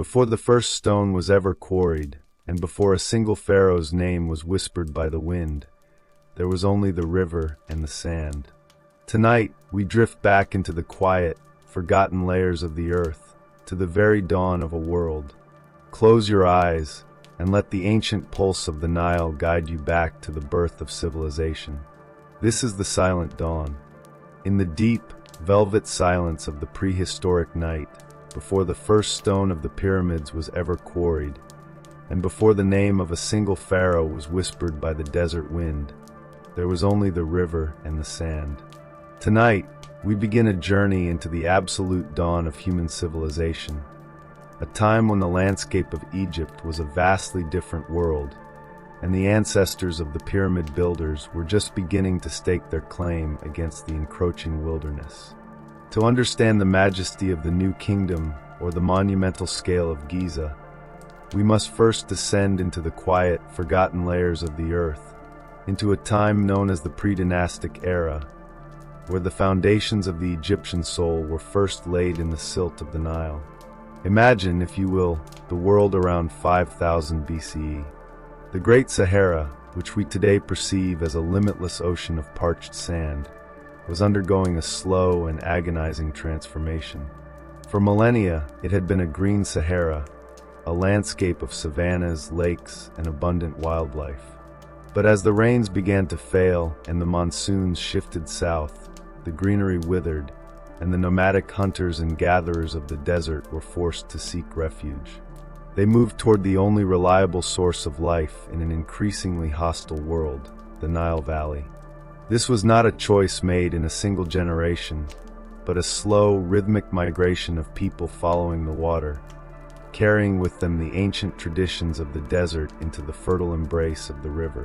Before the first stone was ever quarried, and before a single pharaoh's name was whispered by the wind, there was only the river and the sand. Tonight, we drift back into the quiet, forgotten layers of the earth, to the very dawn of a world. Close your eyes, and let the ancient pulse of the Nile guide you back to the birth of civilization. This is the silent dawn. In the deep, velvet silence of the prehistoric night, before the first stone of the pyramids was ever quarried, and before the name of a single pharaoh was whispered by the desert wind, there was only the river and the sand. Tonight, we begin a journey into the absolute dawn of human civilization, a time when the landscape of Egypt was a vastly different world, and the ancestors of the pyramid builders were just beginning to stake their claim against the encroaching wilderness. To understand the majesty of the new kingdom or the monumental scale of Giza, we must first descend into the quiet, forgotten layers of the earth, into a time known as the pre-dynastic era, where the foundations of the Egyptian soul were first laid in the silt of the Nile. Imagine, if you will, the world around 5000 BCE. The Great Sahara, which we today perceive as a limitless ocean of parched sand, was undergoing a slow and agonizing transformation. For millennia, it had been a green Sahara, a landscape of savannas, lakes, and abundant wildlife. But as the rains began to fail and the monsoons shifted south, the greenery withered, and the nomadic hunters and gatherers of the desert were forced to seek refuge. They moved toward the only reliable source of life in an increasingly hostile world, the Nile Valley. This was not a choice made in a single generation, but a slow, rhythmic migration of people following the water, carrying with them the ancient traditions of the desert into the fertile embrace of the river.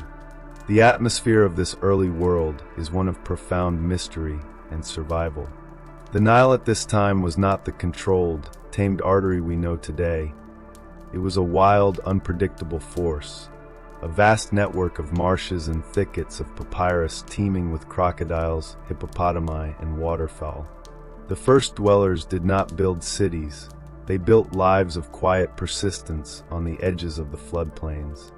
The atmosphere of this early world is one of profound mystery and survival. The Nile at this time was not the controlled, tamed artery we know today. It was a wild, unpredictable force, a vast network of marshes and thickets of papyrus teeming with crocodiles, hippopotami, and waterfowl. The first dwellers did not build cities. They built lives of quiet persistence on the edges of the floodplains.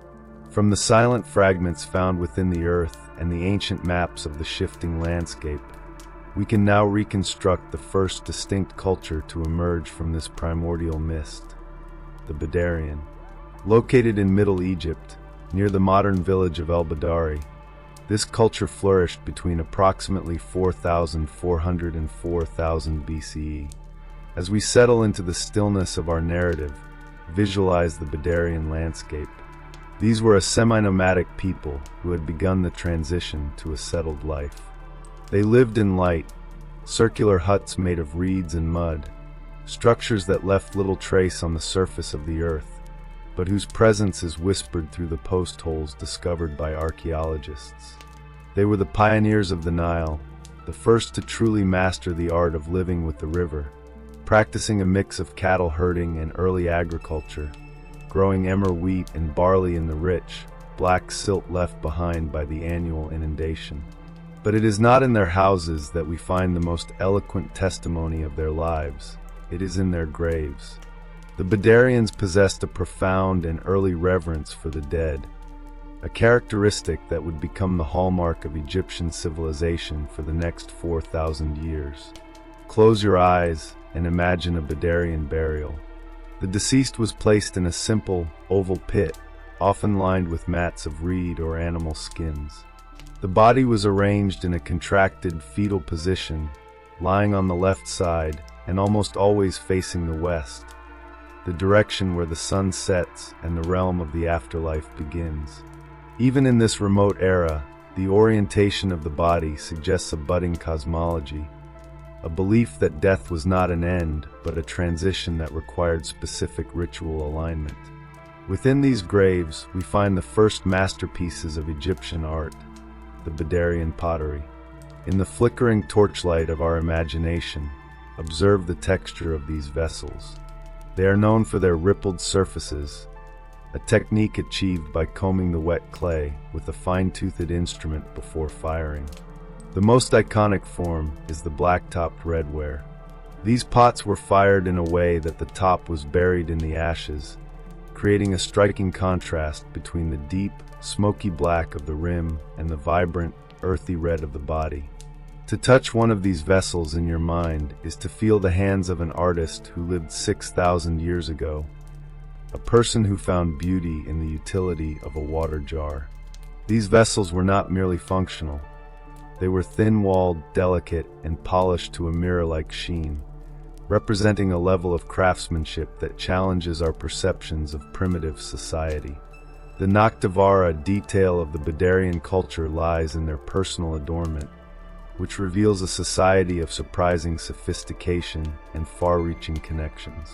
From the silent fragments found within the earth and the ancient maps of the shifting landscape, we can now reconstruct the first distinct culture to emerge from this primordial mist, the Badarian. Located in Middle Egypt, near the modern village of El-Badari, this culture flourished between approximately 4,400 and 4,000 BCE. As we settle into the stillness of our narrative, visualize the Badarian landscape. These were a semi-nomadic people who had begun the transition to a settled life. They lived in light, circular huts made of reeds and mud, structures that left little trace on the surface of the earth, but whose presence is whispered through the post holes discovered by archaeologists. They were the pioneers of the Nile, the first to truly master the art of living with the river, practicing a mix of cattle herding and early agriculture, growing emmer wheat and barley in the rich, black silt left behind by the annual inundation. But it is not in their houses that we find the most eloquent testimony of their lives. It is in their graves. The Badarians possessed a profound and early reverence for the dead, a characteristic that would become the hallmark of Egyptian civilization for the next 4,000 years. Close your eyes and imagine a Badarian burial. The deceased was placed in a simple, oval pit, often lined with mats of reed or animal skins. The body was arranged in a contracted fetal position, lying on the left side and almost always facing the west, the direction where the sun sets and the realm of the afterlife begins. Even in this remote era, the orientation of the body suggests a budding cosmology, a belief that death was not an end, but a transition that required specific ritual alignment. Within these graves, we find the first masterpieces of Egyptian art, the Badarian pottery. In the flickering torchlight of our imagination, observe the texture of these vessels. They are known for their rippled surfaces, a technique achieved by combing the wet clay with a fine-toothed instrument before firing. The most iconic form is the black-topped redware, These pots were fired in a way that the top was buried in the ashes, creating a striking contrast between the deep, smoky black of the rim and the vibrant, earthy red of the body. To touch one of these vessels in your mind is to feel the hands of an artist who lived 6,000 years ago, a person who found beauty in the utility of a water jar. These vessels were not merely functional. They were thin-walled, delicate, and polished to a mirror-like sheen, representing a level of craftsmanship that challenges our perceptions of primitive society. The Nakhtavara detail of the Badarian culture lies in their personal adornment, which reveals a society of surprising sophistication and far-reaching connections.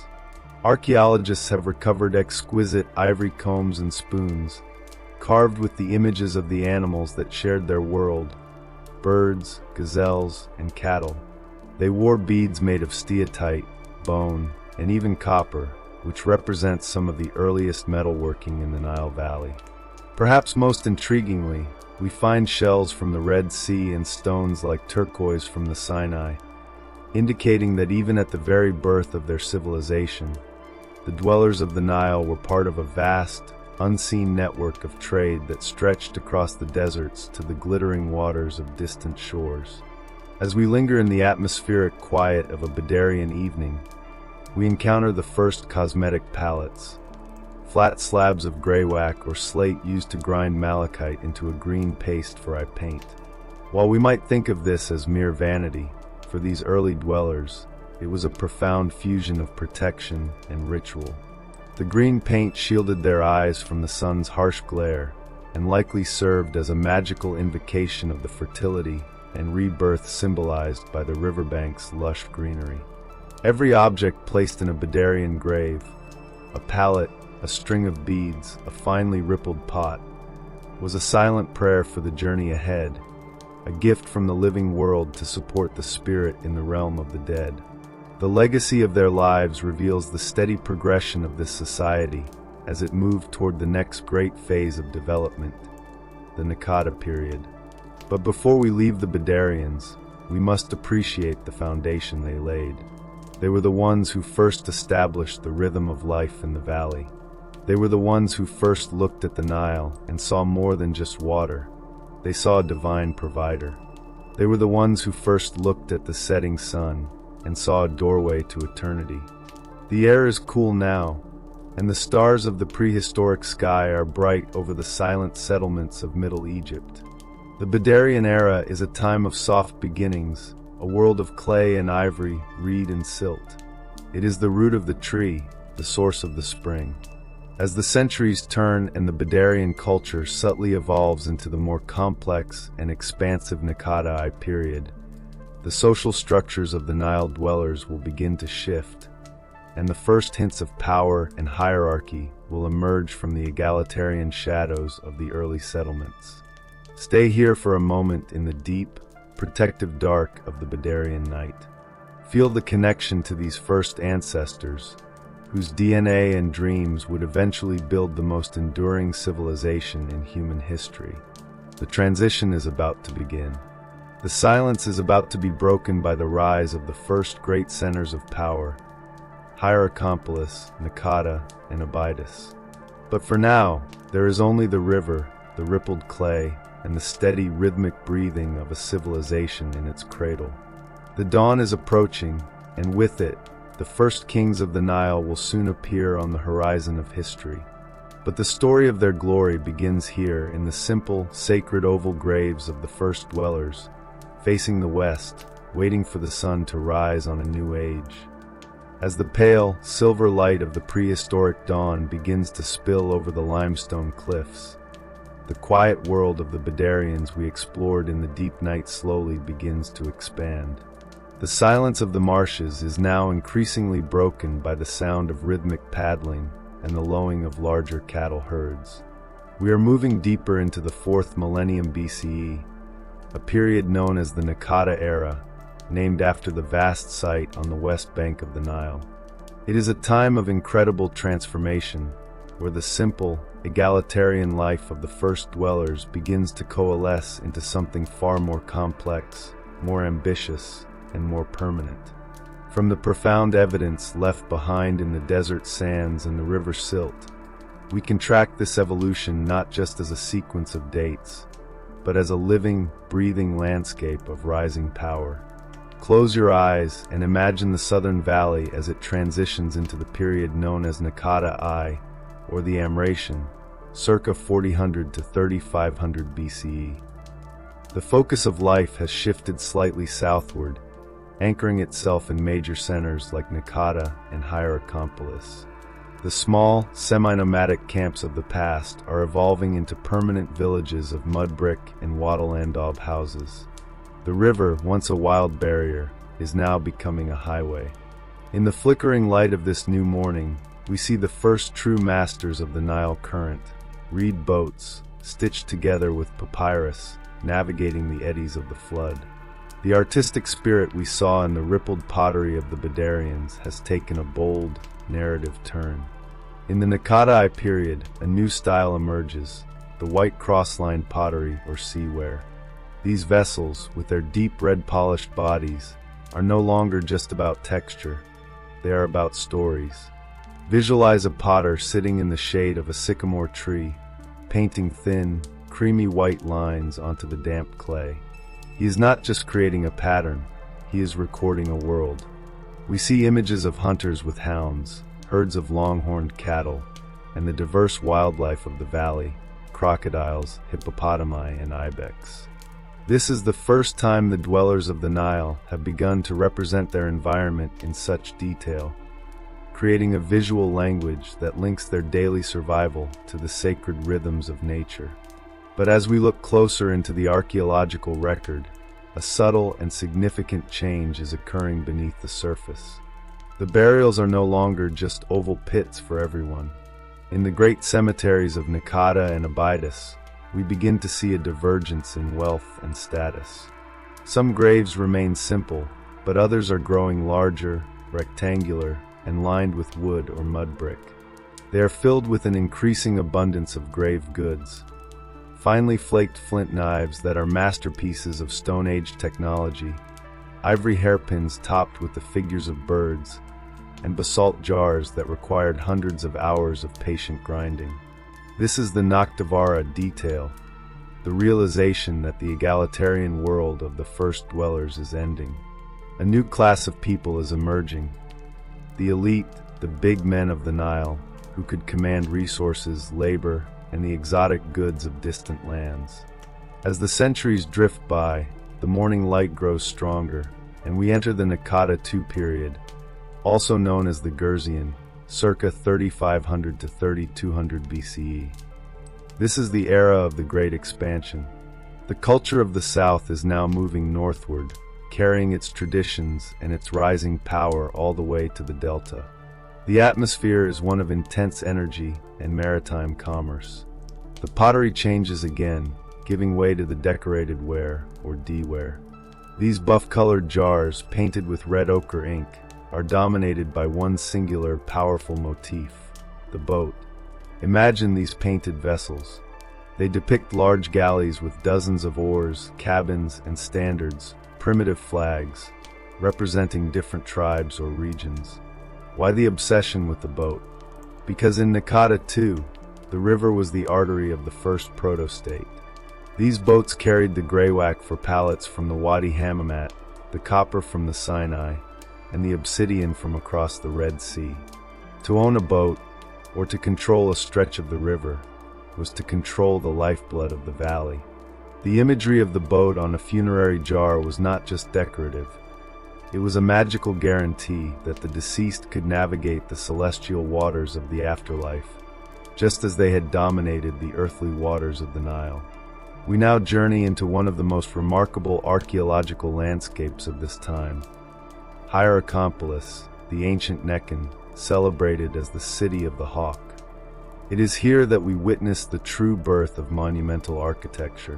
Archaeologists have recovered exquisite ivory combs and spoons, carved with the images of the animals that shared their world: birds, gazelles, and cattle. They wore beads made of steatite, bone, and even copper, which represents some of the earliest metalworking in the Nile Valley. Perhaps most intriguingly, we find shells from the Red Sea and stones like turquoise from the Sinai, indicating that even at the very birth of their civilization, the dwellers of the Nile were part of a vast, unseen network of trade that stretched across the deserts to the glittering waters of distant shores. As we linger in the atmospheric quiet of a Badarian evening, we encounter the first cosmetic palettes, flat slabs of greywacke or slate used to grind malachite into a green paste for eye paint. While we might think of this as mere vanity, for these early dwellers, it was a profound fusion of protection and ritual. The green paint shielded their eyes from the sun's harsh glare and likely served as a magical invocation of the fertility and rebirth symbolized by the riverbank's lush greenery. Every object placed in a Badarian grave, a pallet, a string of beads, a finely rippled pot, was a silent prayer for the journey ahead, a gift from the living world to support the spirit in the realm of the dead. The legacy of their lives reveals the steady progression of this society as it moved toward the next great phase of development, the Naqada period. But before we leave the Badarians, we must appreciate the foundation they laid. They were the ones who first established the rhythm of life in the valley. They were the ones who first looked at the Nile and saw more than just water. They saw a divine provider. They were the ones who first looked at the setting sun and saw a doorway to eternity. The air is cool now, and the stars of the prehistoric sky are bright over the silent settlements of Middle Egypt. The Badarian era is a time of soft beginnings, a world of clay and ivory, reed and silt. It is the root of the tree, the source of the spring. As the centuries turn and the Badarian culture subtly evolves into the more complex and expansive Naqada period, the social structures of the Nile dwellers will begin to shift, and the first hints of power and hierarchy will emerge from the egalitarian shadows of the early settlements. Stay here for a moment in the deep, protective dark of the Badarian night. Feel the connection to these first ancestors, whose DNA and dreams would eventually build the most enduring civilization in human history. The transition is about to begin. The silence is about to be broken by the rise of the first great centers of power, Hierakonpolis, Naqada, and Abydos. But for now, there is only the river, the rippled clay, and the steady rhythmic breathing of a civilization in its cradle. The dawn is approaching, and with it, the first kings of the Nile will soon appear on the horizon of history. But the story of their glory begins here in the simple, sacred oval graves of the first dwellers, facing the west, waiting for the sun to rise on a new age. As the pale, silver light of the prehistoric dawn begins to spill over the limestone cliffs, the quiet world of the Badarians we explored in the deep night slowly begins to expand. The silence of the marshes is now increasingly broken by the sound of rhythmic paddling and the lowing of larger cattle herds. We are moving deeper into the 4th millennium BCE, a period known as the Naqada era, named after the vast site on the west bank of the Nile. It is a time of incredible transformation, where the simple, egalitarian life of the first dwellers begins to coalesce into something far more complex, more ambitious, and more permanent. From the profound evidence left behind in the desert sands and the river silt, we can track this evolution not just as a sequence of dates, but as a living, breathing landscape of rising power. Close your eyes and imagine the Southern Valley as it transitions into the period known as Naqada I, or the Amratian, circa 4000 to 3500 BCE. The focus of life has shifted slightly southward, anchoring itself in major centers like Naqada and Hierakonpolis. The small, semi-nomadic camps of the past are evolving into permanent villages of mudbrick and wattle and daub houses. The river, once a wild barrier, is now becoming a highway. In the flickering light of this new morning, we see the first true masters of the Nile current, reed boats, stitched together with papyrus, navigating the eddies of the flood. The artistic spirit we saw in the rippled pottery of the Badarians has taken a bold, narrative turn. In the Naqada I period, a new style emerges, the white cross-lined pottery or seaware. These vessels, with their deep red polished bodies, are no longer just about texture, they are about stories. Visualize a potter sitting in the shade of a sycamore tree, painting thin, creamy white lines onto the damp clay. He is not just creating a pattern, he is recording a world. We see images of hunters with hounds, herds of long-horned cattle, and the diverse wildlife of the valley, crocodiles, hippopotami, and ibex. This is the first time the dwellers of the Nile have begun to represent their environment in such detail, creating a visual language that links their daily survival to the sacred rhythms of nature. But as we look closer into the archaeological record, a subtle and significant change is occurring beneath the surface. The burials are no longer just oval pits for everyone. In the great cemeteries of Naqada and Abydos, we begin to see a divergence in wealth and status. Some graves remain simple, but others are growing larger, rectangular, and lined with wood or mud brick. They are filled with an increasing abundance of grave goods. Finely flaked flint knives that are masterpieces of Stone Age technology, ivory hairpins topped with the figures of birds, and basalt jars that required hundreds of hours of patient grinding. This is the Nakhtavara detail, the realization that the egalitarian world of the first dwellers is ending. A new class of people is emerging. The elite, the big men of the Nile, who could command resources, labor, and the exotic goods of distant lands. As the centuries drift by, the morning light grows stronger, and we enter the Naqada II period, also known as the Gurzian, circa 3500 to 3200 BCE. This is the era of the Great Expansion. The culture of the South is now moving northward, carrying its traditions and its rising power all the way to the Delta. The atmosphere is one of intense energy and maritime commerce. The pottery changes again, giving way to the decorated ware, or D-ware. These buff-colored jars, painted with red ochre ink, are dominated by one singular, powerful motif, the boat. Imagine these painted vessels. They depict large galleys with dozens of oars, cabins, and standards, primitive flags, representing different tribes or regions. Why the obsession with the boat? Because in Naqada II, the river was the artery of the first proto-state. These boats carried the greywacke for pallets from the Wadi Hammamat, the copper from the Sinai, and the obsidian from across the Red Sea. To own a boat, or to control a stretch of the river, was to control the lifeblood of the valley. The imagery of the boat on a funerary jar was not just decorative. It was a magical guarantee that the deceased could navigate the celestial waters of the afterlife, just as they had dominated the earthly waters of the Nile. We now journey into one of the most remarkable archaeological landscapes of this time. Hierakonpolis, the ancient Nekkan, celebrated as the city of the hawk. It is here that we witness the true birth of monumental architecture.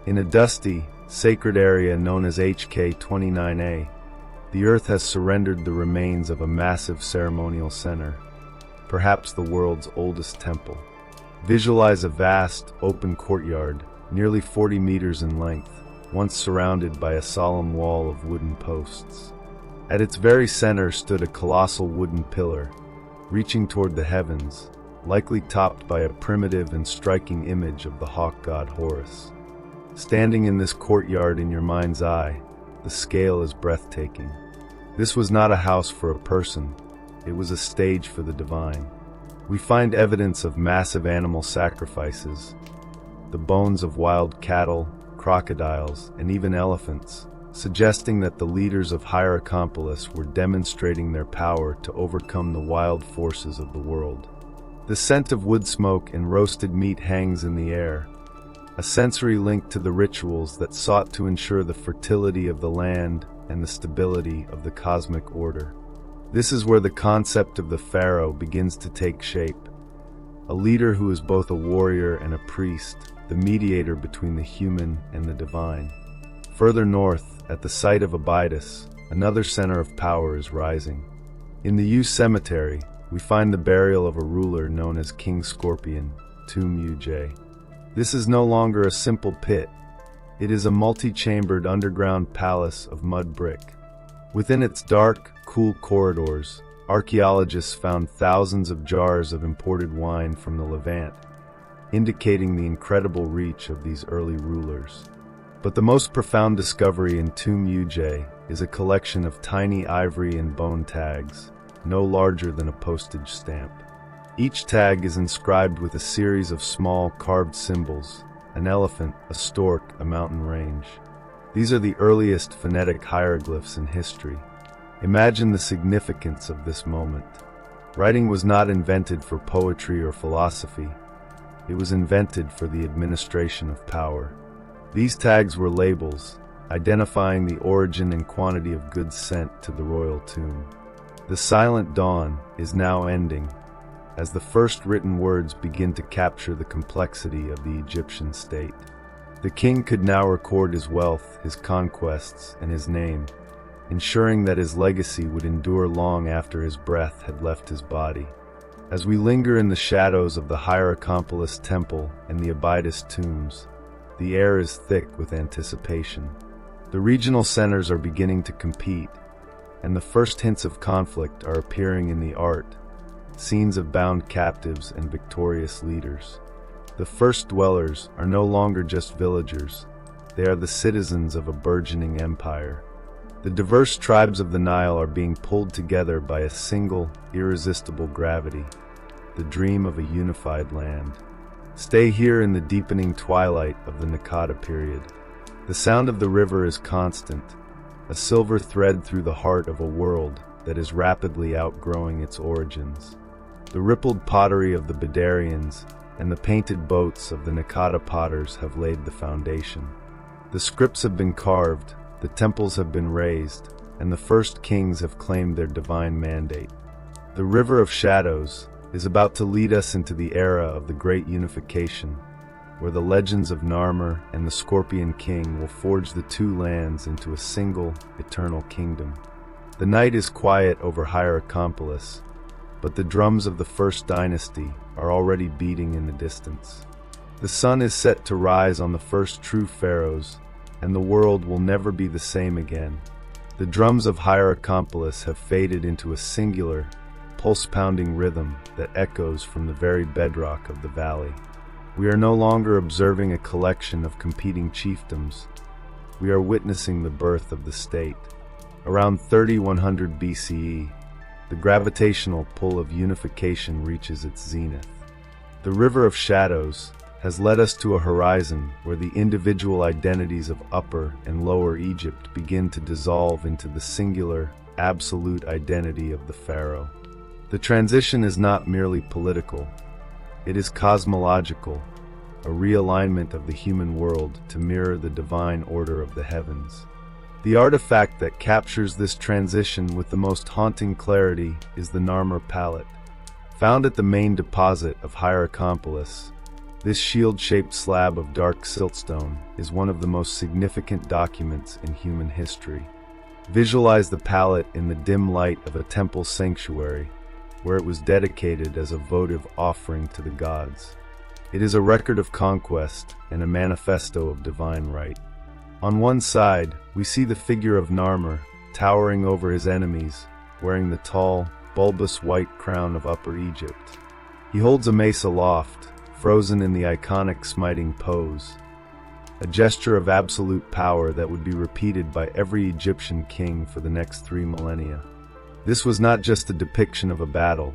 In a dusty, sacred area known as HK-29A, the earth has surrendered the remains of a massive ceremonial center, perhaps the world's oldest temple. Visualize a vast, open courtyard, nearly 40 meters in length, once surrounded by a solemn wall of wooden posts. At its very center stood a colossal wooden pillar, reaching toward the heavens, likely topped by a primitive and striking image of the hawk god Horus. Standing in this courtyard in your mind's eye, the scale is breathtaking. This was not a house for a person, it was a stage for the divine. We find evidence of massive animal sacrifices, the bones of wild cattle, crocodiles, and even elephants, suggesting that the leaders of Hierakonpolis were demonstrating their power to overcome the wild forces of the world. The scent of wood smoke and roasted meat hangs in the air, a sensory link to the rituals that sought to ensure the fertility of the land and the stability of the cosmic order. This is where the concept of the pharaoh begins to take shape, a leader who is both a warrior and a priest, the mediator between the human and the divine. Further north, at the site of Abydos, another center of power is rising. In the Yew Cemetery, we find the burial of a ruler known as King Scorpion, Tomb Uj. This is no longer a simple pit. It is a multi-chambered underground palace of mud brick. Within its dark, cool corridors, archaeologists found thousands of jars of imported wine from the Levant, indicating the incredible reach of these early rulers. But the most profound discovery in Tomb Uj is a collection of tiny ivory and bone tags, no larger than a postage stamp. Each tag is inscribed with a series of small carved symbols, an elephant, a stork, a mountain range. These are the earliest phonetic hieroglyphs in history. Imagine the significance of this moment. Writing was not invented for poetry or philosophy. It was invented for the administration of power. These tags were labels, identifying the origin and quantity of goods sent to the royal tomb. The silent dawn is now ending, as the first written words begin to capture the complexity of the Egyptian state. The king could now record his wealth, his conquests, and his name, ensuring that his legacy would endure long after his breath had left his body. As we linger in the shadows of the Hierakonpolis temple and the Abydos tombs, the air is thick with anticipation. The regional centers are beginning to compete, and the first hints of conflict are appearing in the art, scenes of bound captives and victorious leaders. The first dwellers are no longer just villagers, they are the citizens of a burgeoning empire. The diverse tribes of the Nile are being pulled together by a single, irresistible gravity, the dream of a unified land. Stay here in the deepening twilight of the Naqada period. The sound of the river is constant, a silver thread through the heart of a world that is rapidly outgrowing its origins. The rippled pottery of the Badarians and the painted boats of the Naqada potters have laid the foundation. The scripts have been carved, the temples have been raised, and the first kings have claimed their divine mandate. The River of Shadows is about to lead us into the era of the Great Unification, where the legends of Narmer and the Scorpion King will forge the two lands into a single, eternal kingdom. The night is quiet over Hierakonpolis, but the drums of the First Dynasty are already beating in the distance. The sun is set to rise on the first true pharaohs, and the world will never be the same again. The drums of Hierakonpolis have faded into a singular, pulse-pounding rhythm that echoes from the very bedrock of the valley. We are no longer observing a collection of competing chiefdoms. We are witnessing the birth of the state. Around 3100 BCE, the gravitational pull of unification reaches its zenith. The River of Shadows has led us to a horizon where the individual identities of Upper and Lower Egypt begin to dissolve into the singular, absolute identity of the pharaoh. The transition is not merely political, it is cosmological, a realignment of the human world to mirror the divine order of the heavens. The artifact that captures this transition with the most haunting clarity is the Narmer palette. Found at the main deposit of Hierakonpolis, this shield-shaped slab of dark siltstone is one of the most significant documents in human history. Visualize the palette in the dim light of a temple sanctuary, where it was dedicated as a votive offering to the gods. It is a record of conquest and a manifesto of divine right. On one side, we see the figure of Narmer, towering over his enemies, wearing the tall, bulbous white crown of Upper Egypt. He holds a mace aloft, frozen in the iconic smiting pose, a gesture of absolute power that would be repeated by every Egyptian king for the next 3 millennia. This was not just a depiction of a battle,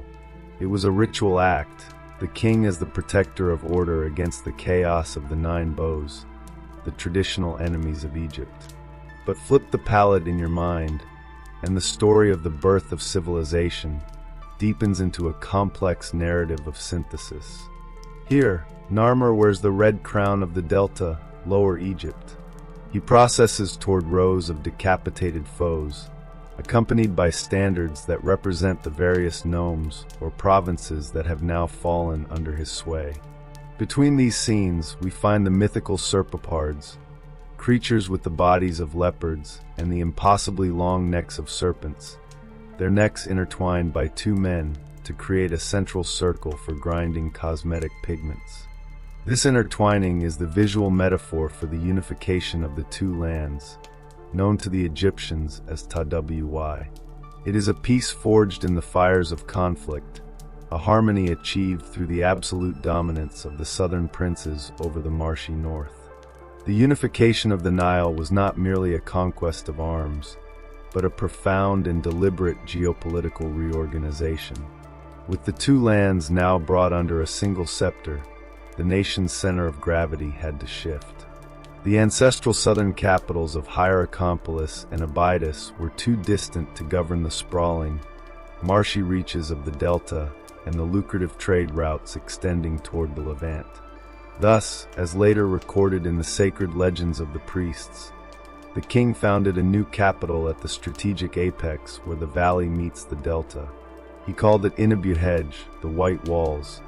it was a ritual act, the king as the protector of order against the chaos of the 9 bows, the traditional enemies of Egypt. But flip the palette in your mind, and the story of the birth of civilization deepens into a complex narrative of synthesis. Here, Narmer wears the red crown of the Delta, Lower Egypt. He processes toward rows of decapitated foes, accompanied by standards that represent the various nomes or provinces that have now fallen under his sway. Between these scenes, we find the mythical serpopards, creatures with the bodies of leopards and the impossibly long necks of serpents, their necks intertwined by 2 men to create a central circle for grinding cosmetic pigments. This intertwining is the visual metaphor for the unification of the 2 lands, known to the Egyptians as Tawy. It is a peace forged in the fires of conflict, a harmony achieved through the absolute dominance of the southern princes over the marshy north. The unification of the Nile was not merely a conquest of arms, but a profound and deliberate geopolitical reorganization. With the 2 lands now brought under a single scepter, the nation's center of gravity had to shift. The ancestral southern capitals of Hierakonpolis and Abydos were too distant to govern the sprawling, marshy reaches of the Delta and the lucrative trade routes extending toward the Levant. Thus, as later recorded in the sacred legends of the priests, the king founded a new capital at the strategic apex where the valley meets the Delta. He called it Inebuhej, the White Walls,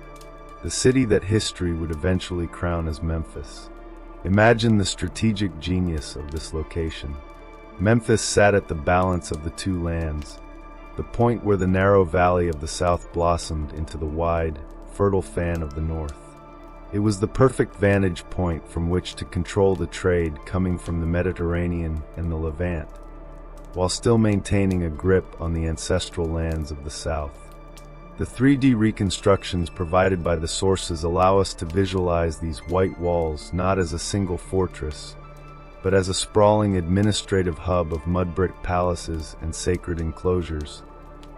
the city that history would eventually crown as Memphis. Imagine the strategic genius of this location. Memphis sat at the balance of the 2 lands, the point where the narrow valley of the south blossomed into the wide, fertile fan of the north. It was the perfect vantage point from which to control the trade coming from the Mediterranean and the Levant, while still maintaining a grip on the ancestral lands of the south. The 3D reconstructions provided by the sources allow us to visualize these white walls not as a single fortress, but as a sprawling administrative hub of mudbrick palaces and sacred enclosures,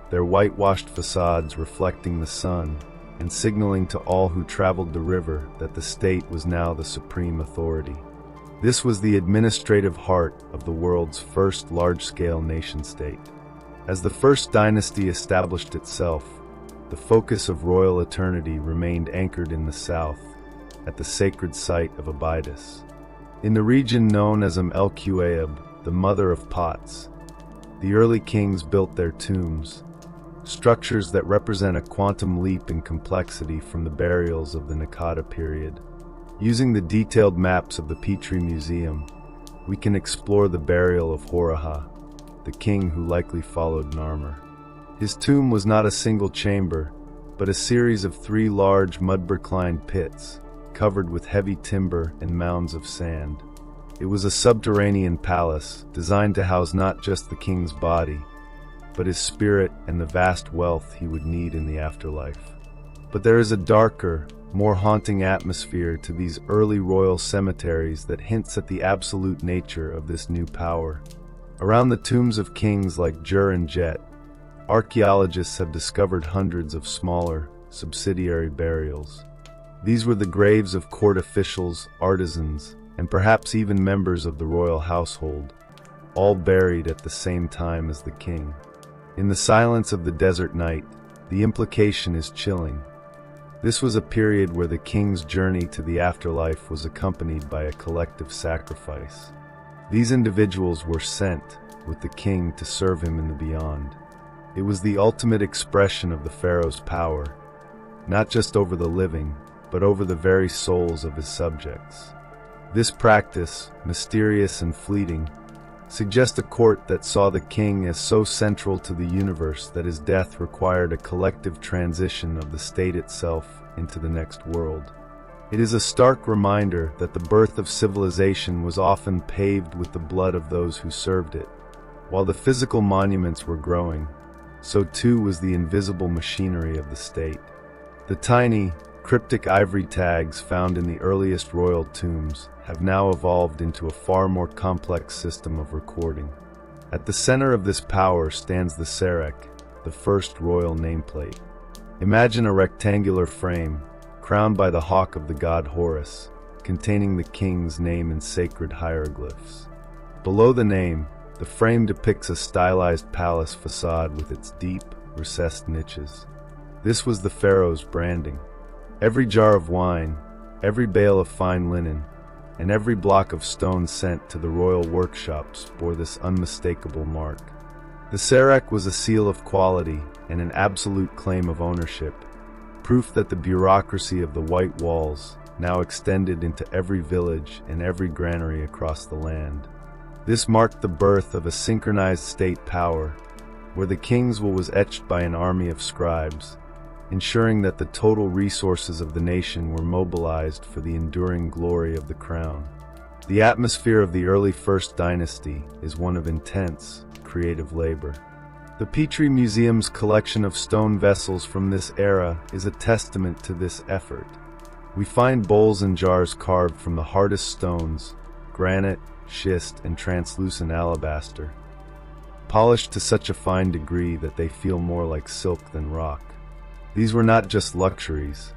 their whitewashed facades reflecting the sun and signaling to all who traveled the river that the state was now the supreme authority. This was the administrative heart of the world's first large-scale nation-state. As the first dynasty established itself, the focus of royal eternity remained anchored in the south, at the sacred site of Abydos. In the region known as el-Quayab, the mother of pots, the early kings built their tombs, structures that represent a quantum leap in complexity from the burials of the Naqada period. Using the detailed maps of the Petrie Museum, we can explore the burial of Horaha, the king who likely followed Narmer. His tomb was not a single chamber, but a series of 3 large mudbrick-lined pits, covered with heavy timber and mounds of sand. It was a subterranean palace, designed to house not just the king's body, but his spirit and the vast wealth he would need in the afterlife. But there is a darker, more haunting atmosphere to these early royal cemeteries that hints at the absolute nature of this new power. Around the tombs of kings like Djoser and Jet, archaeologists have discovered hundreds of smaller, subsidiary burials. These were the graves of court officials, artisans, and perhaps even members of the royal household, all buried at the same time as the king. In the silence of the desert night, the implication is chilling. This was a period where the king's journey to the afterlife was accompanied by a collective sacrifice. These individuals were sent with the king to serve him in the beyond. It was the ultimate expression of the pharaoh's power, not just over the living, but over the very souls of his subjects. This practice, mysterious and fleeting, suggests a court that saw the king as so central to the universe that his death required a collective transition of the state itself into the next world. It is a stark reminder that the birth of civilization was often paved with the blood of those who served it, While the physical monuments were growing, so too was the invisible machinery of the state. The tiny, cryptic ivory tags found in the earliest royal tombs have now evolved into a far more complex system of recording. At the center of this power stands the Serek, the first royal nameplate. Imagine a rectangular frame, crowned by the hawk of the god Horus, containing the king's name in sacred hieroglyphs. Below the name, the frame depicts a stylized palace facade with its deep, recessed niches. This was the pharaoh's branding. Every jar of wine, every bale of fine linen, and every block of stone sent to the royal workshops bore this unmistakable mark. The Serek was a seal of quality and an absolute claim of ownership, proof that the bureaucracy of the White Walls now extended into every village and every granary across the land. This marked the birth of a synchronized state power, where the king's will was etched by an army of scribes, ensuring that the total resources of the nation were mobilized for the enduring glory of the crown. The atmosphere of the early First Dynasty is one of intense, creative labor. The Petrie Museum's collection of stone vessels from this era is a testament to this effort. We find bowls and jars carved from the hardest stones, granite, schist, and translucent alabaster, polished to such a fine degree that they feel more like silk than rock. These were not just luxuries,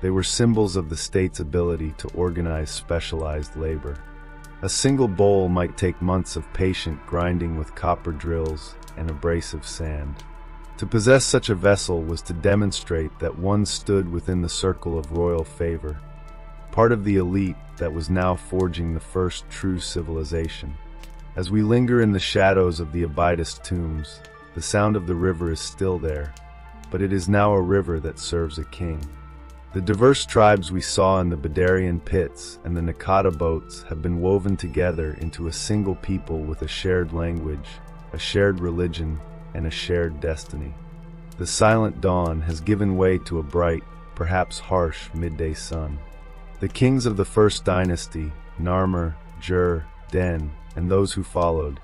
they were symbols of the state's ability to organize specialized labor. A single bowl might take months of patient grinding with copper drills and abrasive sand. To possess such a vessel was to demonstrate that one stood within the circle of royal favor, part of the elite that was now forging the first true civilization. As we linger in the shadows of the Abydos tombs, the sound of the river is still there, but it is now a river that serves a king. The diverse tribes we saw in the Badarian pits and the Nakata boats have been woven together into a single people with a shared language, a shared religion, and a shared destiny. The silent dawn has given way to a bright, perhaps harsh, midday sun. The kings of the First Dynasty, Narmer, Djoser, Den, and those who followed,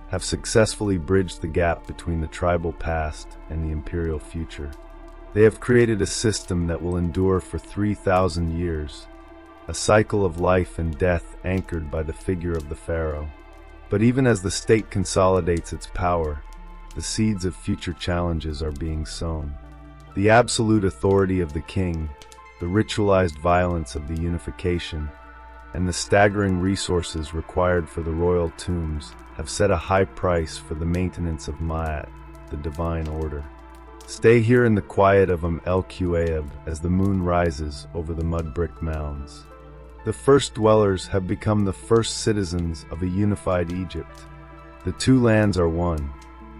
have successfully bridged the gap between the tribal past and the imperial future. They have created a system that will endure for 3,000 years, a cycle of life and death anchored by the figure of the pharaoh. But even as the state consolidates its power, the seeds of future challenges are being sown. The absolute authority of the king, the ritualized violence of the unification, and the staggering resources required for the royal tombs have set a high price for the maintenance of Ma'at, the divine order. Stay here in the quiet of El Quaib as the moon rises over the mud-brick mounds. The first dwellers have become the first citizens of a unified Egypt. The two lands are one,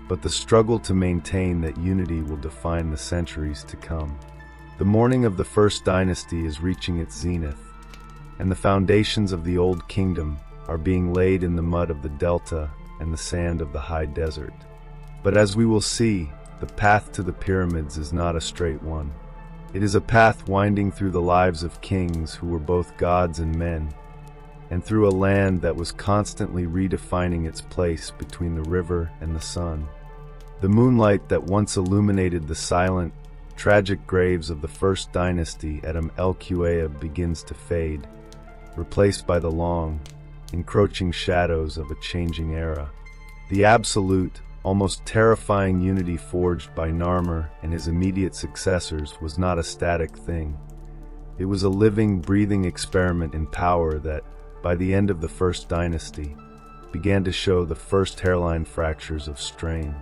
but the struggle to maintain that unity will define the centuries to come. The morning of the First Dynasty is reaching its zenith, and the foundations of the Old Kingdom are being laid in the mud of the delta and the sand of the high desert. But as we will see, the path to the pyramids is not a straight one. It is a path winding through the lives of kings who were both gods and men, and through a land that was constantly redefining its place between the river and the sun. The moonlight that once illuminated the silent, tragic graves of the First Dynasty at El Quaib begins to fade, replaced by the long, encroaching shadows of a changing era. The absolute, almost terrifying unity forged by Narmer and his immediate successors was not a static thing. It was a living, breathing experiment in power that, by the end of the First Dynasty, began to show the first hairline fractures of strain.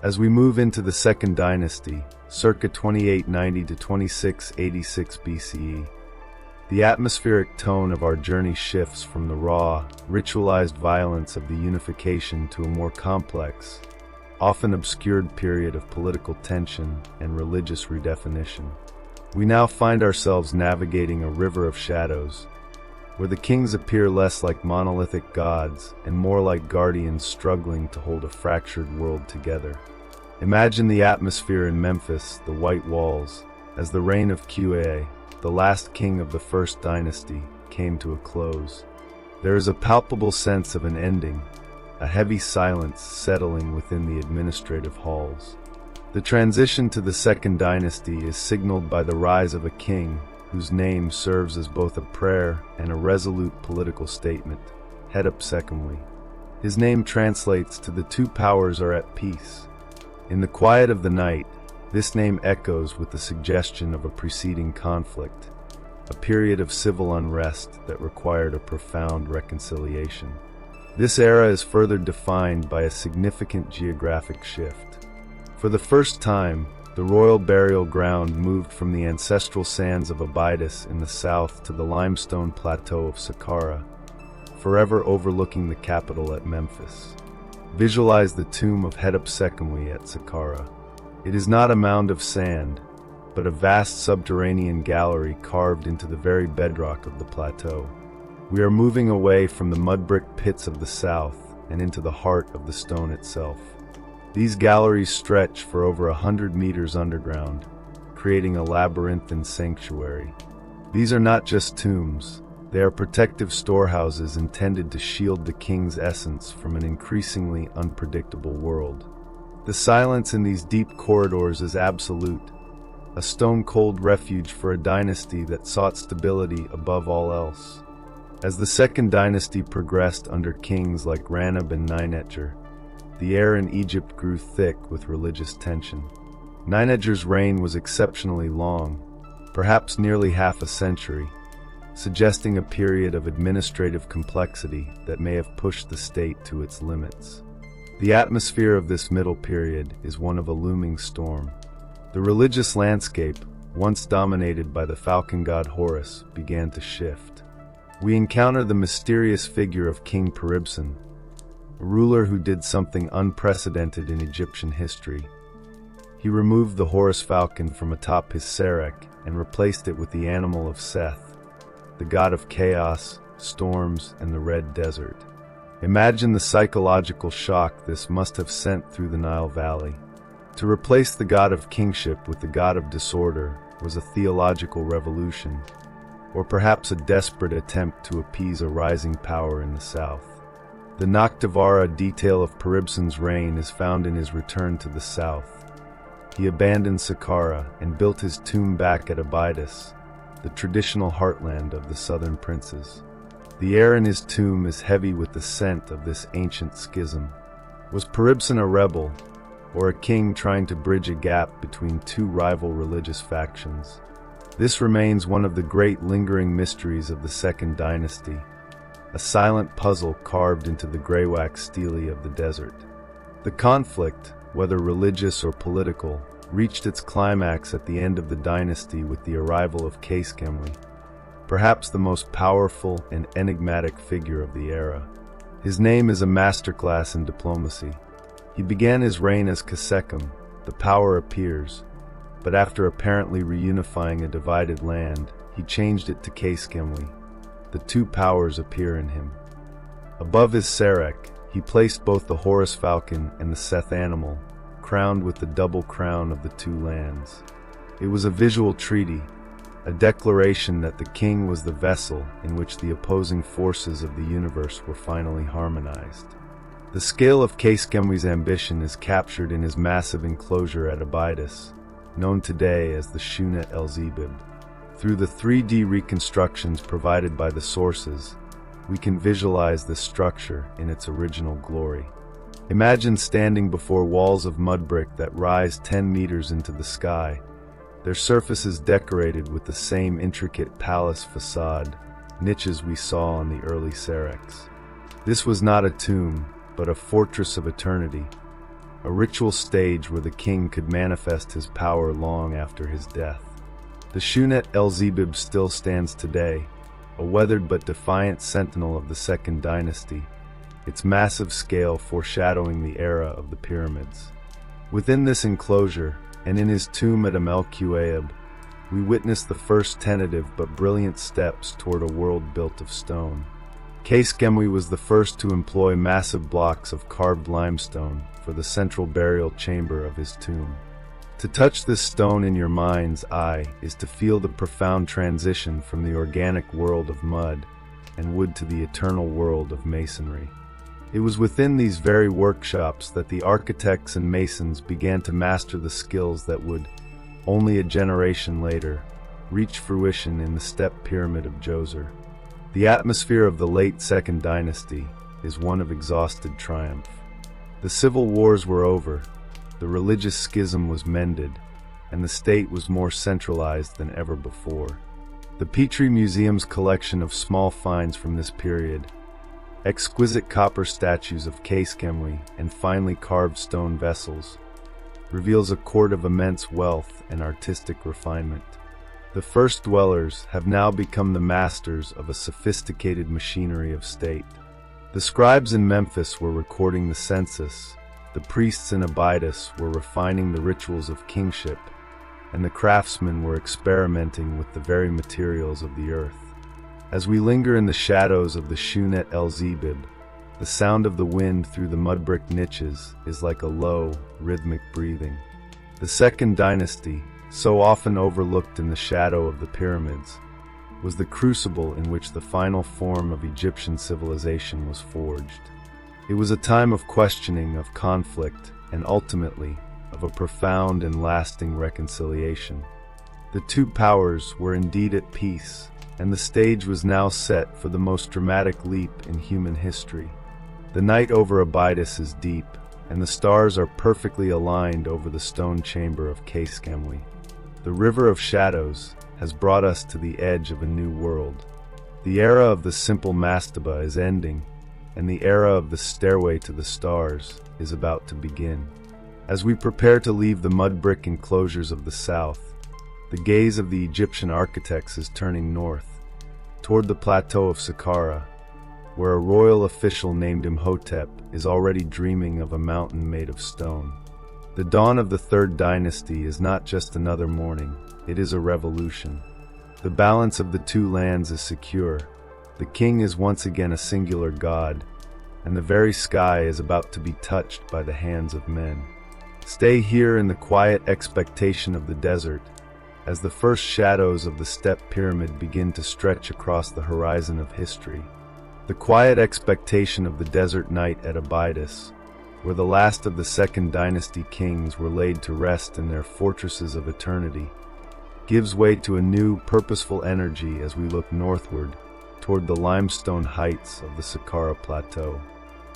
As we move into the Second Dynasty, circa 2890 to 2686 BCE, the atmospheric tone of our journey shifts from the raw, ritualized violence of the unification to a more complex, often obscured period of political tension and religious redefinition. We now find ourselves navigating a river of shadows, where the kings appear less like monolithic gods and more like guardians struggling to hold a fractured world together. Imagine the atmosphere in Memphis, the White Walls, as the reign of Quirke, the last king of the First Dynasty, came to a close. There is a palpable sense of an ending, a heavy silence settling within the administrative halls. The transition to the Second Dynasty is signaled by the rise of a king whose name serves as both a prayer and a resolute political statement, Petrie. His name translates to "the two powers are at peace." In the quiet of the night, this name echoes with the suggestion of a preceding conflict, a period of civil unrest that required a profound reconciliation. This era is further defined by a significant geographic shift. For the first time, the royal burial ground moved from the ancestral sands of Abydos in the south to the limestone plateau of Saqqara, forever overlooking the capital at Memphis. Visualize the tomb of Petrie at Saqqara. It is not a mound of sand, but a vast subterranean gallery carved into the very bedrock of the plateau. We are moving away from the mudbrick pits of the south and into the heart of the stone itself. These galleries stretch for over 100 meters underground, creating a labyrinthine sanctuary. These are not just tombs. They are protective storehouses intended to shield the king's essence from an increasingly unpredictable world. The silence in these deep corridors is absolute, a stone-cold refuge for a dynasty that sought stability above all else. As the Second Dynasty progressed under kings like Ranab and Nineger, the air in Egypt grew thick with religious tension. Nineger's reign was exceptionally long, perhaps nearly half a century, suggesting a period of administrative complexity that may have pushed the state to its limits. The atmosphere of this middle period is one of a looming storm. The religious landscape, once dominated by the falcon god Horus, began to shift. We encounter the mysterious figure of King Peribsen, a ruler who did something unprecedented in Egyptian history. He removed the Horus falcon from atop his serek and replaced it with the animal of Seth, the god of chaos, storms, and the Red Desert. Imagine the psychological shock this must have sent through the Nile Valley. To replace the god of kingship with the god of disorder was a theological revolution, or perhaps a desperate attempt to appease a rising power in the south. The Noctivara detail of Peribsen's reign is found in his return to the south. He abandoned Saqqara and built his tomb back at Abydos, the traditional heartland of the southern princes. The air in his tomb is heavy with the scent of this ancient schism. Was Peribsen a rebel, or a king trying to bridge a gap between two rival religious factions? This remains one of the great lingering mysteries of the Second Dynasty, a silent puzzle carved into the grey-wax stele of the desert. The conflict, whether religious or political, reached its climax at the end of the dynasty with the arrival of Quirke, perhaps the most powerful and enigmatic figure of the era. His name is a masterclass in diplomacy. He began his reign as Kasekum, the power appears, but after apparently reunifying a divided land, he changed it to Quirke. The two powers appear in him. Above his serek, he placed both the Horus falcon and the Seth animal, crowned with the double crown of the two lands. It was a visual treaty, a declaration that the king was the vessel in which the opposing forces of the universe were finally harmonized. The scale of Quirke's ambition is captured in his massive enclosure at Abydos, known today as the Shunet el-Zebib. Through the 3D reconstructions provided by the sources, we can visualize this structure in its original glory. Imagine standing before walls of mudbrick that rise 10 meters into the sky, their surfaces decorated with the same intricate palace facade, niches we saw on the early sereks. This was not a tomb, but a fortress of eternity, a ritual stage where the king could manifest his power long after his death. The Shunet el-Zebib still stands today, a weathered but defiant sentinel of the Second Dynasty, its massive scale foreshadowing the era of the pyramids. Within this enclosure, and in his tomb at Amelquaeb, we witness the first tentative but brilliant steps toward a world built of stone. Quirke was the first to employ massive blocks of carved limestone for the central burial chamber of his tomb. To touch this stone in your mind's eye is to feel the profound transition from the organic world of mud and wood to the eternal world of masonry. It was within these very workshops that the architects and masons began to master the skills that would, only a generation later, reach fruition in the step pyramid of Djoser. The atmosphere of the late Second Dynasty is one of exhausted triumph. The civil wars were over, the religious schism was mended, and the state was more centralized than ever before. The Petrie Museum's collection of small finds from this period, exquisite copper statues of Khufu and finely carved stone vessels, reveals a court of immense wealth and artistic refinement. The first dwellers have now become the masters of a sophisticated machinery of state. The scribes in Memphis were recording the census, the priests in Abydos were refining the rituals of kingship, and the craftsmen were experimenting with the very materials of the earth. As we linger in the shadows of the Shunet el-Zebib, the sound of the wind through the mudbrick niches is like a low, rhythmic breathing. The Second Dynasty, so often overlooked in the shadow of the pyramids, was the crucible in which the final form of Egyptian civilization was forged. It was a time of questioning, of conflict, and ultimately, of a profound and lasting reconciliation. The two powers were indeed at peace, and the stage was now set for the most dramatic leap in human history. The night over Abydos is deep, and the stars are perfectly aligned over the stone chamber of Khufu. The River of Shadows has brought us to the edge of a new world. The era of the simple mastaba is ending, and the era of the stairway to the stars is about to begin. As we prepare to leave the mud-brick enclosures of the south, the gaze of the Egyptian architects is turning north, toward the plateau of Saqqara, where a royal official named Imhotep is already dreaming of a mountain made of stone. The dawn of the Third Dynasty is not just another morning, it is a revolution. The balance of the two lands is secure. The king is once again a singular god, and the very sky is about to be touched by the hands of men. Stay here in the quiet expectation of the desert, as the first shadows of the step pyramid begin to stretch across the horizon of history. The quiet expectation of the desert night at Abydos, where the last of the Second Dynasty kings were laid to rest in their fortresses of eternity, gives way to a new, purposeful energy as we look northward toward the limestone heights of the Saqqara Plateau.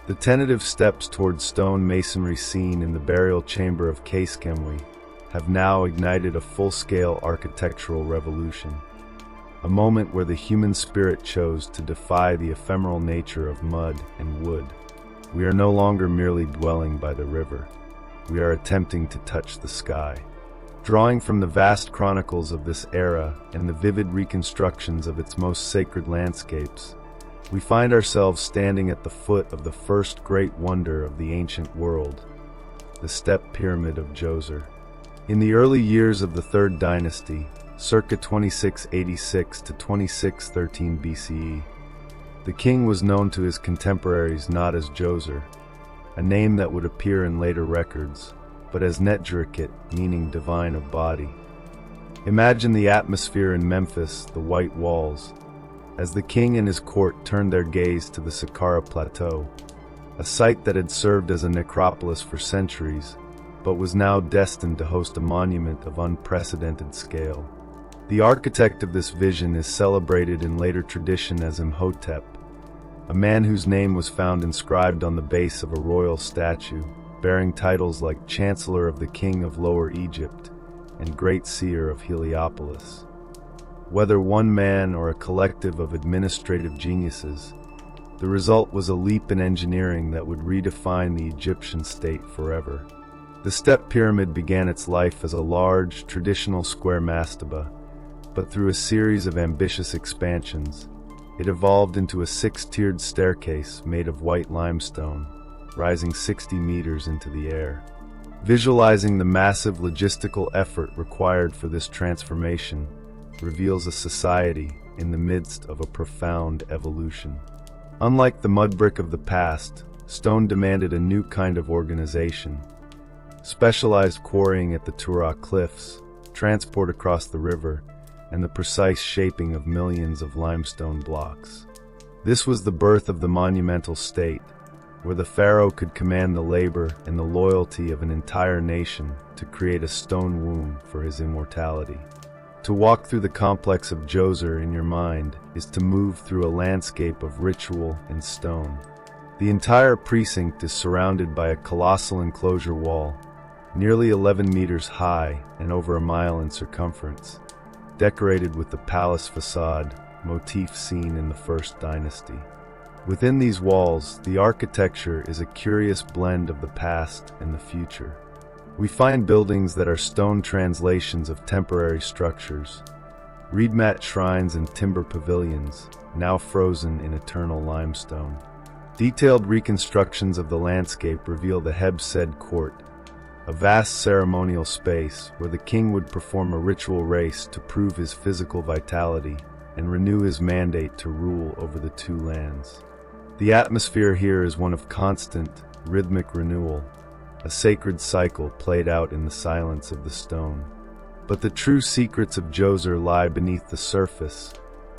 The tentative steps toward stone masonry seen in the burial chamber of Khufu have now ignited a full-scale architectural revolution, a moment where the human spirit chose to defy the ephemeral nature of mud and wood. We are no longer merely dwelling by the river. We are attempting to touch the sky. Drawing from the vast chronicles of this era and the vivid reconstructions of its most sacred landscapes, we find ourselves standing at the foot of the first great wonder of the ancient world, the step pyramid of Djoser. In the early years of the Third Dynasty, circa 2686 to 2613 BCE, the king was known to his contemporaries not as Djoser, a name that would appear in later records, but as Netjeriket, meaning divine of body. Imagine the atmosphere in Memphis, the white walls, as the king and his court turned their gaze to the Saqqara Plateau, a site that had served as a necropolis for centuries, but was now destined to host a monument of unprecedented scale. The architect of this vision is celebrated in later tradition as Imhotep, a man whose name was found inscribed on the base of a royal statue, bearing titles like Chancellor of the King of Lower Egypt and Great Seer of Heliopolis. Whether one man or a collective of administrative geniuses, the result was a leap in engineering that would redefine the Egyptian state forever. The step pyramid began its life as a large, traditional square mastaba, but through a series of ambitious expansions, it evolved into a six-tiered staircase made of white limestone, rising 60 meters into the air. Visualizing the massive logistical effort required for this transformation reveals a society in the midst of a profound evolution. Unlike the mudbrick of the past, stone demanded a new kind of organization. Specialized quarrying at the Tura cliffs, transport across the river, and the precise shaping of millions of limestone blocks. This was the birth of the monumental state, where the pharaoh could command the labor and the loyalty of an entire nation to create a stone womb for his immortality. To walk through the complex of Djoser in your mind is to move through a landscape of ritual and stone. The entire precinct is surrounded by a colossal enclosure wall, nearly 11 meters high and over a mile in circumference, decorated with the palace facade motif seen in the First Dynasty. Within these walls, the architecture is a curious blend of the past and the future. We find buildings that are stone translations of temporary structures, reed mat shrines and timber pavilions, now frozen in eternal limestone. Detailed reconstructions of the landscape reveal the Heb-Sed court, a vast ceremonial space where the king would perform a ritual race to prove his physical vitality and renew his mandate to rule over the two lands. The atmosphere here is one of constant, rhythmic renewal, a sacred cycle played out in the silence of the stone. But the true secrets of Djoser lie beneath the surface,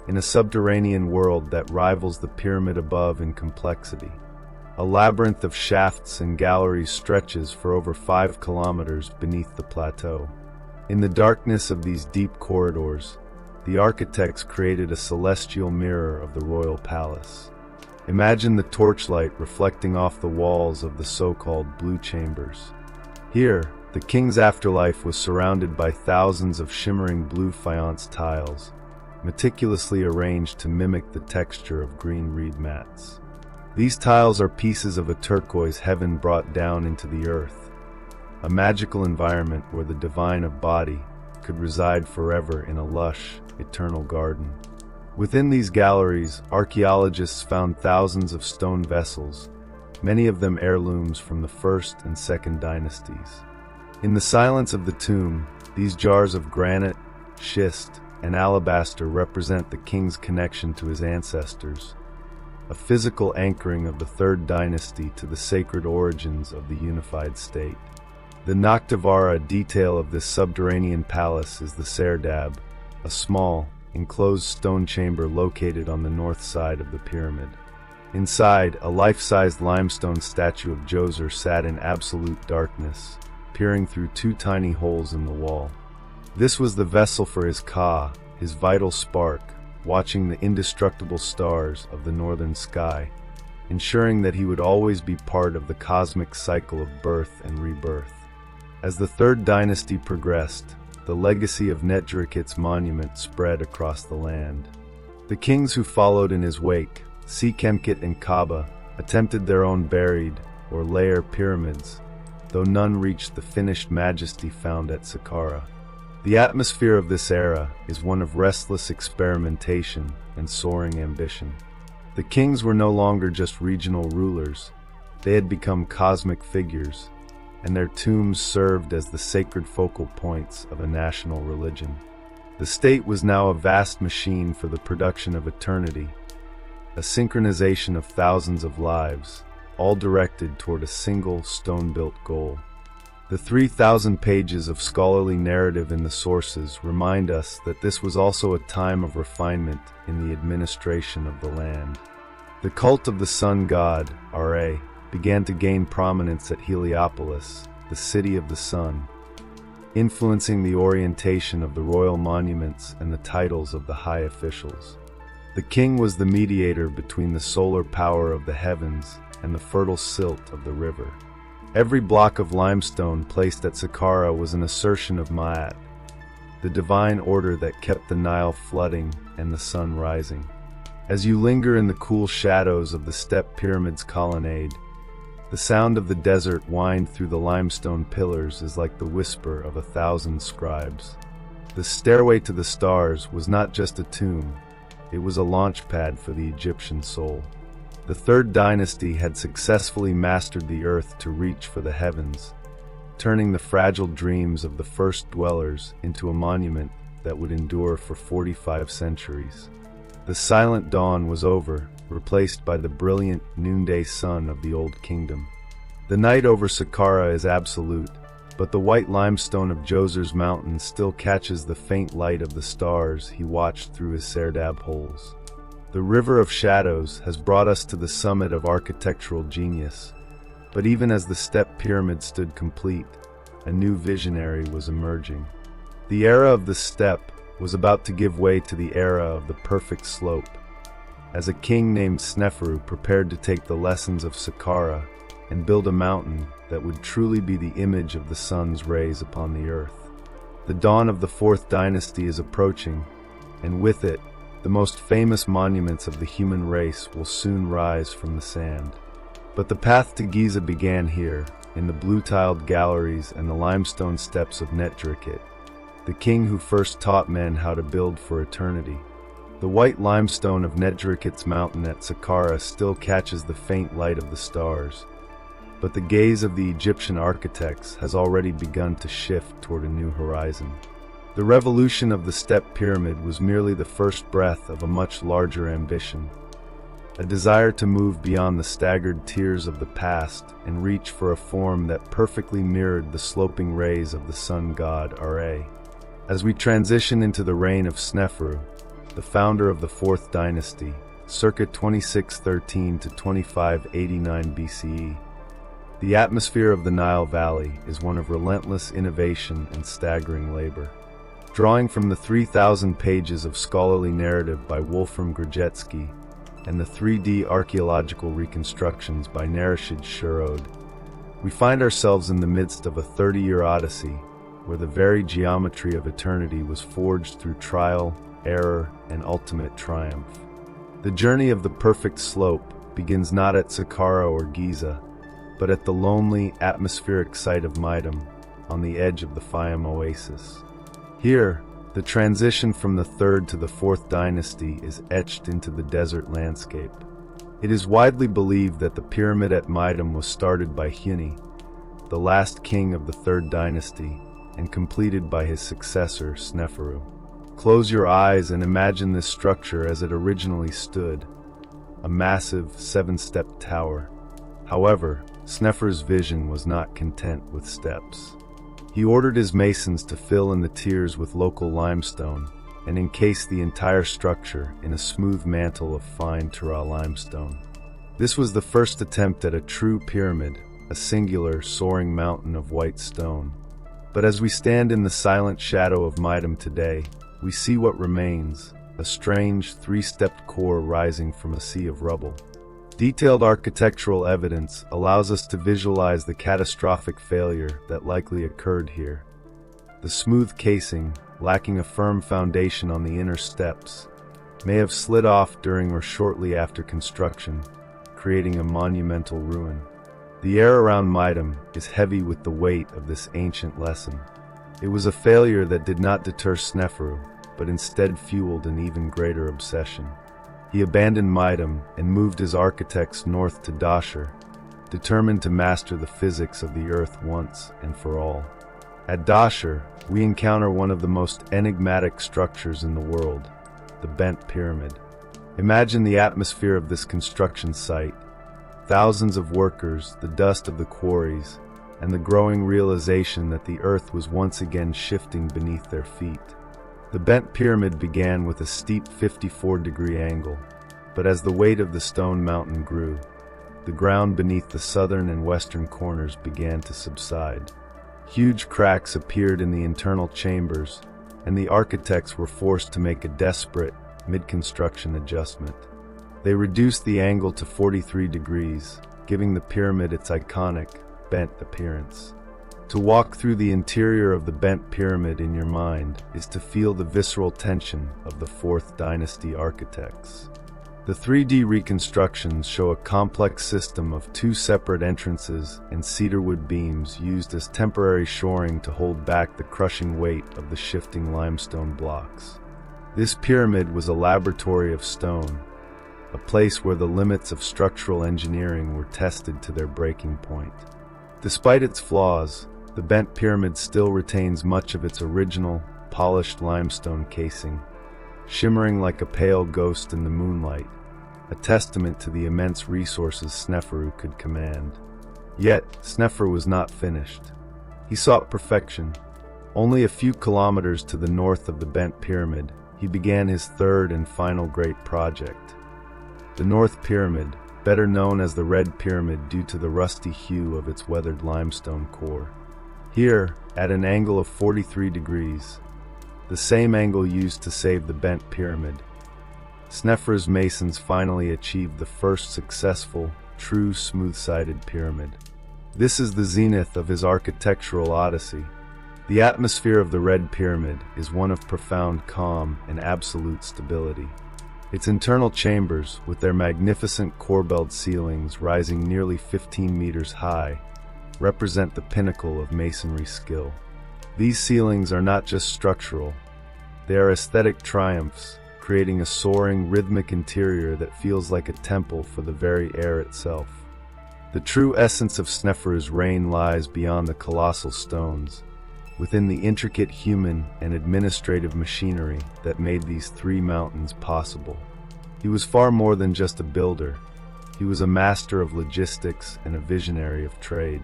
in a subterranean world that rivals the pyramid above in complexity. A labyrinth of shafts and galleries stretches for over 5 kilometers beneath the plateau. In the darkness of these deep corridors, the architects created a celestial mirror of the royal palace. Imagine the torchlight reflecting off the walls of the so-called blue chambers. Here, the king's afterlife was surrounded by thousands of shimmering blue faience tiles, meticulously arranged to mimic the texture of green reed mats. These tiles are pieces of a turquoise heaven brought down into the earth, a magical environment where the divine of body could reside forever in a lush, eternal garden. Within these galleries, archaeologists found thousands of stone vessels, many of them heirlooms from the First and Second Dynasties. In the silence of the tomb, these jars of granite, schist, and alabaster represent the king's connection to his ancestors, a physical anchoring of the Third Dynasty to the sacred origins of the unified state. The Nakhtavara detail of this subterranean palace is the Serdab, a small, enclosed stone chamber located on the north side of the pyramid. Inside, a life-sized limestone statue of Djoser sat in absolute darkness, peering through 2 tiny holes in the wall. This was the vessel for his Ka, his vital spark, watching the indestructible stars of the northern sky, ensuring that he would always be part of the cosmic cycle of birth and rebirth. As the Third Dynasty progressed, the legacy of Netrikit's monument spread across the land. The kings who followed in his wake, Sekhemkit and Kaba, attempted their own buried, or layer pyramids, though none reached the finished majesty found at Saqqara. The atmosphere of this era is one of restless experimentation and soaring ambition. The kings were no longer just regional rulers, they had become cosmic figures, and their tombs served as the sacred focal points of a national religion. The state was now a vast machine for the production of eternity, a synchronization of thousands of lives, all directed toward a single stone-built goal. The 3,000 pages of scholarly narrative in the sources remind us that this was also a time of refinement in the administration of the land. The cult of the sun god, Ra, began to gain prominence at Heliopolis, the city of the sun, influencing the orientation of the royal monuments and the titles of the high officials. The king was the mediator between the solar power of the heavens and the fertile silt of the river. Every block of limestone placed at Saqqara was an assertion of Ma'at, the divine order that kept the Nile flooding and the sun rising. As you linger in the cool shadows of the step pyramid's colonnade, the sound of the desert wind through the limestone pillars is like the whisper of 1,000 scribes. The stairway to the stars was not just a tomb, it was a launch pad for the Egyptian soul. The Third Dynasty had successfully mastered the earth to reach for the heavens, turning the fragile dreams of the first dwellers into a monument that would endure for 45 centuries. The silent dawn was over, replaced by the brilliant noonday sun of the Old Kingdom. The night over Saqqara is absolute, but the white limestone of Djoser's mountain still catches the faint light of the stars he watched through his Serdab holes. The River of Shadows has brought us to the summit of architectural genius. But even as the step pyramid stood complete, a new visionary was emerging. The era of the step was about to give way to the era of the perfect slope, as a king named Sneferu prepared to take the lessons of Saqqara and build a mountain that would truly be the image of the sun's rays upon the earth. The dawn of the fourth dynasty is approaching, and with it, the most famous monuments of the human race will soon rise from the sand. But the path to Giza began here, in the blue-tiled galleries and the limestone steps of Netrikit, the king who first taught men how to build for eternity. The white limestone of Netrikit's mountain at Saqqara still catches the faint light of the stars, but the gaze of the Egyptian architects has already begun to shift toward a new horizon. The revolution of the step pyramid was merely the first breath of a much larger ambition, a desire to move beyond the staggered tiers of the past and reach for a form that perfectly mirrored the sloping rays of the sun god Ra. As we transition into the reign of Sneferu, the founder of the fourth dynasty, circa 2613 to 2589 BCE, the atmosphere of the Nile Valley is one of relentless innovation and staggering labor. Drawing from the 3,000 pages of scholarly narrative by Wolfram Grajetzki and the 3D archaeological reconstructions by Narushige Shiode, we find ourselves in the midst of a 30-year odyssey where the very geometry of eternity was forged through trial, error, and ultimate triumph. The journey of the perfect slope begins not at Saqqara or Giza, but at the lonely, atmospheric site of Midam, on the edge of the Fayum oasis. Here, the transition from the third to the fourth dynasty is etched into the desert landscape. It is widely believed that the pyramid at Midam was started by Huni, the last king of the third dynasty, and completed by his successor, Sneferu. Close your eyes and imagine this structure as it originally stood, a massive, seven-step tower. However, Sneferu's vision was not content with steps. He ordered his masons to fill in the tiers with local limestone and encase the entire structure in a smooth mantle of fine Tura limestone. This was the first attempt at a true pyramid, a singular, soaring mountain of white stone. But as we stand in the silent shadow of Midam today, we see what remains, a strange, three-stepped core rising from a sea of rubble. Detailed architectural evidence allows us to visualize the catastrophic failure that likely occurred here. The smooth casing, lacking a firm foundation on the inner steps, may have slid off during or shortly after construction, creating a monumental ruin. The air around Midam is heavy with the weight of this ancient lesson. It was a failure that did not deter Sneferu, but instead fueled an even greater obsession. He abandoned Midam and moved his architects north to Djoser, determined to master the physics of the earth once and for all. At Djoser, we encounter one of the most enigmatic structures in the world, the bent pyramid. Imagine the atmosphere of this construction site, thousands of workers, the dust of the quarries, and the growing realization that the earth was once again shifting beneath their feet. The bent pyramid began with a steep 54-degree angle, but as the weight of the stone mountain grew, the ground beneath the southern and western corners began to subside. Huge cracks appeared in the internal chambers, and the architects were forced to make a desperate, mid-construction adjustment. They reduced the angle to 43 degrees, giving the pyramid its iconic, bent appearance. To walk through the interior of the bent pyramid in your mind is to feel the visceral tension of the fourth dynasty architects. The 3D reconstructions show a complex system of two separate entrances and cedarwood beams used as temporary shoring to hold back the crushing weight of the shifting limestone blocks. This pyramid was a laboratory of stone, a place where the limits of structural engineering were tested to their breaking point. Despite its flaws, the bent pyramid still retains much of its original, polished limestone casing, shimmering like a pale ghost in the moonlight, a testament to the immense resources Sneferu could command. Yet, Sneferu was not finished. He sought perfection. Only a few kilometers to the north of the bent pyramid, he began his third and final great project, The North Pyramid, better known as the Red Pyramid due to the rusty hue of its weathered limestone core. Here, at an angle of 43 degrees, the same angle used to save the bent pyramid, Sneferu's masons finally achieved the first successful, true smooth-sided pyramid. This is the zenith of his architectural odyssey. The atmosphere of the Red Pyramid is one of profound calm and absolute stability. Its internal chambers, with their magnificent corbelled ceilings rising nearly 15 meters high, represent the pinnacle of masonry skill. These ceilings are not just structural, they are aesthetic triumphs, creating a soaring, rhythmic interior that feels like a temple for the very air itself. The true essence of Sneferu's reign lies beyond the colossal stones, within the intricate human and administrative machinery that made these three mountains possible. He was far more than just a builder. He was a master of logistics and a visionary of trade.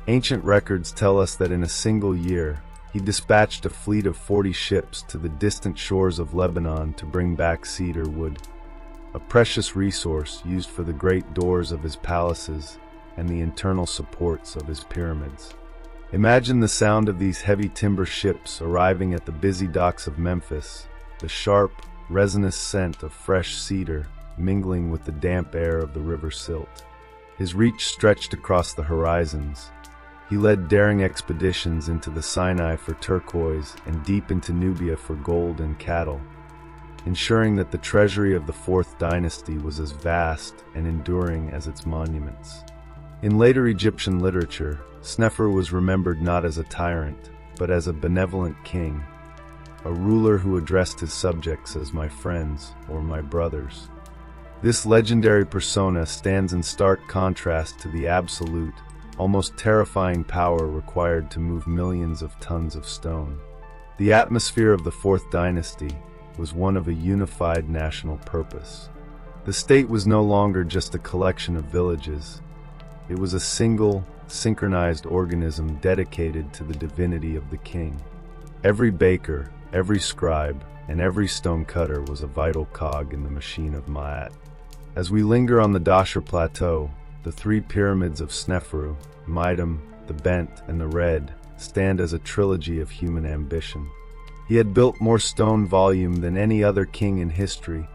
Ancient records tell us that in a single year, he dispatched a fleet of 40 ships to the distant shores of Lebanon to bring back cedar wood, a precious resource used for the great doors of his palaces and the internal supports of his pyramids. Imagine the sound of these heavy timber ships arriving at the busy docks of Memphis, the sharp, resinous scent of fresh cedar mingling with the damp air of the river silt. His reach stretched across the horizons. He led daring expeditions into the Sinai for turquoise and deep into Nubia for gold and cattle, ensuring that the treasury of the Fourth Dynasty was as vast and enduring as its monuments. In later Egyptian literature, Sneferu was remembered not as a tyrant, but as a benevolent king, a ruler who addressed his subjects as my friends or my brothers. This legendary persona stands in stark contrast to the absolute, almost terrifying power required to move millions of tons of stone. The atmosphere of the Fourth Dynasty was one of a unified national purpose. The state was no longer just a collection of villages. It was a single, synchronized organism dedicated to the divinity of the king. Every baker, every scribe, and every stone cutter was a vital cog in the machine of Ma'at. As we linger on the Djoser Plateau, the three pyramids of Sneferu, Midam, the Bent, and the Red, stand as a trilogy of human ambition. He had built more stone volume than any other king in history,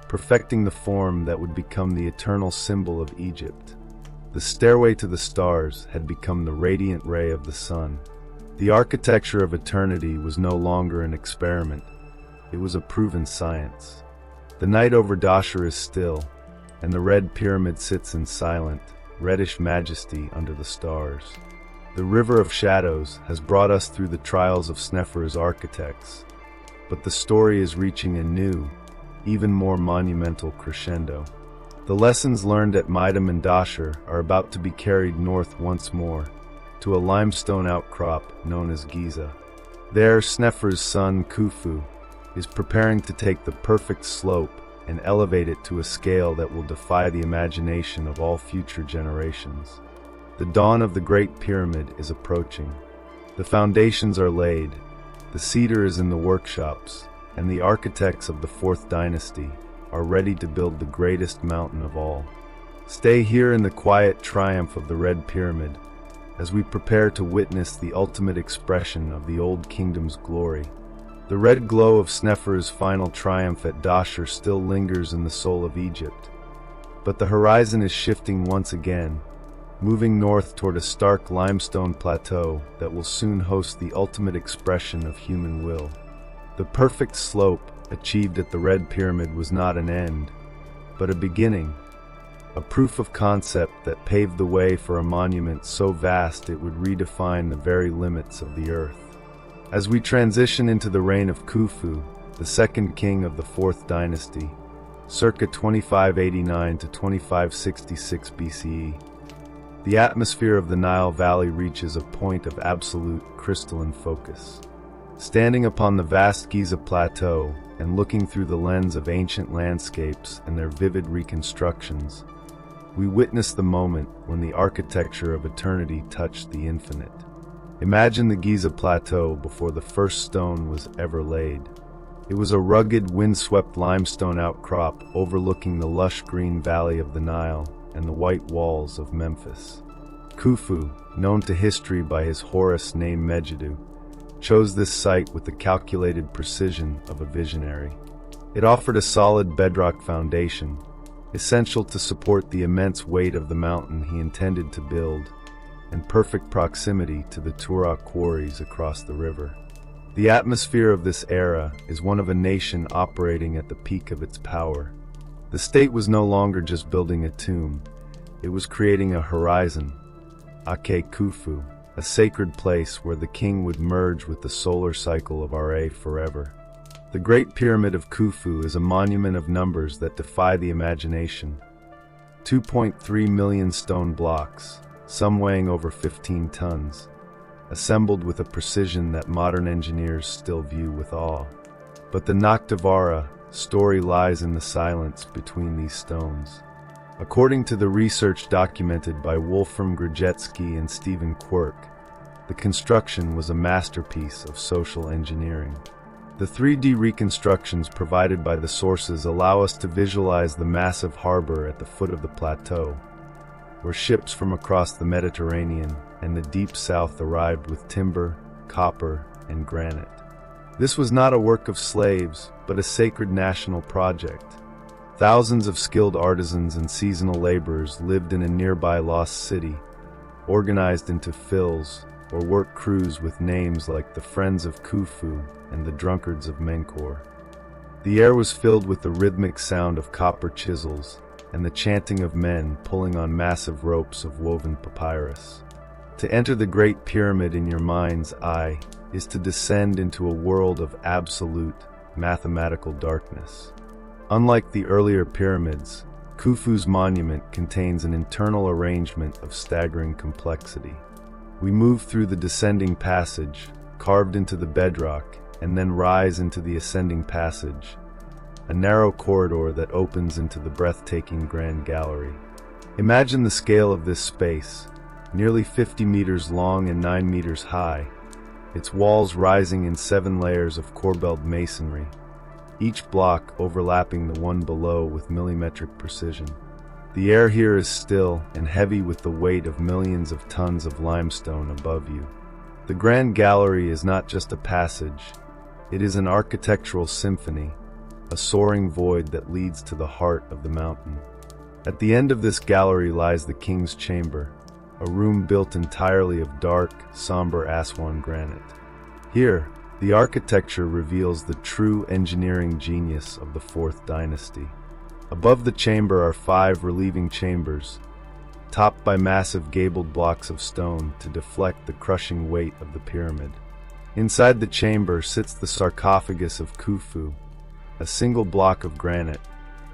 perfecting the form that would become the eternal symbol of Egypt. The stairway to the stars had become the radiant ray of the sun. The architecture of eternity was no longer an experiment. It was a proven science. The night over Djoser is still, and the Red Pyramid sits in silent, reddish majesty under the stars. The River of Shadows has brought us through the trials of Sneferu's architects, but the story is reaching a new, even more monumental crescendo. The lessons learned at Midam and Djoser are about to be carried north once more, to a limestone outcrop known as Giza. There, Sneferu's son, Khufu, is preparing to take the perfect slope and elevate it to a scale that will defy the imagination of all future generations. The dawn of the Great Pyramid is approaching. The foundations are laid, the cedar is in the workshops, and the architects of the Fourth Dynasty are ready to build the greatest mountain of all. Stay here in the quiet triumph of the Red Pyramid as we prepare to witness the ultimate expression of the Old Kingdom's glory. The red glow of Sneferu's final triumph at Djoser still lingers in the soul of Egypt, but the horizon is shifting once again, moving north toward a stark limestone plateau that will soon host the ultimate expression of human will. The perfect slope achieved at the Red Pyramid was not an end, but a beginning, a proof of concept that paved the way for a monument so vast it would redefine the very limits of the earth. As we transition into the reign of Khufu, the second king of the Fourth Dynasty, circa 2589 to 2566 BCE, the atmosphere of the Nile Valley reaches a point of absolute crystalline focus. Standing upon the vast Giza Plateau and looking through the lens of ancient landscapes and their vivid reconstructions, we witness the moment when the architecture of eternity touched the infinite. Imagine the Giza Plateau before the first stone was ever laid. It was a rugged, windswept limestone outcrop overlooking the lush green valley of the Nile and the white walls of Memphis. Khufu, known to history by his Horus name Megiddo, chose this site with the calculated precision of a visionary. It offered a solid bedrock foundation, essential to support the immense weight of the mountain he intended to build, and perfect proximity to the Tura quarries across the river. The atmosphere of this era is one of a nation operating at the peak of its power. The state was no longer just building a tomb, it was creating a horizon, Ake Khufu, a sacred place where the king would merge with the solar cycle of Ra forever. The Great Pyramid of Khufu is a monument of numbers that defy the imagination. 2.3 million stone blocks, some weighing over 15 tons, assembled with a precision that modern engineers still view with awe. But the Noctivara story lies in the silence between these stones. According to the research documented by Wolfram, Grajetzki, and Stephen Quirke, the construction was a masterpiece of social engineering. The 3D reconstructions provided by the sources allow us to visualize the massive harbor at the foot of the plateau, where ships from across the Mediterranean and the deep south arrived with timber, copper, and granite. This was not a work of slaves, but a sacred national project. Thousands of skilled artisans and seasonal laborers lived in a nearby lost city, organized into fills or work crews with names like the Friends of Khufu and the Drunkards of Menkor. The air was filled with the rhythmic sound of copper chisels and the chanting of men pulling on massive ropes of woven papyrus. To enter the Great Pyramid in your mind's eye is to descend into a world of absolute mathematical darkness. Unlike the earlier pyramids, Khufu's monument contains an internal arrangement of staggering complexity. We move through the descending passage, carved into the bedrock, and then rise into the ascending passage, a narrow corridor that opens into the breathtaking Grand Gallery. Imagine the scale of this space, nearly 50 meters long and 9 meters high, its walls rising in 7 layers of corbelled masonry, each block overlapping the one below with millimetric precision. The air here is still and heavy with the weight of millions of tons of limestone above you. The Grand Gallery is not just a passage, it is an architectural symphony, a soaring void that leads to the heart of the mountain. At the end of this gallery lies the King's Chamber, a room built entirely of dark, somber Aswan granite. Here, the architecture reveals the true engineering genius of the 4th dynasty. Above the chamber are 5 relieving chambers, topped by massive gabled blocks of stone to deflect the crushing weight of the pyramid. Inside the chamber sits the sarcophagus of Khufu, a single block of granite,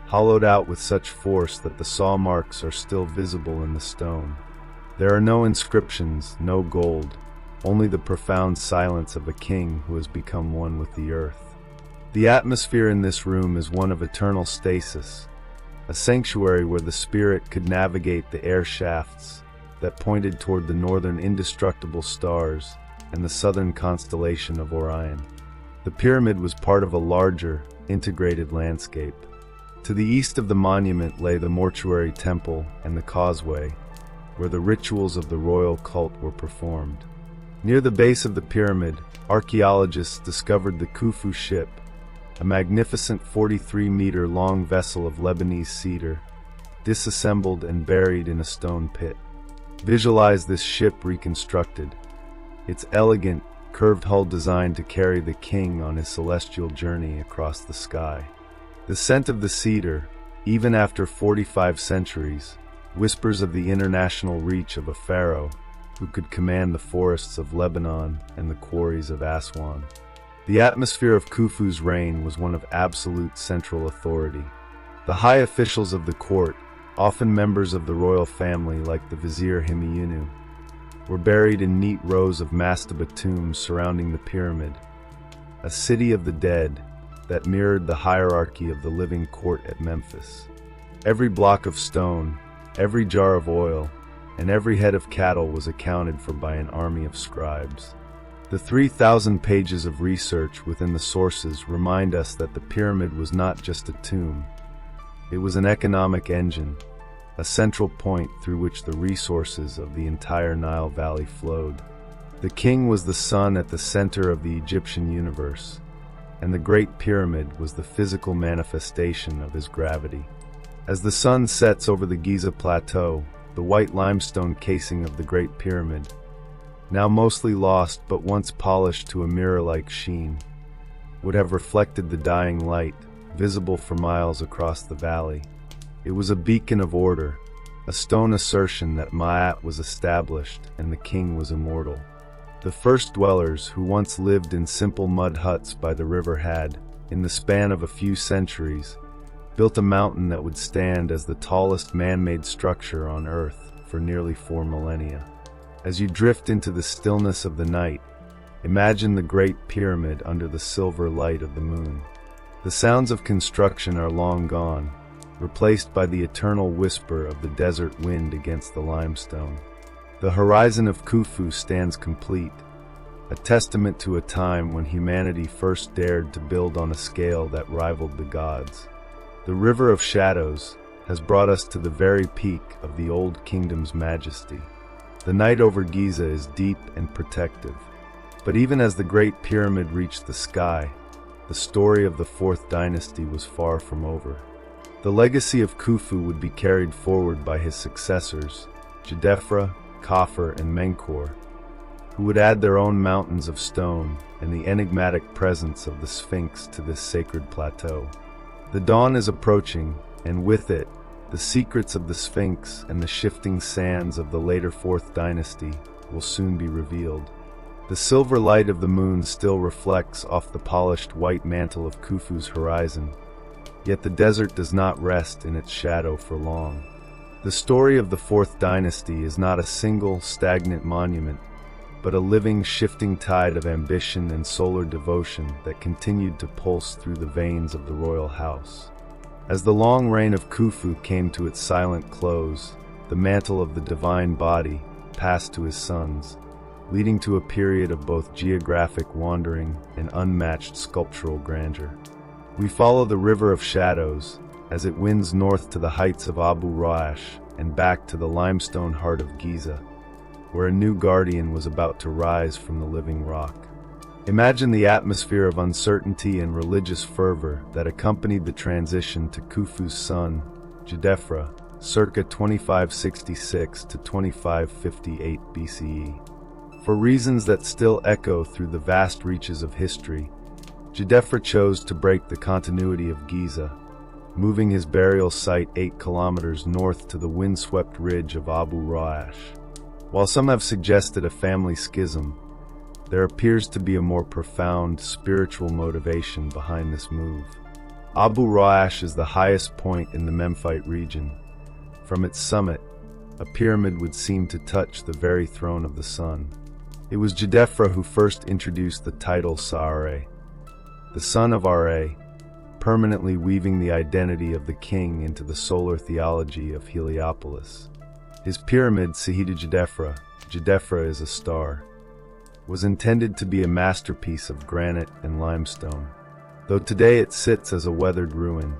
hollowed out with such force that the saw marks are still visible in the stone. There are no inscriptions, no gold, only the profound silence of a king who has become one with the earth. The atmosphere in this room is one of eternal stasis, a sanctuary where the spirit could navigate the air shafts that pointed toward the northern indestructible stars and the southern constellation of Orion. The pyramid was part of a larger, integrated landscape. To the east of the monument lay the mortuary temple and the causeway, where the rituals of the royal cult were performed. Near the base of the pyramid, archaeologists discovered the Khufu ship, a magnificent 43-meter-long vessel of Lebanese cedar, disassembled and buried in a stone pit. Visualize this ship reconstructed, its elegant, curved hull designed to carry the king on his celestial journey across the sky. The scent of the cedar, even after 45 centuries, whispers of the international reach of a pharaoh who could command the forests of Lebanon and the quarries of Aswan. The atmosphere of Khufu's reign was one of absolute central authority. The high officials of the court, often members of the royal family like the vizier Himeyunu, were buried in neat rows of mastaba tombs surrounding the pyramid, a city of the dead that mirrored the hierarchy of the living court at Memphis. Every block of stone, every jar of oil, and every head of cattle was accounted for by an army of scribes. The 3,000 pages of research within the sources remind us that the pyramid was not just a tomb. It was an economic engine, a central point through which the resources of the entire Nile Valley flowed. The king was the sun at the center of the Egyptian universe, and the Great Pyramid was the physical manifestation of his gravity. As the sun sets over the Giza Plateau, the white limestone casing of the Great Pyramid, now mostly lost but once polished to a mirror-like sheen, would have reflected the dying light, visible for miles across the valley. It was a beacon of order, a stone assertion that Ma'at was established and the king was immortal. The first dwellers who once lived in simple mud huts by the river had, in the span of a few centuries, built a mountain that would stand as the tallest man-made structure on Earth for nearly 4 millennia. As you drift into the stillness of the night, imagine the Great Pyramid under the silver light of the moon. The sounds of construction are long gone, replaced by the eternal whisper of the desert wind against the limestone. The horizon of Khufu stands complete, a testament to a time when humanity first dared to build on a scale that rivaled the gods. The River of Shadows has brought us to the very peak of the Old Kingdom's majesty. The night over Giza is deep and protective, but even as the Great Pyramid reached the sky, the story of the Fourth Dynasty was far from over. The legacy of Khufu would be carried forward by his successors, Djedefre, Khafre, and Menkaure, who would add their own mountains of stone and the enigmatic presence of the Sphinx to this sacred plateau. The dawn is approaching, and with it, the secrets of the Sphinx and the shifting sands of the later Fourth Dynasty will soon be revealed. The silver light of the moon still reflects off the polished white mantle of Khufu's horizon, yet the desert does not rest in its shadow for long. The story of the Fourth Dynasty is not a single, stagnant monument, but a living, shifting tide of ambition and solar devotion that continued to pulse through the veins of the royal house. As the long reign of Khufu came to its silent close, the mantle of the divine body passed to his sons, leading to a period of both geographic wandering and unmatched sculptural grandeur. We follow the River of Shadows as it winds north to the heights of Abu Roash and back to the limestone heart of Giza, where a new guardian was about to rise from the living rock. Imagine the atmosphere of uncertainty and religious fervor that accompanied the transition to Khufu's son, Djedefre, circa 2566 to 2558 BCE. For reasons that still echo through the vast reaches of history, Djedefre chose to break the continuity of Giza, moving his burial site 8 kilometers north to the windswept ridge of Abu Roash. While some have suggested a family schism, there appears to be a more profound spiritual motivation behind this move. Abu Roash is the highest point in the Memphite region. From its summit, a pyramid would seem to touch the very throne of the sun. It was Djedefre who first introduced the title Saqqara, the son of Ra, permanently weaving the identity of the king into the solar theology of Heliopolis. His pyramid, Sehida Djedefre, Djedefre is a star, was intended to be a masterpiece of granite and limestone. Though today it sits as a weathered ruin,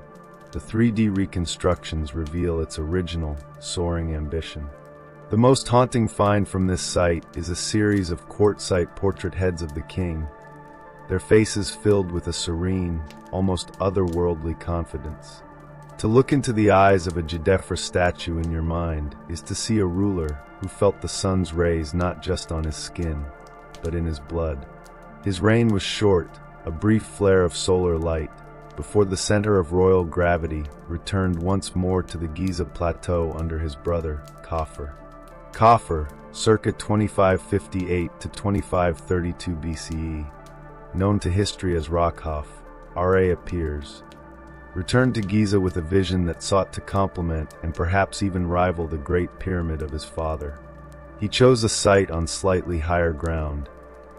the 3D reconstructions reveal its original, soaring ambition. The most haunting find from this site is a series of quartzite portrait heads of the king, their faces filled with a serene, almost otherworldly confidence. To look into the eyes of a Djedefre statue in your mind is to see a ruler who felt the sun's rays not just on his skin, but in his blood. His reign was short, a brief flare of solar light, before the center of royal gravity returned once more to the Giza plateau under his brother, Khafre. Khafre, circa 2558 to 2532 BCE, known to history as Rokhaf, Ra appears, returned to Giza with a vision that sought to complement and perhaps even rival the Great Pyramid of his father. He chose a site on slightly higher ground,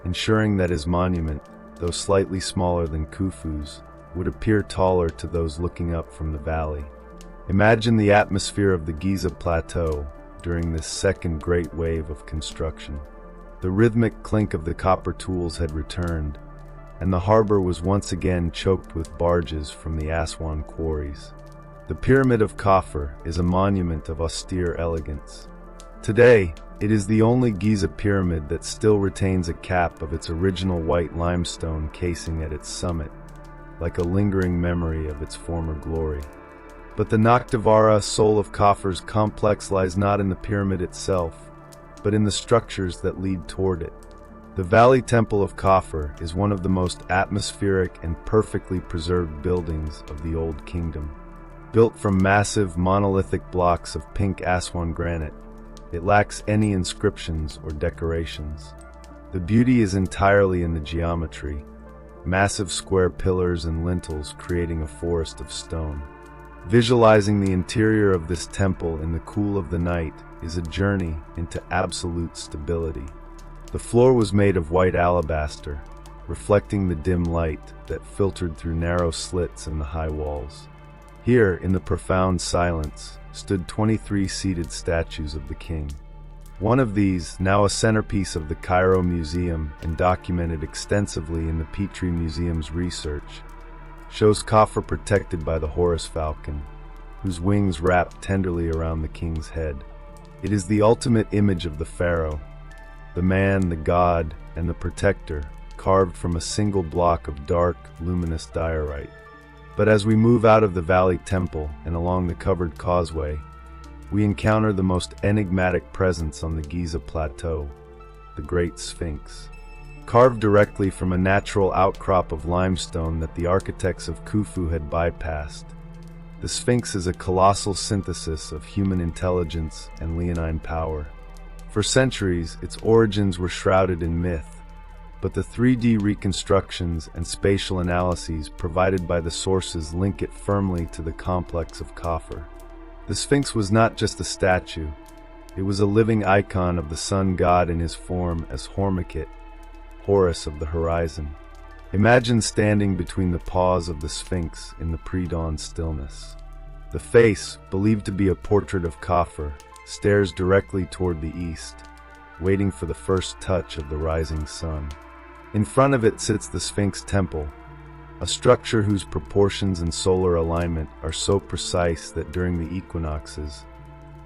ensuring that his monument, though slightly smaller than Khufu's, would appear taller to those looking up from the valley. Imagine the atmosphere of the Giza Plateau during this second great wave of construction. The rhythmic clink of the copper tools had returned, and the harbor was once again choked with barges from the Aswan quarries. The Pyramid of Khufu is a monument of austere elegance. Today, it is the only Giza pyramid that still retains a cap of its original white limestone casing at its summit, like a lingering memory of its former glory. But the Nakhtavara soul of Khufu's complex lies not in the pyramid itself, but in the structures that lead toward it. The Valley Temple of Khufu is one of the most atmospheric and perfectly preserved buildings of the Old Kingdom. Built from massive monolithic blocks of pink Aswan granite, it lacks any inscriptions or decorations. The beauty is entirely in the geometry, massive square pillars and lintels creating a forest of stone. Visualizing the interior of this temple in the cool of the night is a journey into absolute stability. The floor was made of white alabaster, reflecting the dim light that filtered through narrow slits in the high walls. Here, in the profound silence, stood 23 seated statues of the king. One of these, now a centerpiece of the Cairo Museum and documented extensively in the Petrie Museum's research, shows Khufu protected by the Horus falcon, whose wings wrap tenderly around the king's head. It is the ultimate image of the pharaoh, the man, the god, and the protector, carved from a single block of dark, luminous diorite. But as we move out of the Valley Temple and along the covered causeway, we encounter the most enigmatic presence on the Giza Plateau, the Great Sphinx. Carved directly from a natural outcrop of limestone that the architects of Khufu had bypassed, the Sphinx is a colossal synthesis of human intelligence and leonine power. For centuries, its origins were shrouded in myth, but the 3D reconstructions and spatial analyses provided by the sources link it firmly to the complex of Khufu. The Sphinx was not just a statue, it was a living icon of the sun god in his form as Hormukit, Horus of the horizon. Imagine standing between the paws of the Sphinx in the pre-dawn stillness. The face, believed to be a portrait of Khufu, stares directly toward the east, waiting for the first touch of the rising sun. In front of it sits the Sphinx Temple, a structure whose proportions and solar alignment are so precise that during the equinoxes,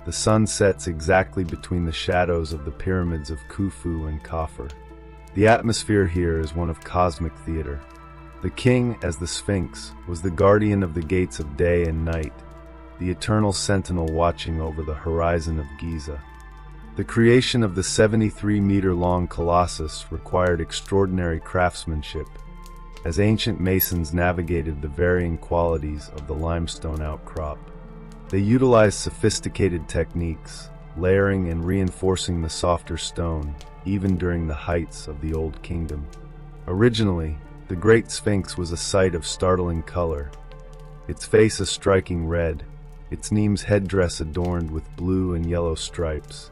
the sun sets exactly between the shadows of the pyramids of Khufu and Khufu. The atmosphere here is one of cosmic theater. The king, as the Sphinx, was the guardian of the gates of day and night, the eternal sentinel watching over the horizon of Giza. The creation of the 73-meter-long colossus required extraordinary craftsmanship, as ancient masons navigated the varying qualities of the limestone outcrop. They utilized sophisticated techniques, layering and reinforcing the softer stone, even during the heights of the Old Kingdom. Originally, the Great Sphinx was a sight of startling color, its face a striking red, its Neme's headdress adorned with blue and yellow stripes,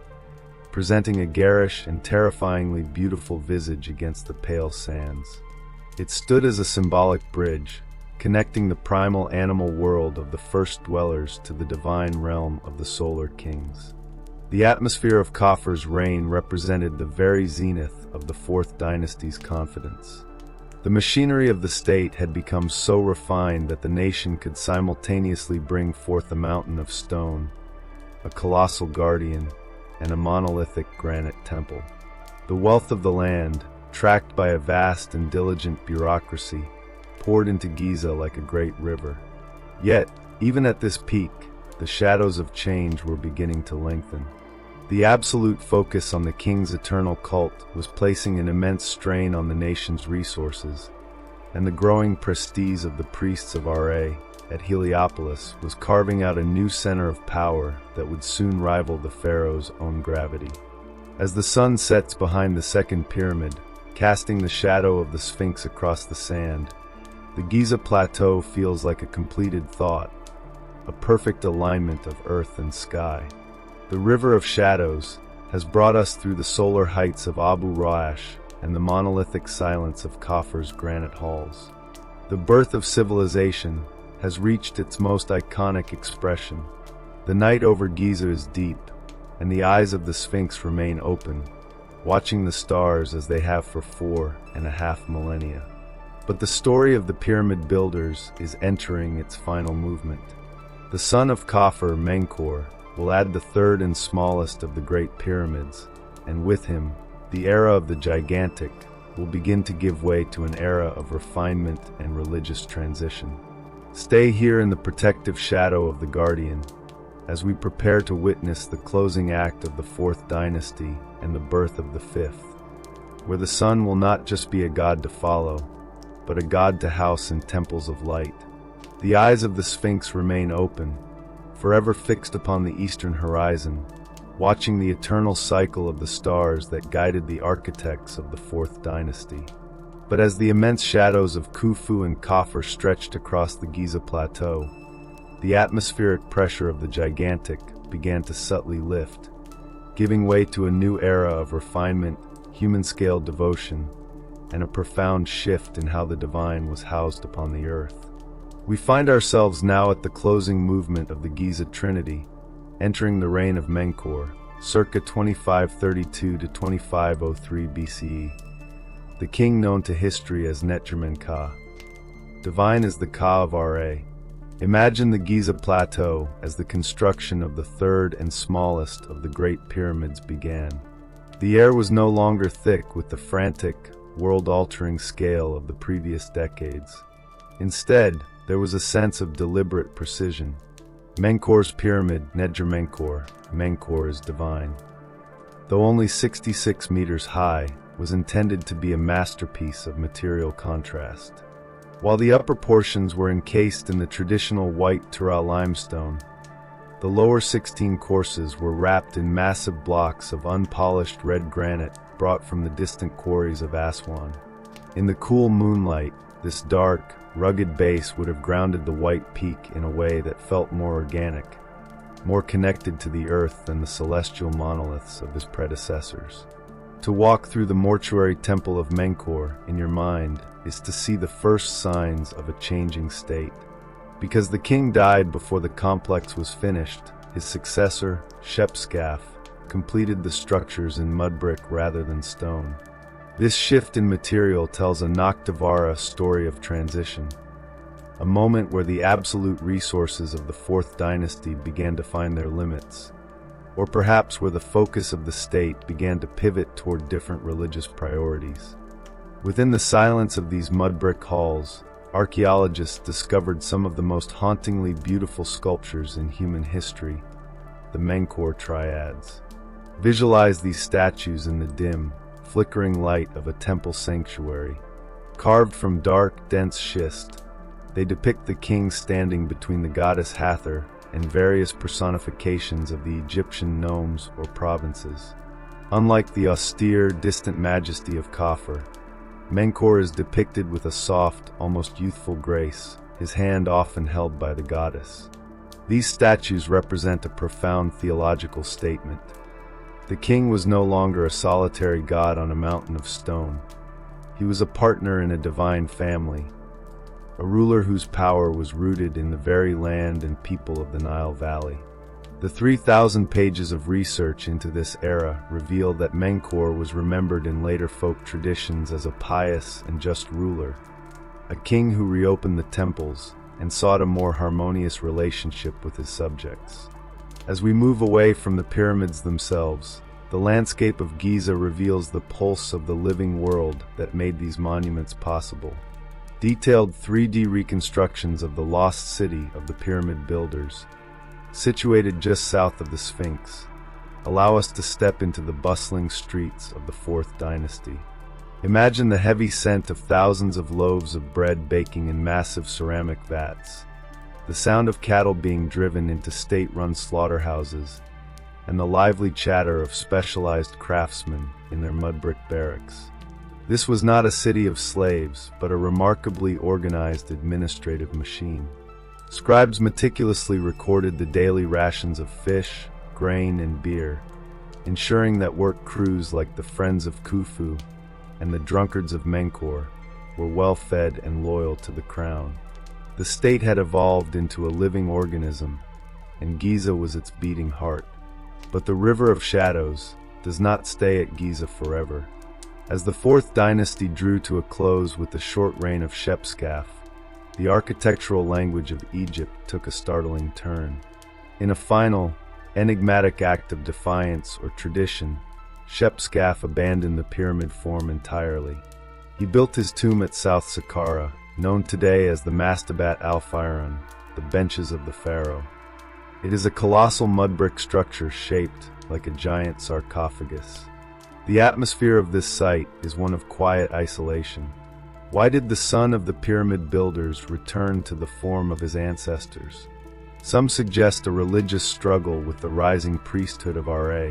presenting a garish and terrifyingly beautiful visage against the pale sands. It stood as a symbolic bridge, connecting the primal animal world of the first dwellers to the divine realm of the solar kings. The atmosphere of Khufu's reign represented the very zenith of the Fourth Dynasty's confidence. The machinery of the state had become so refined that the nation could simultaneously bring forth a mountain of stone, a colossal guardian, and a monolithic granite temple. The wealth of the land, tracked by a vast and diligent bureaucracy, poured into Giza like a great river. Yet, even at this peak, the shadows of change were beginning to lengthen. The absolute focus on the king's eternal cult was placing an immense strain on the nation's resources, and the growing prestige of the priests of Ra at Heliopolis was carving out a new center of power that would soon rival the pharaoh's own gravity. As the sun sets behind the second pyramid, casting the shadow of the Sphinx across the sand, the Giza Plateau feels like a completed thought, a perfect alignment of earth and sky. The River of Shadows has brought us through the solar heights of Abu Roash and the monolithic silence of Khufu's granite halls. The birth of civilization has reached its most iconic expression. The night over Giza is deep, and the eyes of the Sphinx remain open, watching the stars as they have for 4.5 millennia. But the story of the pyramid builders is entering its final movement. The son of Khufu, Menkaure, will add the third and smallest of the Great Pyramids, and with him, the era of the gigantic will begin to give way to an era of refinement and religious transition. Stay here in the protective shadow of the Guardian as we prepare to witness the closing act of the Fourth Dynasty and the birth of the Fifth, where the sun will not just be a god to follow, but a god to house in temples of light. The eyes of the Sphinx remain open, forever fixed upon the eastern horizon, watching the eternal cycle of the stars that guided the architects of the Fourth Dynasty. But as the immense shadows of Khufu and Khufu stretched across the Giza Plateau, the atmospheric pressure of the gigantic began to subtly lift, giving way to a new era of refinement, human-scale devotion, and a profound shift in how the divine was housed upon the earth. We find ourselves now at the closing movement of the Giza Trinity, entering the reign of Menkaure, circa 2532 to 2503 BCE. The king known to history as Netjermen-Ka, divine as the Ka of Ra. Imagine the Giza Plateau as the construction of the third and smallest of the Great Pyramids began. The air was no longer thick with the frantic, world-altering scale of the previous decades. Instead, there was a sense of deliberate precision. Menkaure's pyramid, Netjermen-Ka, Menkaure is divine. Though only 66 meters high, was intended to be a masterpiece of material contrast. While the upper portions were encased in the traditional white Tura limestone, the lower 16 courses were wrapped in massive blocks of unpolished red granite brought from the distant quarries of Aswan. In the cool moonlight, this dark, rugged base would have grounded the white peak in a way that felt more organic, more connected to the earth than the celestial monoliths of his predecessors. To walk through the mortuary temple of Menkaure in your mind is to see the first signs of a changing state. Because the king died before the complex was finished, his successor, Shepskaf, completed the structures in mudbrick rather than stone. This shift in material tells a Noctivara story of transition, a moment where the absolute resources of the Fourth Dynasty began to find their limits, or perhaps where the focus of the state began to pivot toward different religious priorities. Within the silence of these mudbrick halls, archaeologists discovered some of the most hauntingly beautiful sculptures in human history, the Menkaure triads. Visualize these statues in the dim, flickering light of a temple sanctuary. Carved from dark, dense schist, they depict the king standing between the goddess Hathor and various personifications of the Egyptian nomes or provinces. Unlike the austere, distant majesty of Khufu, Menkaure is depicted with a soft, almost youthful grace, his hand often held by the goddess. These statues represent a profound theological statement. The king was no longer a solitary god on a mountain of stone. He was a partner in a divine family, a ruler whose power was rooted in the very land and people of the Nile Valley. The 3,000 pages of research into this era reveal that Menkaure was remembered in later folk traditions as a pious and just ruler, a king who reopened the temples and sought a more harmonious relationship with his subjects. As we move away from the pyramids themselves, the landscape of Giza reveals the pulse of the living world that made these monuments possible. Detailed 3D reconstructions of the lost city of the pyramid builders, situated just south of the Sphinx, allow us to step into the bustling streets of the Fourth Dynasty. Imagine the heavy scent of thousands of loaves of bread baking in massive ceramic vats, the sound of cattle being driven into state-run slaughterhouses, and the lively chatter of specialized craftsmen in their mudbrick barracks. This was not a city of slaves, but a remarkably organized administrative machine. Scribes meticulously recorded the daily rations of fish, grain, and beer, ensuring that work crews like the Friends of Khufu and the Drunkards of Menkaure were well-fed and loyal to the crown. The state had evolved into a living organism, and Giza was its beating heart. But the River of Shadows, does not stay at Giza forever. As the Fourth Dynasty drew to a close with the short reign of Shepseskaf, the architectural language of Egypt took a startling turn. In a final, enigmatic act of defiance or tradition, Shepseskaf abandoned the pyramid form entirely. He built his tomb at South Saqqara, known today as the Mastabat al-Firon, the benches of the pharaoh. It is a colossal mudbrick structure shaped like a giant sarcophagus. The atmosphere of this site is one of quiet isolation. Why did the son of the pyramid builders return to the form of his ancestors? Some suggest a religious struggle with the rising priesthood of Ra,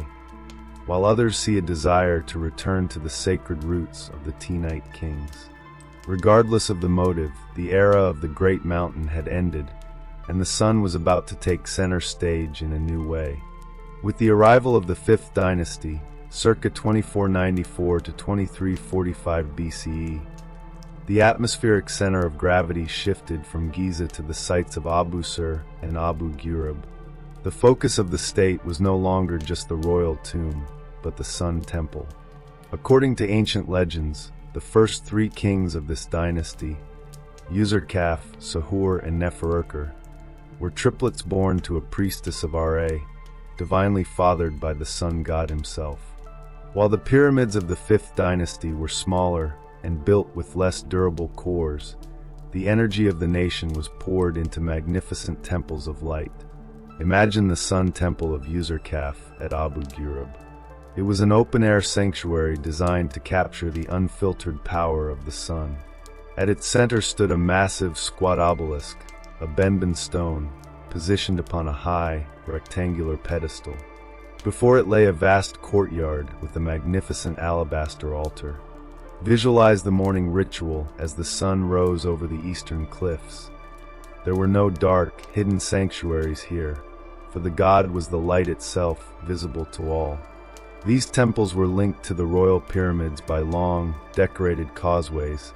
while others see a desire to return to the sacred roots of the Tenite kings. Regardless of the motive, the era of the Great Mountain had ended, and the sun was about to take center stage in a new way. With the arrival of the Fifth Dynasty, circa 2494 to 2345 BCE, the atmospheric center of gravity shifted from Giza to the sites of Abu Sur and Abu Ghurab. The focus of the state was no longer just the royal tomb, but the Sun Temple. According to ancient legends, the first three kings of this dynasty, Userkaf, Sahur, and Neferurker, were triplets born to a priestess of Ra, divinely fathered by the sun god himself. While the pyramids of the Fifth Dynasty were smaller and built with less durable cores, the energy of the nation was poured into magnificent temples of light. Imagine the Sun Temple of Userkaf at Abu Ghurab. It was an open-air sanctuary designed to capture the unfiltered power of the sun. At its center stood a massive squat obelisk, a Benben stone, positioned upon a high, rectangular pedestal. Before it lay a vast courtyard with a magnificent alabaster altar. Visualize the morning ritual as the sun rose over the eastern cliffs. There were no dark, hidden sanctuaries here, for the god was the light itself, visible to all. These temples were linked to the royal pyramids by long, decorated causeways,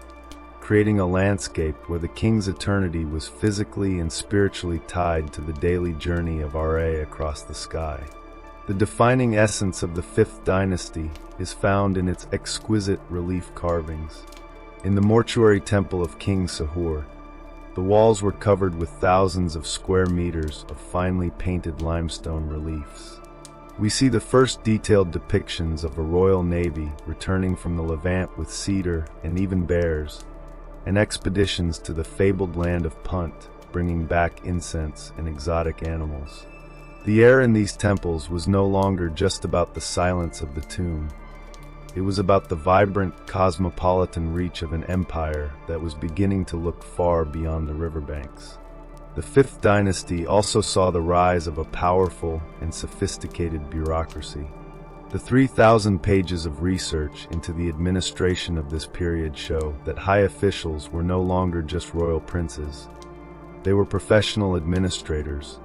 creating a landscape where the king's eternity was physically and spiritually tied to the daily journey of Ra across the sky. The defining essence of the Fifth Dynasty is found in its exquisite relief carvings. In the mortuary temple of King Sahur, the walls were covered with thousands of square meters of finely painted limestone reliefs. We see the first detailed depictions of a royal navy returning from the Levant with cedar and even bears, and expeditions to the fabled land of Punt, bringing back incense and exotic animals. The air in these temples was no longer just about the silence of the tomb. It was about the vibrant, cosmopolitan reach of an empire that was beginning to look far beyond the riverbanks. The Fifth Dynasty also saw the rise of a powerful and sophisticated bureaucracy. The 3,000 pages of research into the administration of this period show that high officials were no longer just royal princes. They were professional administrators,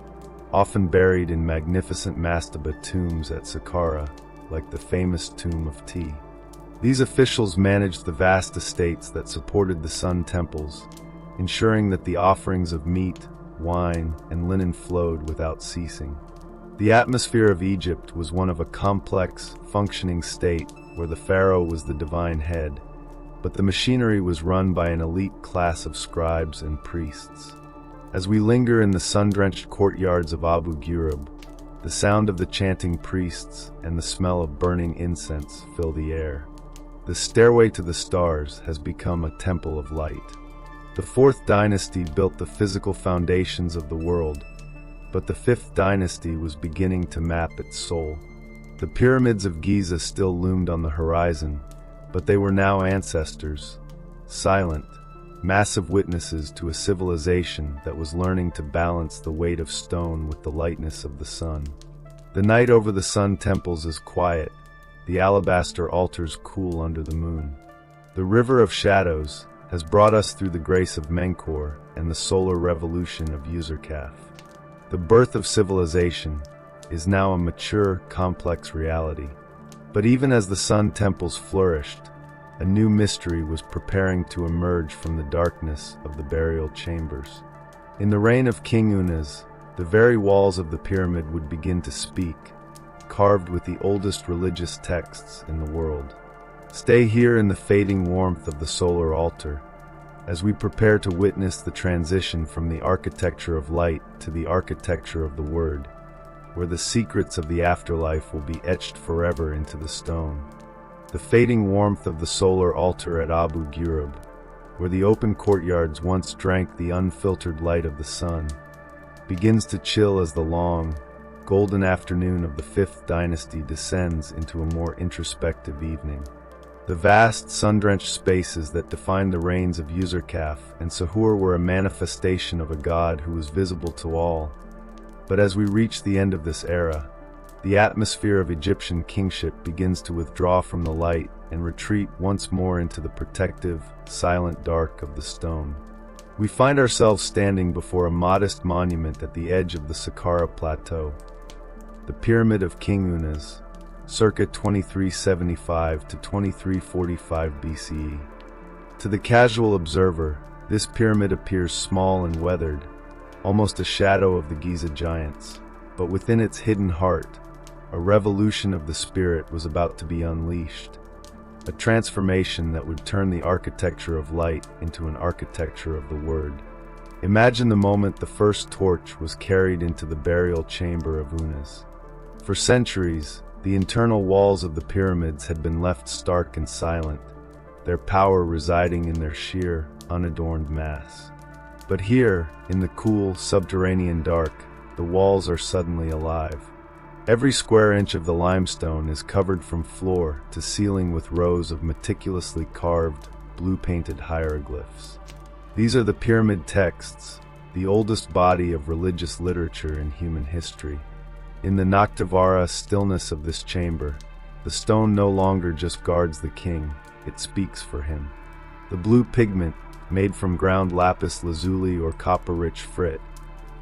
often buried in magnificent mastaba tombs at Saqqara, like the famous tomb of Ti. These officials managed the vast estates that supported the sun temples, ensuring that the offerings of meat, wine, and linen flowed without ceasing. The atmosphere of Egypt was one of a complex, functioning state where the pharaoh was the divine head, but the machinery was run by an elite class of scribes and priests. As we linger in the sun-drenched courtyards of Abu Ghurab, the sound of the chanting priests and the smell of burning incense fill the air. The stairway to the stars has become a temple of light. The Fourth Dynasty built the physical foundations of the world, but the Fifth Dynasty was beginning to map its soul. The pyramids of Giza still loomed on the horizon, but they were now ancestors, silent, massive witnesses to a civilization that was learning to balance the weight of stone with the lightness of the sun. The night over the sun temples is quiet, the alabaster altars cool under the moon. The river of shadows has brought us through the grace of Menkaure and the solar revolution of Userkaf. The birth of civilization is now a mature, complex reality. But even as the sun temples flourished, a new mystery was preparing to emerge from the darkness of the burial chambers. In the reign of King Unas, the very walls of the pyramid would begin to speak, carved with the oldest religious texts in the world. Stay here in the fading warmth of the solar altar, as we prepare to witness the transition from the architecture of light to the architecture of the Word, where the secrets of the afterlife will be etched forever into the stone. The fading warmth of the solar altar at Abu Ghurab, where the open courtyards once drank the unfiltered light of the sun, begins to chill as the long, golden afternoon of the 5th dynasty descends into a more introspective evening. The vast, sun-drenched spaces that defined the reigns of Userkaf and Sahur were a manifestation of a god who was visible to all. But as we reach the end of this era, the atmosphere of Egyptian kingship begins to withdraw from the light and retreat once more into the protective, silent dark of the stone. We find ourselves standing before a modest monument at the edge of the Saqqara Plateau, the Pyramid of King Unas, circa 2375 to 2345 BCE. To the casual observer, this pyramid appears small and weathered, almost a shadow of the Giza giants. But within its hidden heart, a revolution of the spirit was about to be unleashed, a transformation that would turn the architecture of light into an architecture of the Word. Imagine the moment the first torch was carried into the burial chamber of Unas. For centuries, the internal walls of the pyramids had been left stark and silent, their power residing in their sheer, unadorned mass. But here, in the cool, subterranean dark, the walls are suddenly alive. Every square inch of the limestone is covered from floor to ceiling with rows of meticulously carved, blue-painted hieroglyphs. These are the pyramid texts, the oldest body of religious literature in human history. In the Noctivara stillness of this chamber, the stone no longer just guards the king, it speaks for him. The blue pigment, made from ground lapis lazuli or copper-rich frit,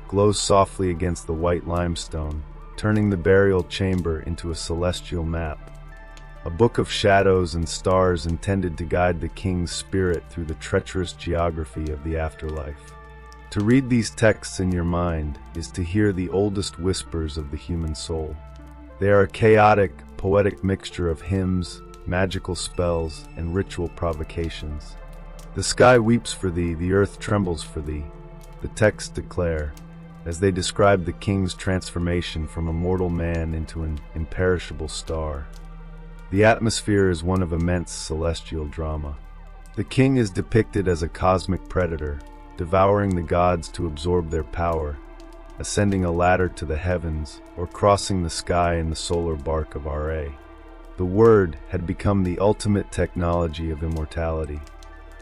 glows softly against the white limestone, turning the burial chamber into a celestial map, a book of shadows and stars intended to guide the king's spirit through the treacherous geography of the afterlife. To read these texts in your mind is to hear the oldest whispers of the human soul. They are a chaotic, poetic mixture of hymns, magical spells, and ritual provocations. The sky weeps for thee, the earth trembles for thee, the texts declare, as they describe the king's transformation from a mortal man into an imperishable star. The atmosphere is one of immense celestial drama. The king is depicted as a cosmic predator, devouring the gods to absorb their power, ascending a ladder to the heavens, or crossing the sky in the solar bark of Ra. The Word had become the ultimate technology of immortality.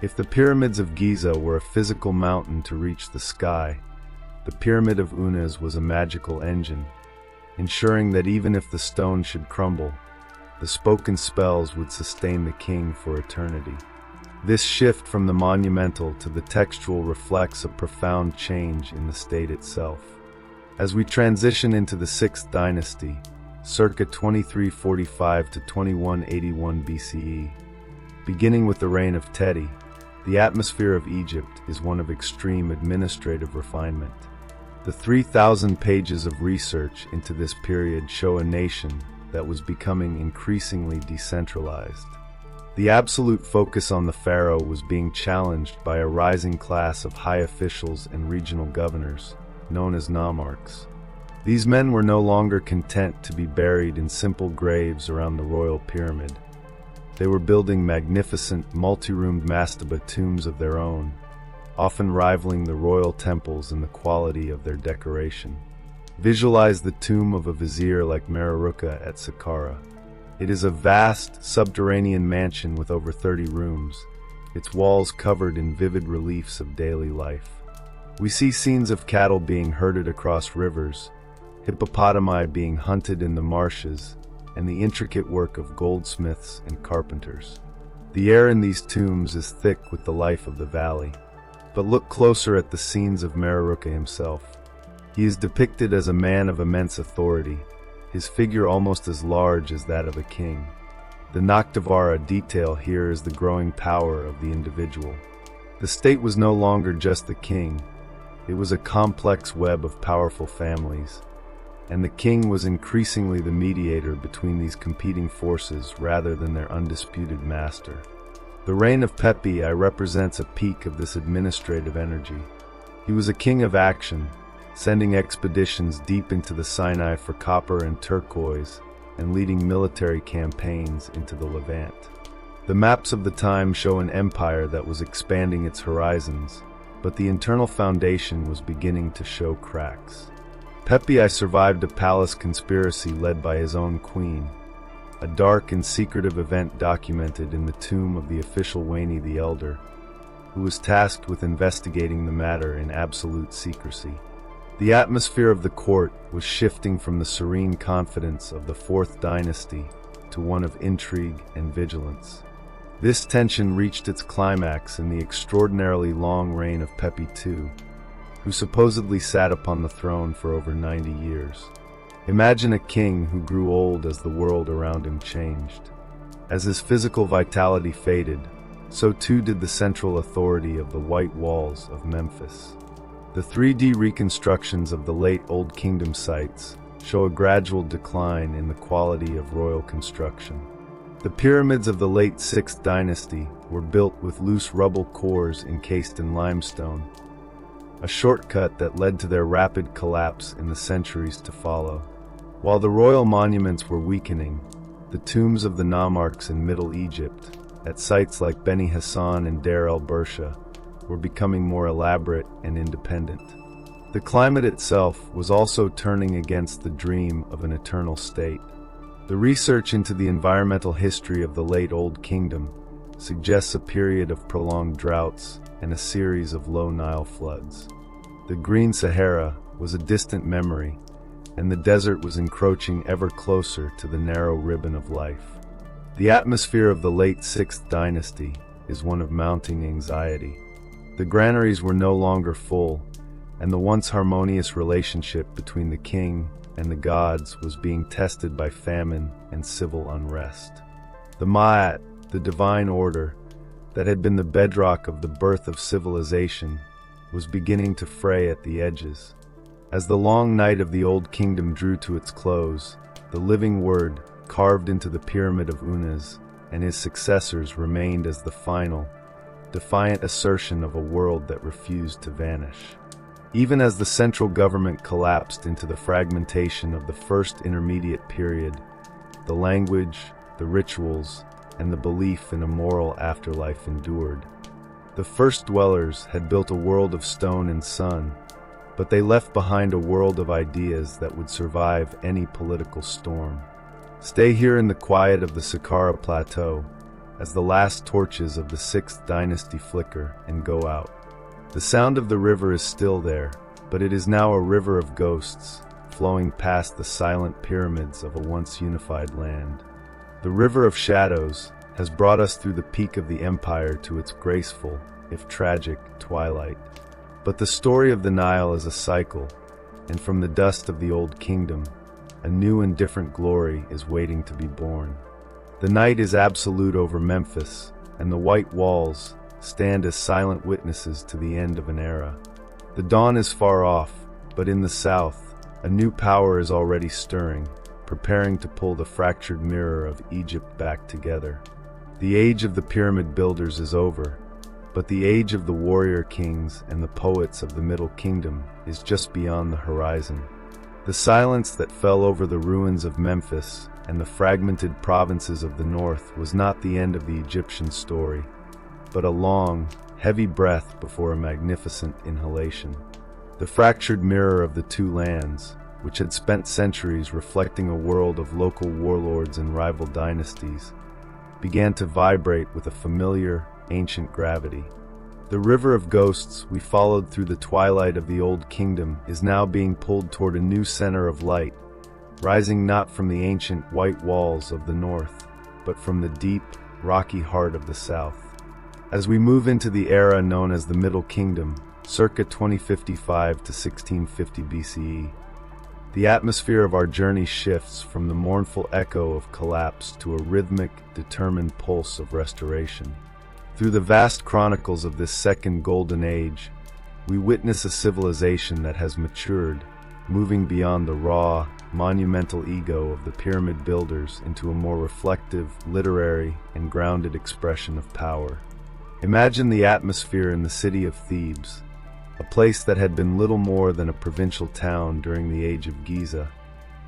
If the pyramids of Giza were a physical mountain to reach the sky, the Pyramid of Unas was a magical engine, ensuring that even if the stone should crumble, the spoken spells would sustain the king for eternity. This shift from the monumental to the textual reflects a profound change in the state itself. As we transition into the 6th dynasty, circa 2345 to 2181 BCE, beginning with the reign of Petrie, the atmosphere of Egypt is one of extreme administrative refinement. The 3,000 pages of research into this period show a nation that was becoming increasingly decentralized. The absolute focus on the pharaoh was being challenged by a rising class of high officials and regional governors, known as nomarchs. These men were no longer content to be buried in simple graves around the royal pyramid. They were building magnificent, multi-roomed mastaba tombs of their own, often rivaling the royal temples in the quality of their decoration. Visualize the tomb of a vizier like Mereruka at Saqqara. It is a vast, subterranean mansion with over 30 rooms, its walls covered in vivid reliefs of daily life. We see scenes of cattle being herded across rivers, hippopotami being hunted in the marshes, and the intricate work of goldsmiths and carpenters. The air in these tombs is thick with the life of the valley. But look closer at the scenes of Mereruka himself. He is depicted as a man of immense authority, his figure almost as large as that of a king. The Noctivara detail here is the growing power of the individual. The state was no longer just the king, it was a complex web of powerful families, and the king was increasingly the mediator between these competing forces rather than their undisputed master. The reign of Petrie represents a peak of this administrative energy. He was a king of action, sending expeditions deep into the Sinai for copper and turquoise, and leading military campaigns into the Levant. The maps of the time show an empire that was expanding its horizons, but the internal foundation was beginning to show cracks. Petrie survived a palace conspiracy led by his own queen, a dark and secretive event documented in the tomb of the official Wayne the Elder, who was tasked with investigating the matter in absolute secrecy. The atmosphere of the court was shifting from the serene confidence of the Fourth Dynasty to one of intrigue and vigilance. This tension reached its climax in the extraordinarily long reign of Petrie II, who supposedly sat upon the throne for over 90 years. Imagine a king who grew old as the world around him changed. As his physical vitality faded, so too did the central authority of the White Walls of Memphis. The 3D reconstructions of the late Old Kingdom sites show a gradual decline in the quality of royal construction. The pyramids of the late 6th dynasty were built with loose rubble cores encased in limestone, a shortcut that led to their rapid collapse in the centuries to follow. While the royal monuments were weakening, the tombs of the nomarchs in Middle Egypt, at sites like Beni Hassan and Deir el-Bersha, were becoming more elaborate and independent. The climate itself was also turning against the dream of an eternal state. The research into the environmental history of the late Old Kingdom suggests a period of prolonged droughts and a series of low Nile floods. The Green Sahara was a distant memory, and the desert was encroaching ever closer to the narrow ribbon of life. The atmosphere of the late 6th dynasty is one of mounting anxiety. The granaries were no longer full, and the once harmonious relationship between the king and the gods was being tested by famine and civil unrest. The Ma'at, the divine order, that had been the bedrock of the birth of civilization, was beginning to fray at the edges. As the long night of the Old Kingdom drew to its close, the living word, carved into the Pyramid of Unas, and his successors remained as the final, defiant assertion of a world that refused to vanish. Even as the central government collapsed into the fragmentation of the First Intermediate Period, the language, the rituals, and the belief in a moral afterlife endured. The first dwellers had built a world of stone and sun, but they left behind a world of ideas that would survive any political storm. Stay here in the quiet of the Saqqara Plateau, as the last torches of the 6th dynasty flicker and go out. The sound of the river is still there, but it is now a river of ghosts, flowing past the silent pyramids of a once unified land. The river of shadows has brought us through the peak of the empire to its graceful, if tragic, twilight. But the story of the Nile is a cycle, and from the dust of the Old Kingdom, a new and different glory is waiting to be born. The night is absolute over Memphis, and the white walls stand as silent witnesses to the end of an era. The dawn is far off, but in the south, a new power is already stirring, preparing to pull the fractured mirror of Egypt back together. The age of the pyramid builders is over, but the age of the warrior kings and the poets of the Middle Kingdom is just beyond the horizon. The silence that fell over the ruins of Memphis and the fragmented provinces of the north was not the end of the Egyptian story, but a long, heavy breath before a magnificent inhalation. The fractured mirror of the two lands, which had spent centuries reflecting a world of local warlords and rival dynasties, began to vibrate with a familiar, ancient gravity. The river of ghosts we followed through the twilight of the Old Kingdom is now being pulled toward a new center of light, rising not from the ancient white walls of the north, but from the deep, rocky heart of the south. As we move into the era known as the Middle Kingdom, circa 2055 to 1650 BCE, the atmosphere of our journey shifts from the mournful echo of collapse to a rhythmic, determined pulse of restoration. Through the vast chronicles of this second golden age, we witness a civilization that has matured, moving beyond the raw, monumental ego of the pyramid builders into a more reflective, literary, and grounded expression of power. Imagine the atmosphere in the city of Thebes, a place that had been little more than a provincial town during the age of Giza,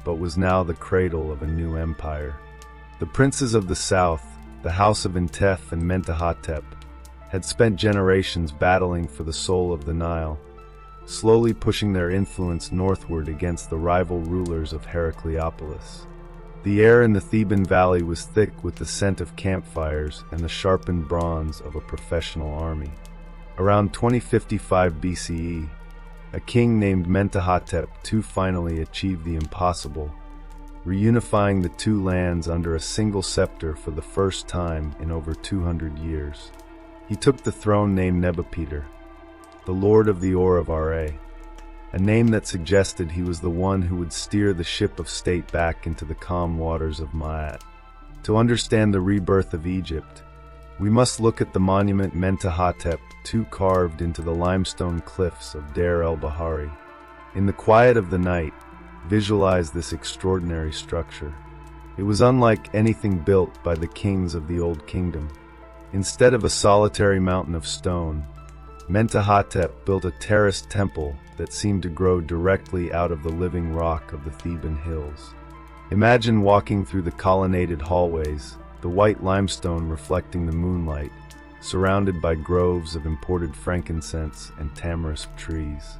but was now the cradle of a new empire. The princes of the south, the House of Intef and Mentahotep, had spent generations battling for the soul of the Nile, slowly pushing their influence northward against the rival rulers of Heracleopolis. The air in the Theban valley was thick with the scent of campfires and the sharpened bronze of a professional army. Around 2055 BCE, a king named Mentahotep II finally achieved the impossible, reunifying the two lands under a single scepter for the first time in over 200 years. He took the throne named Nebuchadnezzar, the Lord of the Ore of Ra, a name that suggested he was the one who would steer the ship of state back into the calm waters of Ma'at. To understand the rebirth of Egypt, we must look at the monument Mentahotep II carved into the limestone cliffs of Deir el-Bahari. In the quiet of the night, visualize this extraordinary structure. It was unlike anything built by the kings of the Old Kingdom. Instead of a solitary mountain of stone, Mentahotep built a terraced temple that seemed to grow directly out of the living rock of the Theban hills. Imagine walking through the colonnaded hallways, the white limestone reflecting the moonlight, surrounded by groves of imported frankincense and tamarisk trees.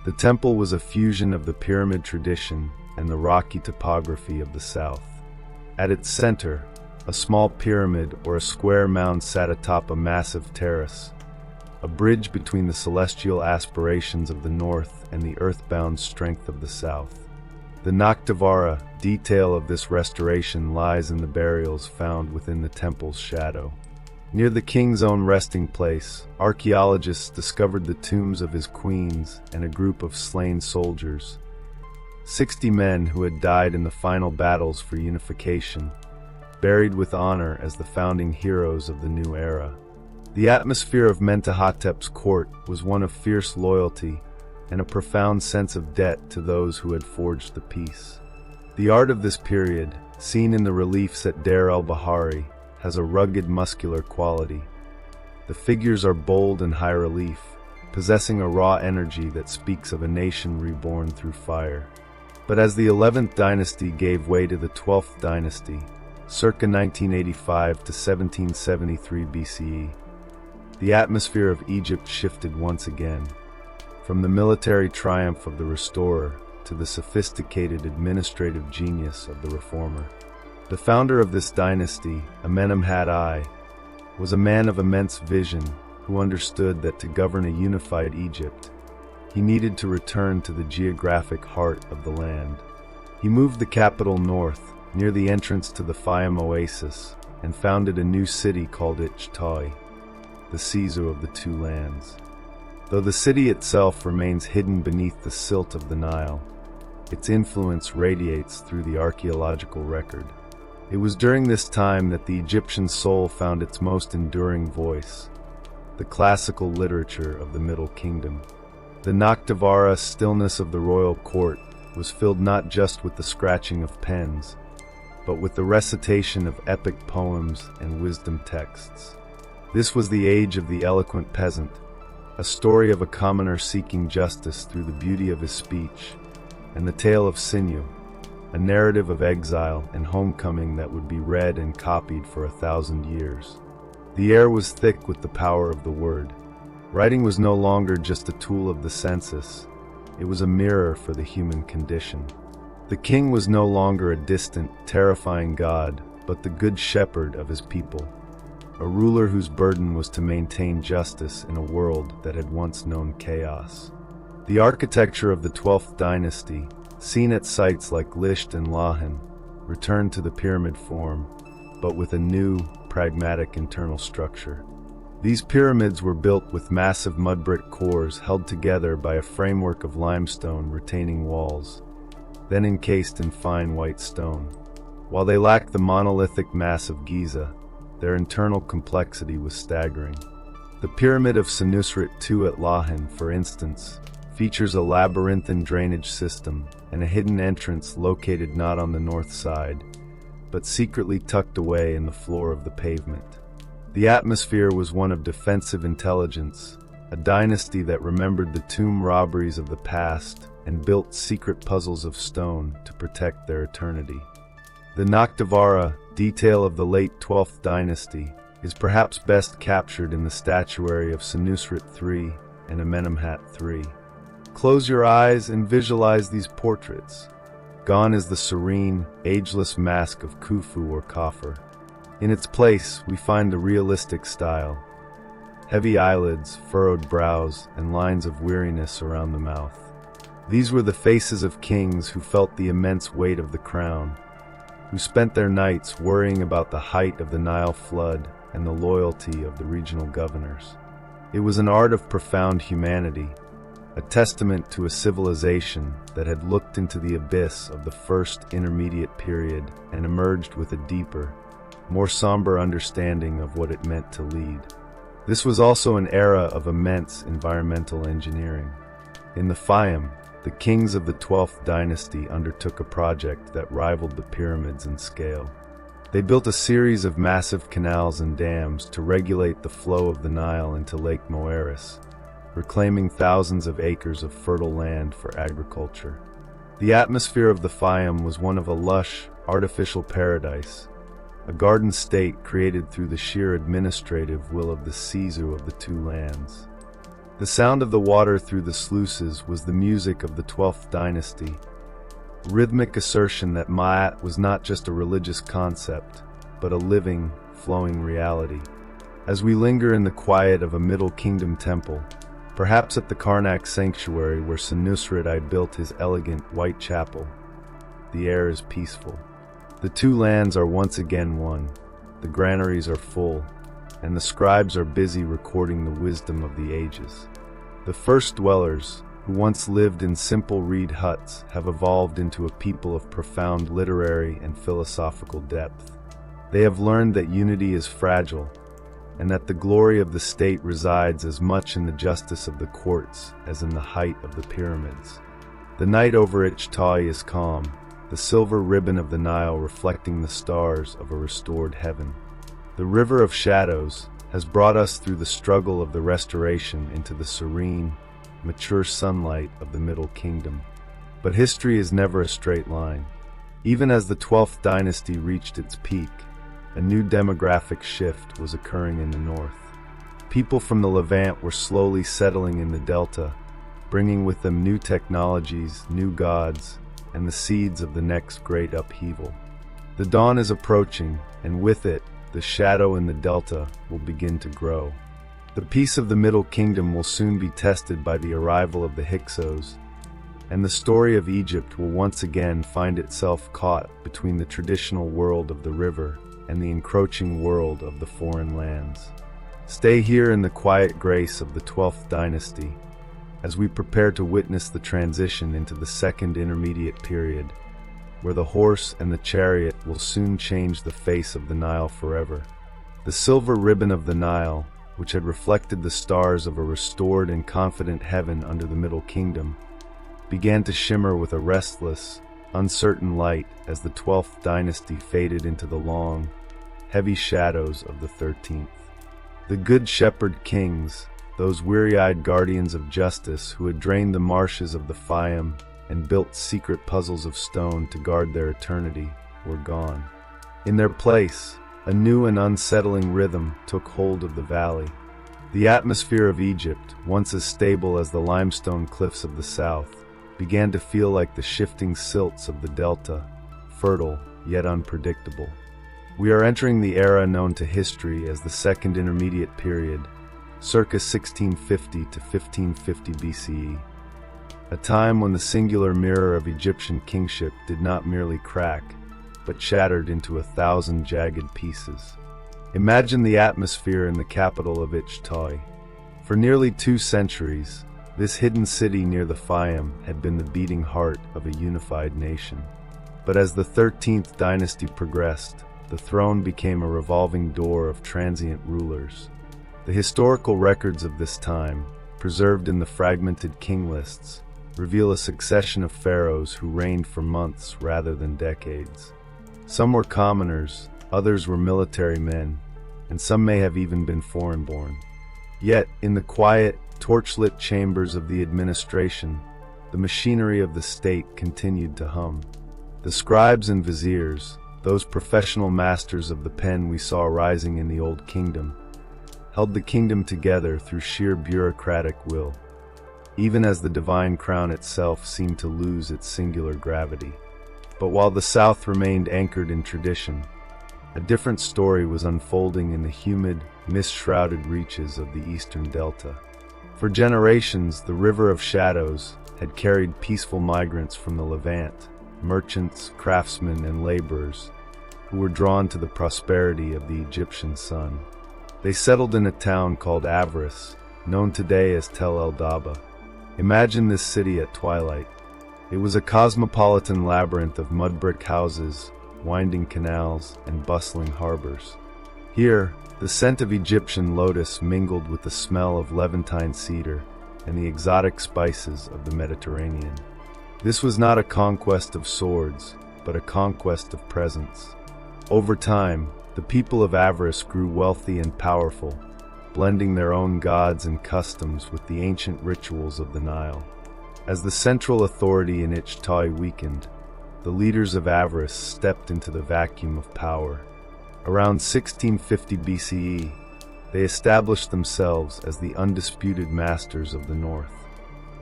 The temple was a fusion of the pyramid tradition and the rocky topography of the south. At its center, a small pyramid or a square mound sat atop a massive terrace, a bridge between the celestial aspirations of the north and the earthbound strength of the south. The Nakhtavara detail of this restoration lies in the burials found within the temple's shadow. Near the king's own resting place, archaeologists discovered the tombs of his queens and a group of slain soldiers, 60 men who had died in the final battles for unification, buried with honor as the founding heroes of the new era. The atmosphere of Mentahotep's court was one of fierce loyalty and a profound sense of debt to those who had forged the peace. The art of this period, seen in the reliefs at Deir el-Bahari, has a rugged, muscular quality. The figures are bold and high relief, possessing a raw energy that speaks of a nation reborn through fire. But as the 11th dynasty gave way to the 12th dynasty, circa 1985 to 1773 BCE, the atmosphere of Egypt shifted once again, from the military triumph of the restorer to the sophisticated administrative genius of the reformer. The founder of this dynasty, Amenemhat I, was a man of immense vision who understood that to govern a unified Egypt, he needed to return to the geographic heart of the land. He moved the capital north, near the entrance to the Fayum oasis, and founded a new city called Ichtoi, the Caesar of the two lands. Though the city itself remains hidden beneath the silt of the Nile, its influence radiates through the archaeological record. It was during this time that the Egyptian soul found its most enduring voice, the classical literature of the Middle Kingdom. The Nakhtavara stillness of the royal court was filled not just with the scratching of pens, but with the recitation of epic poems and wisdom texts. This was the age of the eloquent peasant, a story of a commoner seeking justice through the beauty of his speech, and the tale of Sinew, a narrative of exile and homecoming that would be read and copied for 1,000 years. The air was thick with the power of the word. Writing was no longer just a tool of the census, it was a mirror for the human condition. The king was no longer a distant, terrifying god, but the good shepherd of his people, a ruler whose burden was to maintain justice in a world that had once known chaos. The architecture of the 12th dynasty, seen at sites like Lisht and Lahan, returned to the pyramid form, but with a new, pragmatic internal structure. These pyramids were built with massive mudbrick cores held together by a framework of limestone retaining walls, then encased in fine white stone. While they lacked the monolithic mass of Giza, their internal complexity was staggering. The Pyramid of Senusret II at Lahan, for instance, features a labyrinthine drainage system and a hidden entrance located not on the north side, but secretly tucked away in the floor of the pavement. The atmosphere was one of defensive intelligence, a dynasty that remembered the tomb robberies of the past and built secret puzzles of stone to protect their eternity. The Nakhtavara detail of the late 12th dynasty is perhaps best captured in the statuary of Senusret III and Amenemhat III. Close your eyes and visualize these portraits. Gone is the serene, ageless mask of Khufu or Khafre. In its place, we find the realistic style. Heavy eyelids, furrowed brows, and lines of weariness around the mouth. These were the faces of kings who felt the immense weight of the crown, who spent their nights worrying about the height of the Nile flood and the loyalty of the regional governors. It was an art of profound humanity, a testament to a civilization that had looked into the abyss of the first intermediate period and emerged with a deeper, more somber understanding of what it meant to lead. This was also an era of immense environmental engineering. In the Fayum, the kings of the 12th dynasty undertook a project that rivaled the pyramids in scale. They built a series of massive canals and dams to regulate the flow of the Nile into Lake Moeris, reclaiming thousands of acres of fertile land for agriculture. The atmosphere of the Fayum was one of a lush, artificial paradise, a garden state created through the sheer administrative will of the Sisu of the two lands. The sound of the water through the sluices was the music of the 12th dynasty, rhythmic assertion that Ma'at was not just a religious concept, but a living, flowing reality. As we linger in the quiet of a Middle Kingdom temple, perhaps at the Karnak sanctuary where Senusret I built his elegant white chapel, the air is peaceful. The two lands are once again one, the granaries are full, and the scribes are busy recording the wisdom of the ages. The first dwellers, who once lived in simple reed huts, have evolved into a people of profound literary and philosophical depth. They have learned that unity is fragile, and that the glory of the state resides as much in the justice of the courts as in the height of the pyramids. The night over Ichtoi is calm, the silver ribbon of the Nile reflecting the stars of a restored heaven. The River of Shadows has brought us through the struggle of the restoration into the serene, mature sunlight of the Middle Kingdom. But history is never a straight line. Even as the 12th dynasty reached its peak, a new demographic shift was occurring in the north. People from the Levant were slowly settling in the delta, bringing with them new technologies, new gods, and the seeds of the next great upheaval. The dawn is approaching, and with it, the shadow in the delta will begin to grow. The peace of the Middle Kingdom will soon be tested by the arrival of the Hyksos, and the story of Egypt will once again find itself caught between the traditional world of the river and the encroaching world of the foreign lands. Stay here in the quiet grace of the 12th dynasty, as we prepare to witness the transition into the second intermediate period, where the horse and the chariot will soon change the face of the Nile forever. The silver ribbon of the Nile, which had reflected the stars of a restored and confident heaven under the Middle Kingdom, began to shimmer with a restless, uncertain light as the 12th dynasty faded into the long, heavy shadows of the 13th. The Good Shepherd kings, those weary-eyed guardians of justice who had drained the marshes of the Fayum and built secret puzzles of stone to guard their eternity, were gone. In their place, a new and unsettling rhythm took hold of the valley. The atmosphere of Egypt, once as stable as the limestone cliffs of the south, began to feel like the shifting silts of the delta, fertile yet unpredictable. We are entering the era known to history as the Second Intermediate Period, circa 1650 to 1550 BCE, a time when the singular mirror of Egyptian kingship did not merely crack, but shattered into 1,000 jagged pieces. Imagine the atmosphere in the capital of Ichtoi. For nearly 2 centuries, this hidden city near the Fayum had been the beating heart of a unified nation. But as the 13th dynasty progressed, the throne became a revolving door of transient rulers. The historical records of this time, preserved in the fragmented king lists, reveal a succession of pharaohs who reigned for months rather than decades. Some were commoners, others were military men, and some may have even been foreign-born. Yet, in the quiet, torchlit chambers of the administration, the machinery of the state continued to hum. The scribes and viziers, those professional masters of the pen we saw rising in the Old Kingdom, held the kingdom together through sheer bureaucratic will, even as the divine crown itself seemed to lose its singular gravity. But while the South remained anchored in tradition, a different story was unfolding in the humid, mist-shrouded reaches of the Eastern Delta. For generations, the River of Shadows had carried peaceful migrants from the Levant, merchants, craftsmen, and laborers, who were drawn to the prosperity of the Egyptian sun. They settled in a town called Avaris, known today as Tel El Daba. Imagine this city at twilight. It was a cosmopolitan labyrinth of mudbrick houses, winding canals, and bustling harbors. Here, the scent of Egyptian lotus mingled with the smell of Levantine cedar and the exotic spices of the Mediterranean. This was not a conquest of swords, but a conquest of presence. Over time, the people of Avaris grew wealthy and powerful, blending their own gods and customs with the ancient rituals of the Nile. As the central authority in Ichtai weakened, the leaders of Avaris stepped into the vacuum of power. Around 1650 BCE, they established themselves as the undisputed masters of the north.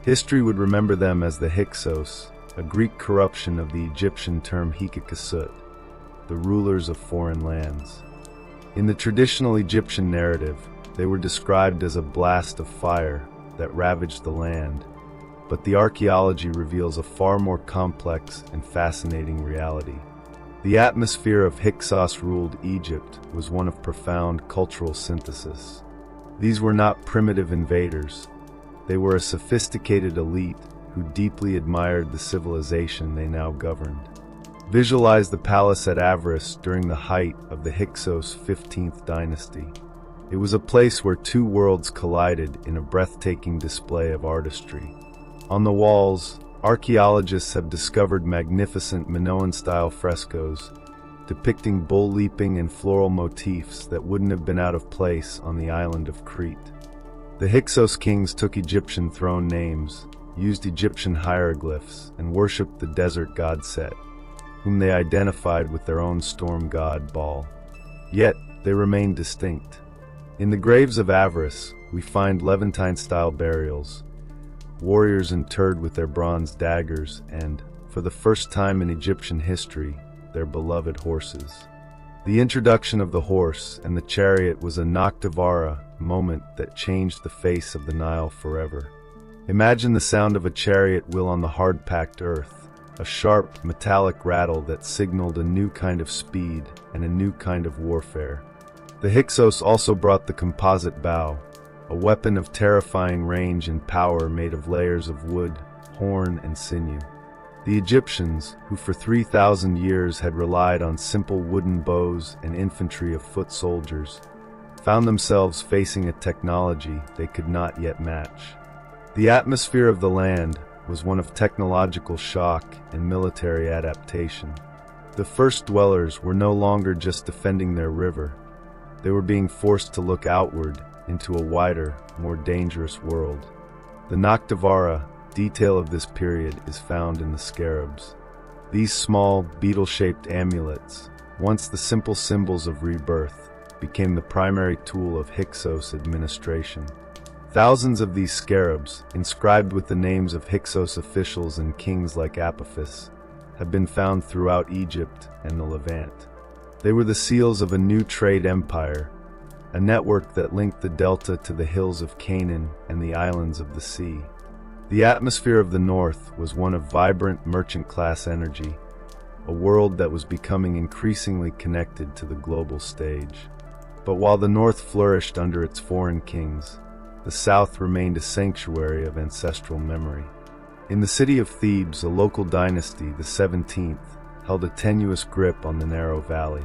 History would remember them as the Hyksos, a Greek corruption of the Egyptian term Hyksos, the rulers of foreign lands. In the traditional Egyptian narrative, they were described as a blast of fire that ravaged the land, but the archaeology reveals a far more complex and fascinating reality. The atmosphere of Hyksos-ruled Egypt was one of profound cultural synthesis. These were not primitive invaders. They were a sophisticated elite who deeply admired the civilization they now governed. Visualize the palace at Avaris during the height of the Hyksos 15th dynasty. It was a place where two worlds collided in a breathtaking display of artistry. On the walls, archaeologists have discovered magnificent Minoan-style frescoes depicting bull-leaping and floral motifs that wouldn't have been out of place on the island of Crete. The Hyksos kings took Egyptian throne names, used Egyptian hieroglyphs, and worshipped the desert god Set, whom they identified with their own storm god Baal. Yet, they remained distinct. In the graves of Avaris, we find Levantine-style burials, warriors interred with their bronze daggers, and, for the first time in Egyptian history, their beloved horses. The introduction of the horse and the chariot was a Noctivara moment that changed the face of the Nile forever. Imagine the sound of a chariot wheel on the hard-packed earth, a sharp, metallic rattle that signaled a new kind of speed and a new kind of warfare. The Hyksos also brought the composite bow, a weapon of terrifying range and power made of layers of wood, horn, and sinew. The Egyptians, who for 3,000 years had relied on simple wooden bows and infantry of foot soldiers, found themselves facing a technology they could not yet match. The atmosphere of the land was one of technological shock and military adaptation. The first dwellers were no longer just defending their river. They were being forced to look outward into a wider, more dangerous world. The Noctivara detail of this period is found in the scarabs. These small, beetle-shaped amulets, once the simple symbols of rebirth, became the primary tool of Hyksos administration. Thousands of these scarabs, inscribed with the names of Hyksos officials and kings like Apophis, have been found throughout Egypt and the Levant. They were the seals of a new trade empire, a network that linked the delta to the hills of Canaan and the islands of the sea. The atmosphere of the north was one of vibrant merchant-class energy, a world that was becoming increasingly connected to the global stage. But while the north flourished under its foreign kings, the south remained a sanctuary of ancestral memory. In the city of Thebes, a local dynasty, the 17th, held a tenuous grip on the narrow valley.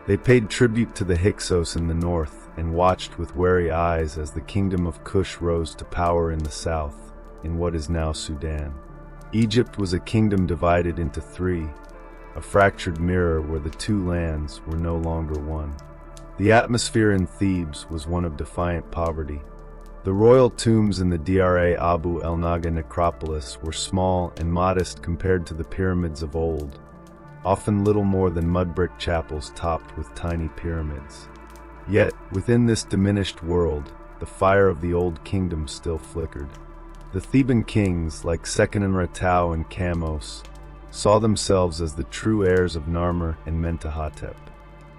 They paid tribute to the Hyksos in the north and watched with wary eyes as the kingdom of Kush rose to power in the south, in what is now Sudan. Egypt was a kingdom divided into three, a fractured mirror where the two lands were no longer one. The atmosphere in Thebes was one of defiant poverty. The royal tombs in the Dra Abu el Naga necropolis were small and modest compared to the pyramids of old, often little more than mudbrick chapels topped with tiny pyramids. Yet, within this diminished world, the fire of the old kingdom still flickered. The Theban kings, like Seqenenretau and Kamos, saw themselves as the true heirs of Narmer and Mentuhotep.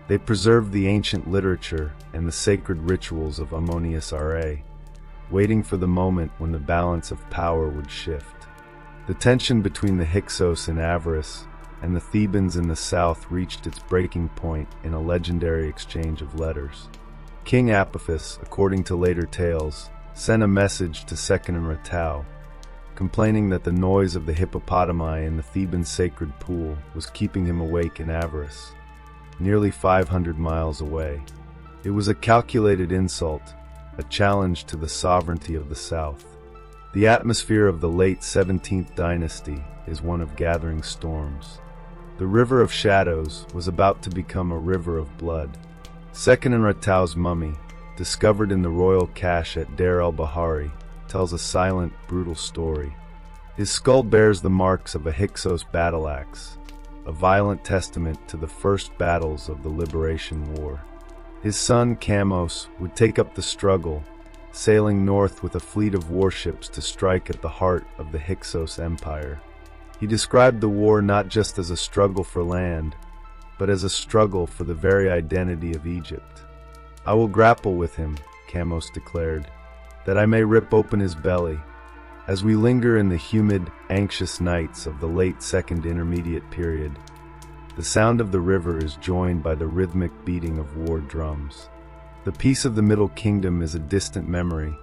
They preserved the ancient literature and the sacred rituals of Ammonius Ra, waiting for the moment when the balance of power would shift. The tension between the Hyksos in avarice and the Thebans in the south reached its breaking point in a legendary exchange of letters. King Apophis, according to later tales, sent a message to Seqenenretau, complaining that the noise of the hippopotami in the Theban sacred pool was keeping him awake in avarice, nearly 500 miles away. It was a calculated insult, a challenge to the sovereignty of the south. The atmosphere of the late 17th dynasty is one of gathering storms. The River of Shadows was about to become a river of blood. Seqenenretau's mummy, discovered in the royal cache at Deir el-Bahari, tells a silent, brutal story. His skull bears the marks of a Hyksos battle axe, a violent testament to the first battles of the Liberation War. His son, Kamos, would take up the struggle, sailing north with a fleet of warships to strike at the heart of the Hyksos Empire. He described the war not just as a struggle for land, but as a struggle for the very identity of Egypt. "I will grapple with him," Kamos declared, "that I may rip open his belly." As we linger in the humid, anxious nights of the late Second Intermediate period, the sound of the river is joined by the rhythmic beating of war drums. The peace of the Middle Kingdom is a distant memory,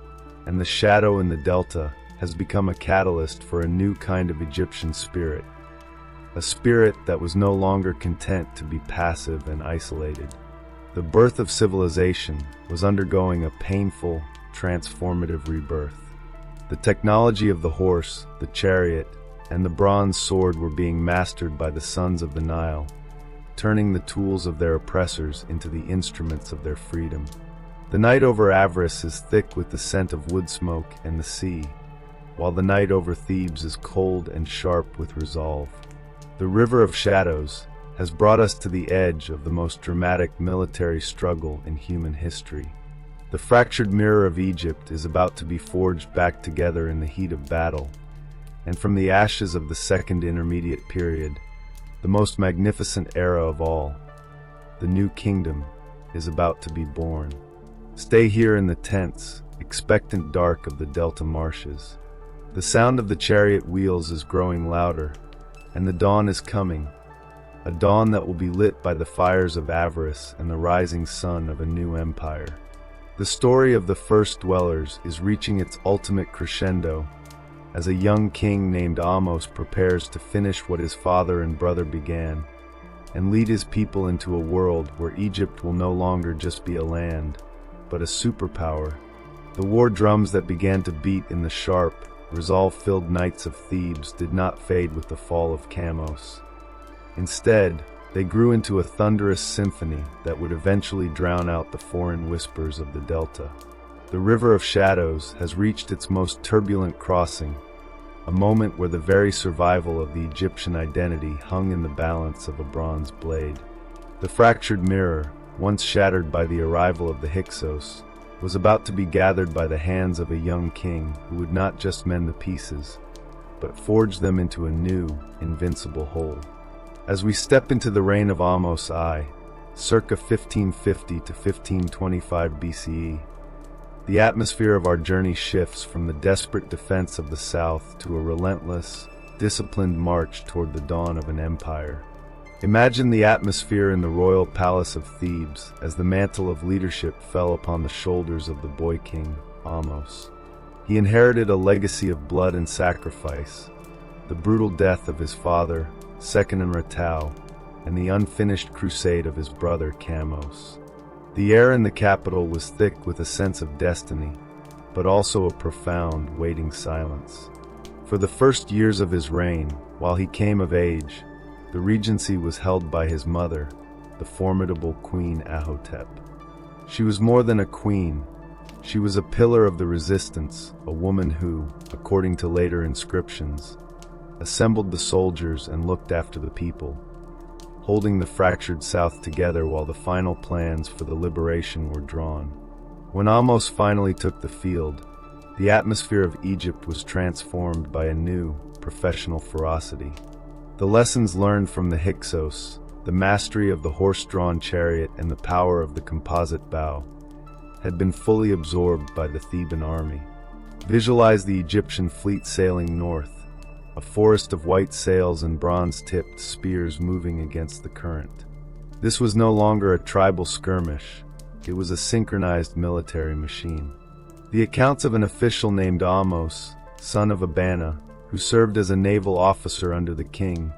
and the shadow in the delta has become a catalyst for a new kind of Egyptian spirit, a spirit that was no longer content to be passive and isolated. The birth of civilization was undergoing a painful, transformative rebirth. The technology of the horse, the chariot, and the bronze sword were being mastered by the sons of the Nile, turning the tools of their oppressors into the instruments of their freedom. The night over Avaris is thick with the scent of wood smoke and the sea, while the night over Thebes is cold and sharp with resolve. The River of Shadows has brought us to the edge of the most dramatic military struggle in human history. The fractured mirror of Egypt is about to be forged back together in the heat of battle, and from the ashes of the Second Intermediate period, the most magnificent era of all, the new kingdom, is about to be born. Stay here in the tense, expectant dark of the delta marshes. The sound of the chariot wheels is growing louder, and the dawn is coming, a dawn that will be lit by the fires of avarice and the rising sun of a new empire. The story of the first dwellers is reaching its ultimate crescendo as a young king named Ahmose prepares to finish what his father and brother began and lead his people into a world where Egypt will no longer just be a land, but a superpower. The war drums that began to beat in the sharp, resolve-filled nights of Thebes did not fade with the fall of Kamos. Instead, they grew into a thunderous symphony that would eventually drown out the foreign whispers of the delta. The River of Shadows has reached its most turbulent crossing, a moment where the very survival of the Egyptian identity hung in the balance of a bronze blade. The fractured mirror, once shattered by the arrival of the Hyksos, was about to be gathered by the hands of a young king who would not just mend the pieces, but forge them into a new, invincible whole. As we step into the reign of Ahmose I, circa 1550 to 1525 BCE, the atmosphere of our journey shifts from the desperate defense of the south to a relentless, disciplined march toward the dawn of an empire. Imagine the atmosphere in the royal palace of Thebes as the mantle of leadership fell upon the shoulders of the boy king, Ahmose. He inherited a legacy of blood and sacrifice, the brutal death of his father, Seqenenretau, and the unfinished crusade of his brother Kamos. The air in the capital was thick with a sense of destiny, but also a profound, waiting silence. For the first years of his reign, while he came of age, the regency was held by his mother, the formidable Queen Ahotep. She was more than a queen. She was a pillar of the resistance, a woman who, according to later inscriptions, assembled the soldiers and looked after the people, holding the fractured South together while the final plans for the liberation were drawn. When Ahmose finally took the field, the atmosphere of Egypt was transformed by a new, professional ferocity. The lessons learned from the Hyksos, the mastery of the horse-drawn chariot and the power of the composite bow, had been fully absorbed by the Theban army. Visualize the Egyptian fleet sailing north, a forest of white sails and bronze-tipped spears moving against the current. This was no longer a tribal skirmish, it was a synchronized military machine. The accounts of an official named Ahmose, son of Abana, who served as a naval officer under the king,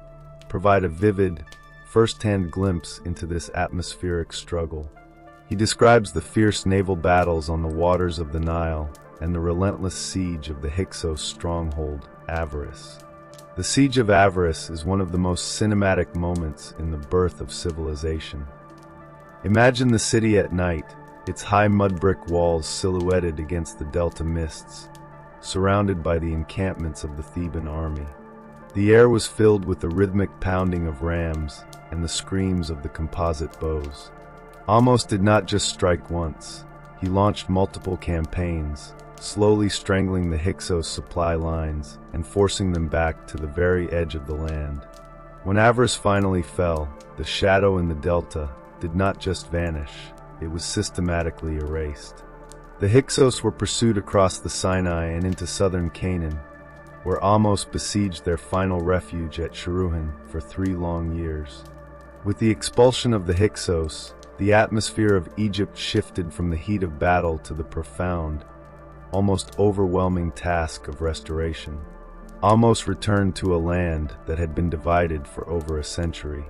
provide a vivid, first-hand glimpse into this atmospheric struggle. He describes the fierce naval battles on the waters of the Nile and the relentless siege of the Hyksos stronghold, Avaris. The Siege of Avaris is one of the most cinematic moments in the birth of civilization. Imagine the city at night, its high mud-brick walls silhouetted against the delta mists, surrounded by the encampments of the Theban army. The air was filled with the rhythmic pounding of rams and the screams of the composite bows. Ahmose did not just strike once, he launched multiple campaigns, slowly strangling the Hyksos supply lines and forcing them back to the very edge of the land. When Avaris finally fell, the shadow in the delta did not just vanish, it was systematically erased. The Hyksos were pursued across the Sinai and into southern Canaan, where Ahmose besieged their final refuge at Sharuhan for 3 long years. With the expulsion of the Hyksos, the atmosphere of Egypt shifted from the heat of battle to the profound, almost overwhelming task of restoration. Ahmose returned to a land that had been divided for over a century.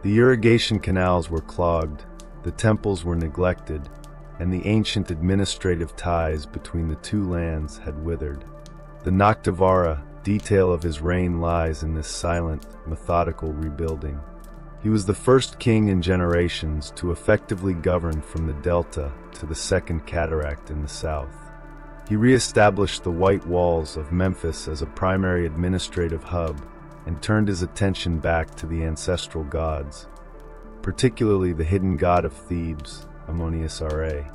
The irrigation canals were clogged, the temples were neglected, and the ancient administrative ties between the two lands had withered. The Noctivara detail of his reign lies in this silent, methodical rebuilding. He was the first king in generations to effectively govern from the delta to the Second Cataract in the south. He re-established the White Walls of Memphis as a primary administrative hub and turned his attention back to the ancestral gods, particularly the hidden god of Thebes, Ammonius-Ra.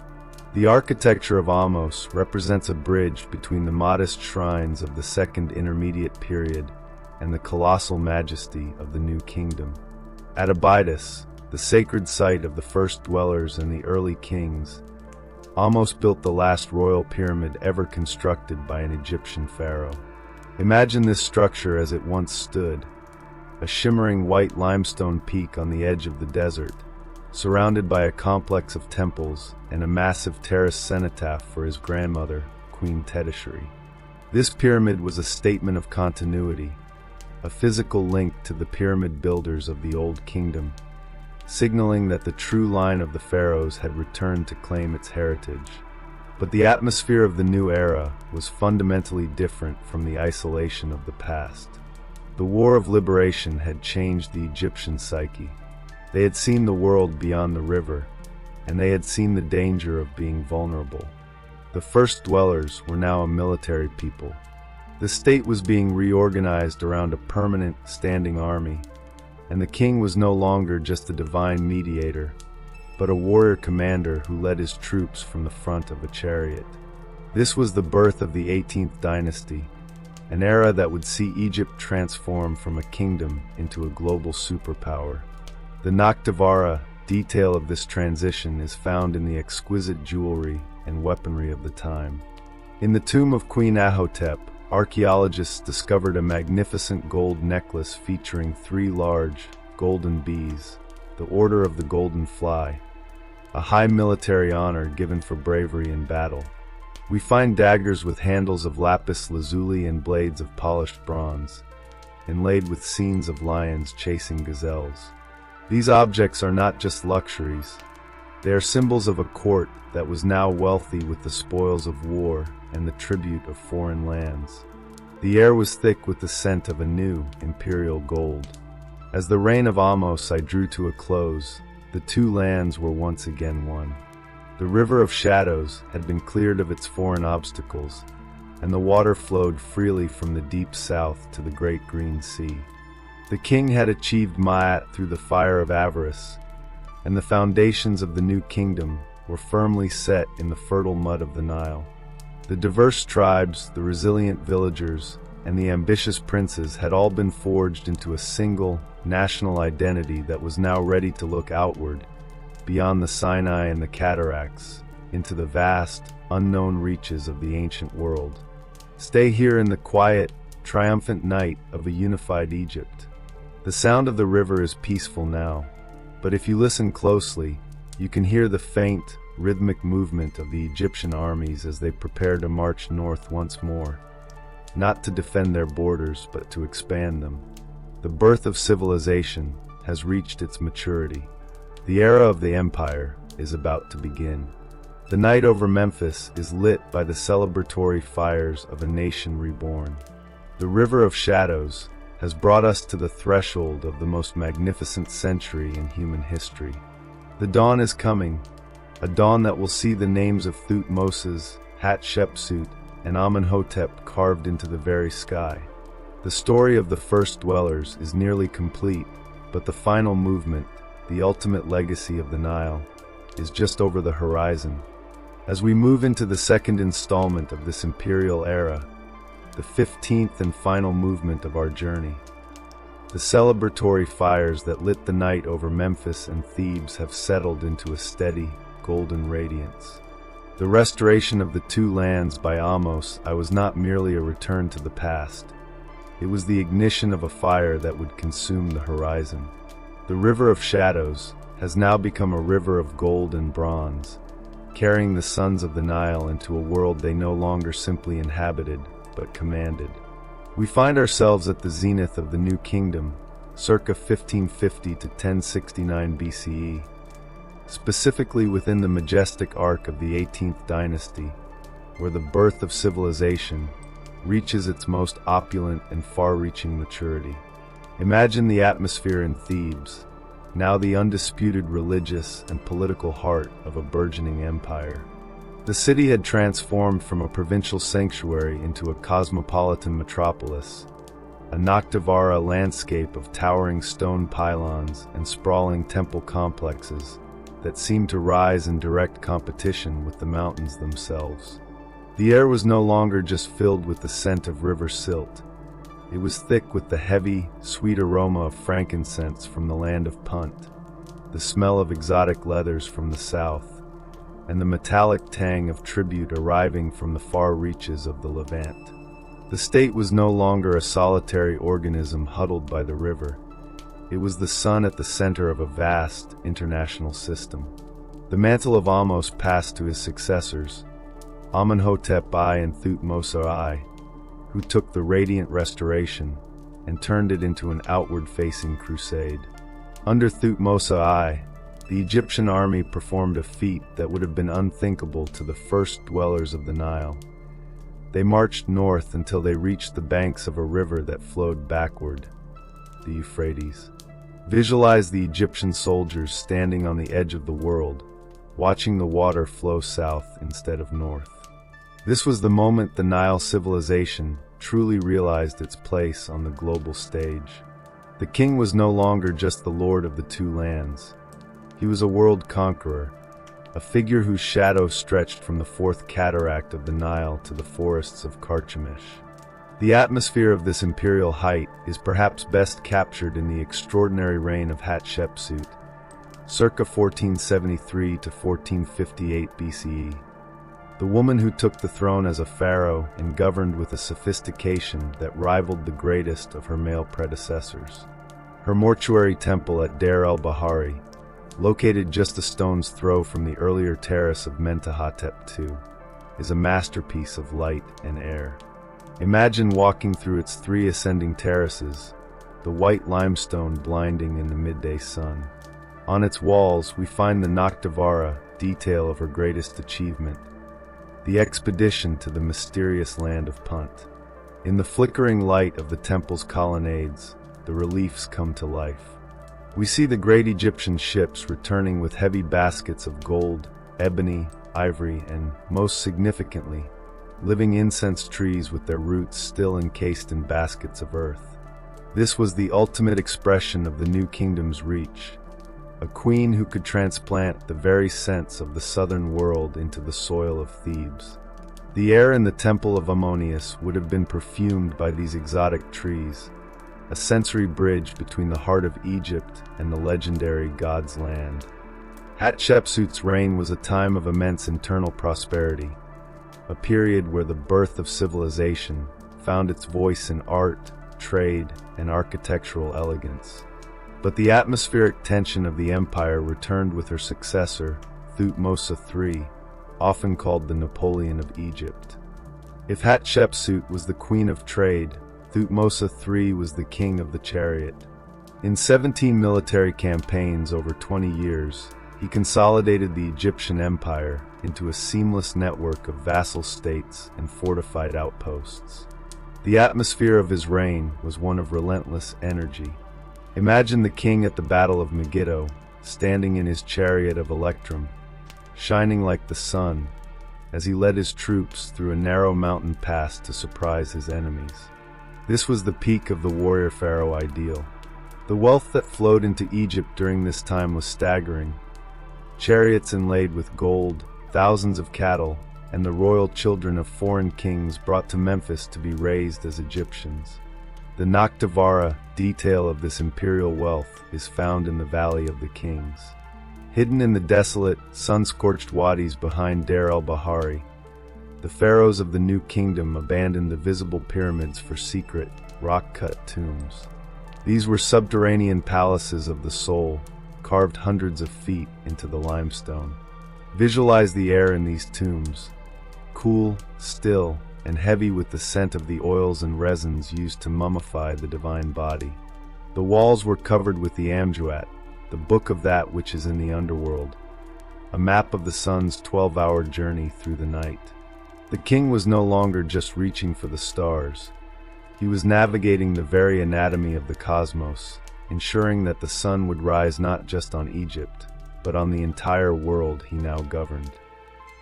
The architecture of Ahmose represents a bridge between the modest shrines of the Second Intermediate Period and the colossal majesty of the New Kingdom. At Abydos, the sacred site of the first dwellers and the early kings, Ahmose built the last royal pyramid ever constructed by an Egyptian pharaoh. Imagine this structure as it once stood, a shimmering white limestone peak on the edge of the desert, surrounded by a complex of temples and a massive terraced cenotaph for his grandmother, Queen Tedishri. This pyramid was a statement of continuity, a physical link to the pyramid builders of the Old Kingdom, signaling that the true line of the pharaohs had returned to claim its heritage. But the atmosphere of the new era was fundamentally different from the isolation of the past. The War of Liberation had changed the Egyptian psyche. They had seen the world beyond the river, and they had seen the danger of being vulnerable. The first dwellers were now a military people. The state was being reorganized around a permanent, standing army, and the king was no longer just a divine mediator, but a warrior commander who led his troops from the front of a chariot. This was the birth of the 18th dynasty, an era that would see Egypt transform from a kingdom into a global superpower. The Noctivara detail of this transition is found in the exquisite jewelry and weaponry of the time. In the tomb of Queen Ahotep, archaeologists discovered a magnificent gold necklace featuring 3 large, golden bees, the Order of the Golden Fly, a high military honor given for bravery in battle. We find daggers with handles of lapis lazuli and blades of polished bronze, inlaid with scenes of lions chasing gazelles. These objects are not just luxuries. They are symbols of a court that was now wealthy with the spoils of war and the tribute of foreign lands. The air was thick with the scent of a new imperial gold. As the reign of Ahmose drew to a close, the two lands were once again one. The River of Shadows had been cleared of its foreign obstacles, and the water flowed freely from the deep south to the Great Green Sea. The king had achieved Ma'at through the fire of avarice, and the foundations of the new kingdom were firmly set in the fertile mud of the Nile. The diverse tribes, the resilient villagers, and the ambitious princes had all been forged into a single, national identity that was now ready to look outward, beyond the Sinai and the cataracts, into the vast, unknown reaches of the ancient world. Stay here in the quiet, triumphant night of a unified Egypt. The sound of the river is peaceful now, but if you listen closely, you can hear the faint, rhythmic movement of the Egyptian armies as they prepare to march north once more, not to defend their borders, but to expand them. The birth of civilization has reached its maturity. The era of the empire is about to begin. The night over Memphis is lit by the celebratory fires of a nation reborn. The River of Shadows has brought us to the threshold of the most magnificent century in human history. The dawn is coming, a dawn that will see the names of Thutmoses, Hatshepsut, and Amenhotep carved into the very sky. The story of the first dwellers is nearly complete, but the final movement, the ultimate legacy of the Nile, is just over the horizon. As we move into the second installment of this imperial era, the 15th and final movement of our journey, the celebratory fires that lit the night over Memphis and Thebes have settled into a steady, golden radiance. The restoration of the two lands by Ahmose was not merely a return to the past. It was the ignition of a fire that would consume the horizon. The River of Shadows has now become a river of gold and bronze, carrying the sons of the Nile into a world they no longer simply inhabited, but commanded. We find ourselves at the zenith of the New Kingdom, circa 1550 to 1069 BCE, specifically within the majestic arc of the 18th dynasty, where the birth of civilization reaches its most opulent and far-reaching maturity. Imagine the atmosphere in Thebes, now the undisputed religious and political heart of a burgeoning empire. The city had transformed from a provincial sanctuary into a cosmopolitan metropolis, a Noctivara landscape of towering stone pylons and sprawling temple complexes that seemed to rise in direct competition with the mountains themselves. The air was no longer just filled with the scent of river silt. It was thick with the heavy, sweet aroma of frankincense from the land of Punt, the smell of exotic leathers from the south, and the metallic tang of tribute arriving from the far reaches of the Levant. The state was no longer a solitary organism huddled by the river. It was the sun at the center of a vast, international system. The mantle of Ahmose passed to his successors, Amenhotep I and Thutmose I, who took the radiant restoration and turned it into an outward-facing crusade. Under Thutmose I, the Egyptian army performed a feat that would have been unthinkable to the first dwellers of the Nile. They marched north until they reached the banks of a river that flowed backward, the Euphrates. Visualize the Egyptian soldiers standing on the edge of the world, watching the water flow south instead of north. This was the moment the Nile civilization truly realized its place on the global stage. The king was no longer just the lord of the two lands. He was a world conqueror, a figure whose shadow stretched from the fourth cataract of the Nile to the forests of Carchemish. The atmosphere of this imperial height is perhaps best captured in the extraordinary reign of Hatshepsut, circa 1473 to 1458 BCE. The woman who took the throne as a pharaoh and governed with a sophistication that rivaled the greatest of her male predecessors. Her mortuary temple at Deir el-Bahari, located just a stone's throw from the earlier terrace of Mentuhotep II, is a masterpiece of light and air. Imagine walking through its three ascending terraces, the white limestone blinding in the midday sun. On its walls, we find the Noctivara detail of her greatest achievement, the expedition to the mysterious land of Punt. In the flickering light of the temple's colonnades, the reliefs come to life. We see the great Egyptian ships returning with heavy baskets of gold, ebony, ivory, and, most significantly, living incense trees with their roots still encased in baskets of earth. This was the ultimate expression of the new kingdom's reach, a queen who could transplant the very sense of the southern world into the soil of Thebes. The air in the Temple of Ammonius would have been perfumed by these exotic trees, a sensory bridge between the heart of Egypt and the legendary God's land. Hatshepsut's reign was a time of immense internal prosperity, a period where the birth of civilization found its voice in art, trade, and architectural elegance. But the atmospheric tension of the empire returned with her successor, Thutmose III, often called the Napoleon of Egypt. If Hatshepsut was the queen of trade, Thutmose III was the king of the chariot. In 17 military campaigns over 20 years, he consolidated the Egyptian empire into a seamless network of vassal states and fortified outposts. The atmosphere of his reign was one of relentless energy. Imagine the king at the Battle of Megiddo, standing in his chariot of electrum, shining like the sun, as he led his troops through a narrow mountain pass to surprise his enemies. This was the peak of the warrior pharaoh ideal. The wealth that flowed into Egypt during this time was staggering. Chariots inlaid with gold, thousands of cattle, and the royal children of foreign kings brought to Memphis to be raised as Egyptians. The Noctivara detail of this imperial wealth is found in the Valley of the Kings. Hidden in the desolate, sun-scorched wadis behind Deir el-Bahari, the pharaohs of the New Kingdom abandoned the visible pyramids for secret, rock-cut tombs. These were subterranean palaces of the soul, carved hundreds of feet into the limestone. Visualize the air in these tombs, cool, still, and heavy with the scent of the oils and resins used to mummify the divine body. The walls were covered with the Amduat, the book of that which is in the underworld, a map of the sun's 12-hour journey through the night. The king was no longer just reaching for the stars. He was navigating the very anatomy of the cosmos, ensuring that the sun would rise not just on Egypt, but on the entire world he now governed.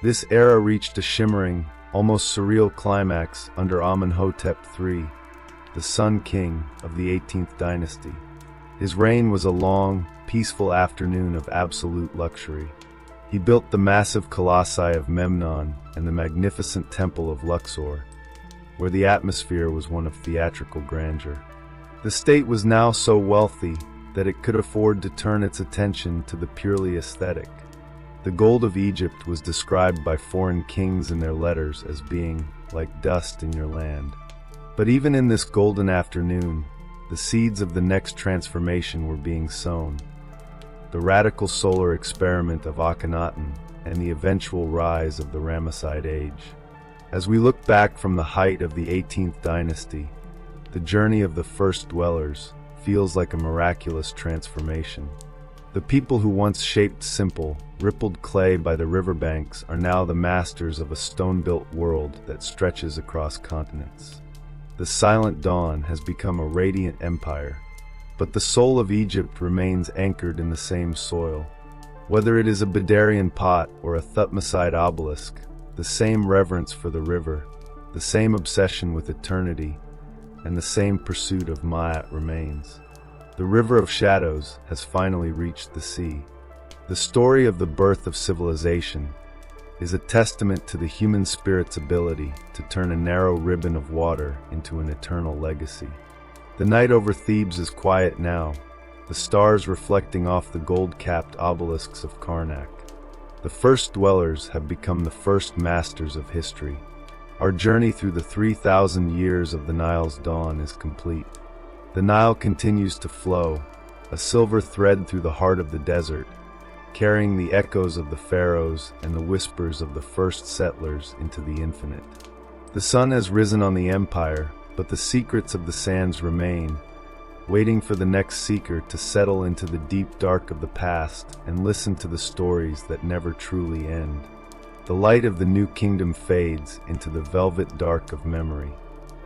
This era reached a shimmering, almost surreal climax under Amenhotep III, the Sun King of the 18th dynasty. His reign was a long, peaceful afternoon of absolute luxury. He built the massive colossi of Memnon and the magnificent temple of Luxor, where the atmosphere was one of theatrical grandeur. The state was now so wealthy that it could afford to turn its attention to the purely aesthetic. The gold of Egypt was described by foreign kings in their letters as being like dust in your land. But even in this golden afternoon, the seeds of the next transformation were being sown. The radical solar experiment of Akhenaten and the eventual rise of the Ramesside age. As we look back from the height of the 18th dynasty, the journey of the first dwellers feels like a miraculous transformation. The people who once shaped simple, rippled clay by the riverbanks are now the masters of a stone-built world that stretches across continents. The Silent Dawn has become a radiant empire, but the soul of Egypt remains anchored in the same soil. Whether it is a Badarian pot or a Thutmoside obelisk, the same reverence for the river, the same obsession with eternity, and the same pursuit of Ma'at remains. The River of Shadows has finally reached the sea. The story of the birth of civilization is a testament to the human spirit's ability to turn a narrow ribbon of water into an eternal legacy. The night over Thebes is quiet now, the stars reflecting off the gold-capped obelisks of Karnak. The first dwellers have become the first masters of history. Our journey through the 3,000 years of the Nile's dawn is complete. The Nile continues to flow, a silver thread through the heart of the desert, carrying the echoes of the pharaohs and the whispers of the first settlers into the infinite. The sun has risen on the empire, but the secrets of the sands remain, waiting for the next seeker to settle into the deep dark of the past and listen to the stories that never truly end. The light of the new kingdom fades into the velvet dark of memory.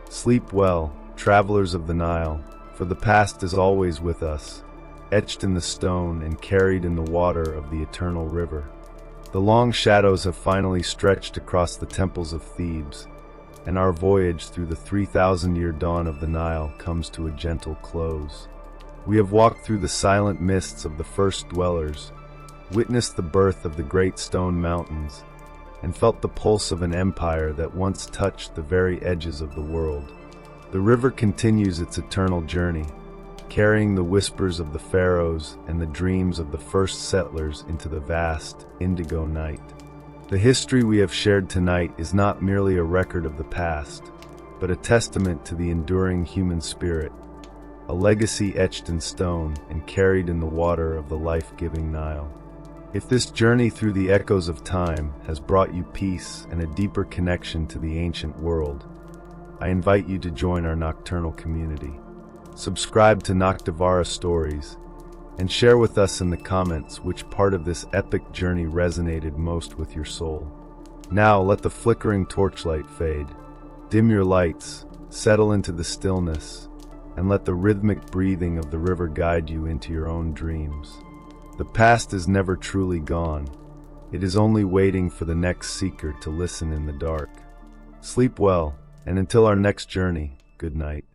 Sleep well, travelers of the Nile, for the past is always with us, etched in the stone and carried in the water of the eternal river. The long shadows have finally stretched across the temples of Thebes, and our voyage through the 3,000-year dawn of the Nile comes to a gentle close. We have walked through the silent mists of the first dwellers, witnessed the birth of the great stone mountains, and felt the pulse of an empire that once touched the very edges of the world. The river continues its eternal journey, carrying the whispers of the pharaohs and the dreams of the first settlers into the vast, indigo night. The history we have shared tonight is not merely a record of the past, but a testament to the enduring human spirit, a legacy etched in stone and carried in the water of the life-giving Nile. If this journey through the echoes of time has brought you peace and a deeper connection to the ancient world, I invite you to join our nocturnal community. Subscribe to Noctivara Stories, and share with us in the comments which part of this epic journey resonated most with your soul. Now let the flickering torchlight fade. Dim your lights, settle into the stillness, and let the rhythmic breathing of the river guide you into your own dreams. The past is never truly gone. It is only waiting for the next seeker to listen in the dark. Sleep well, and until our next journey, good night.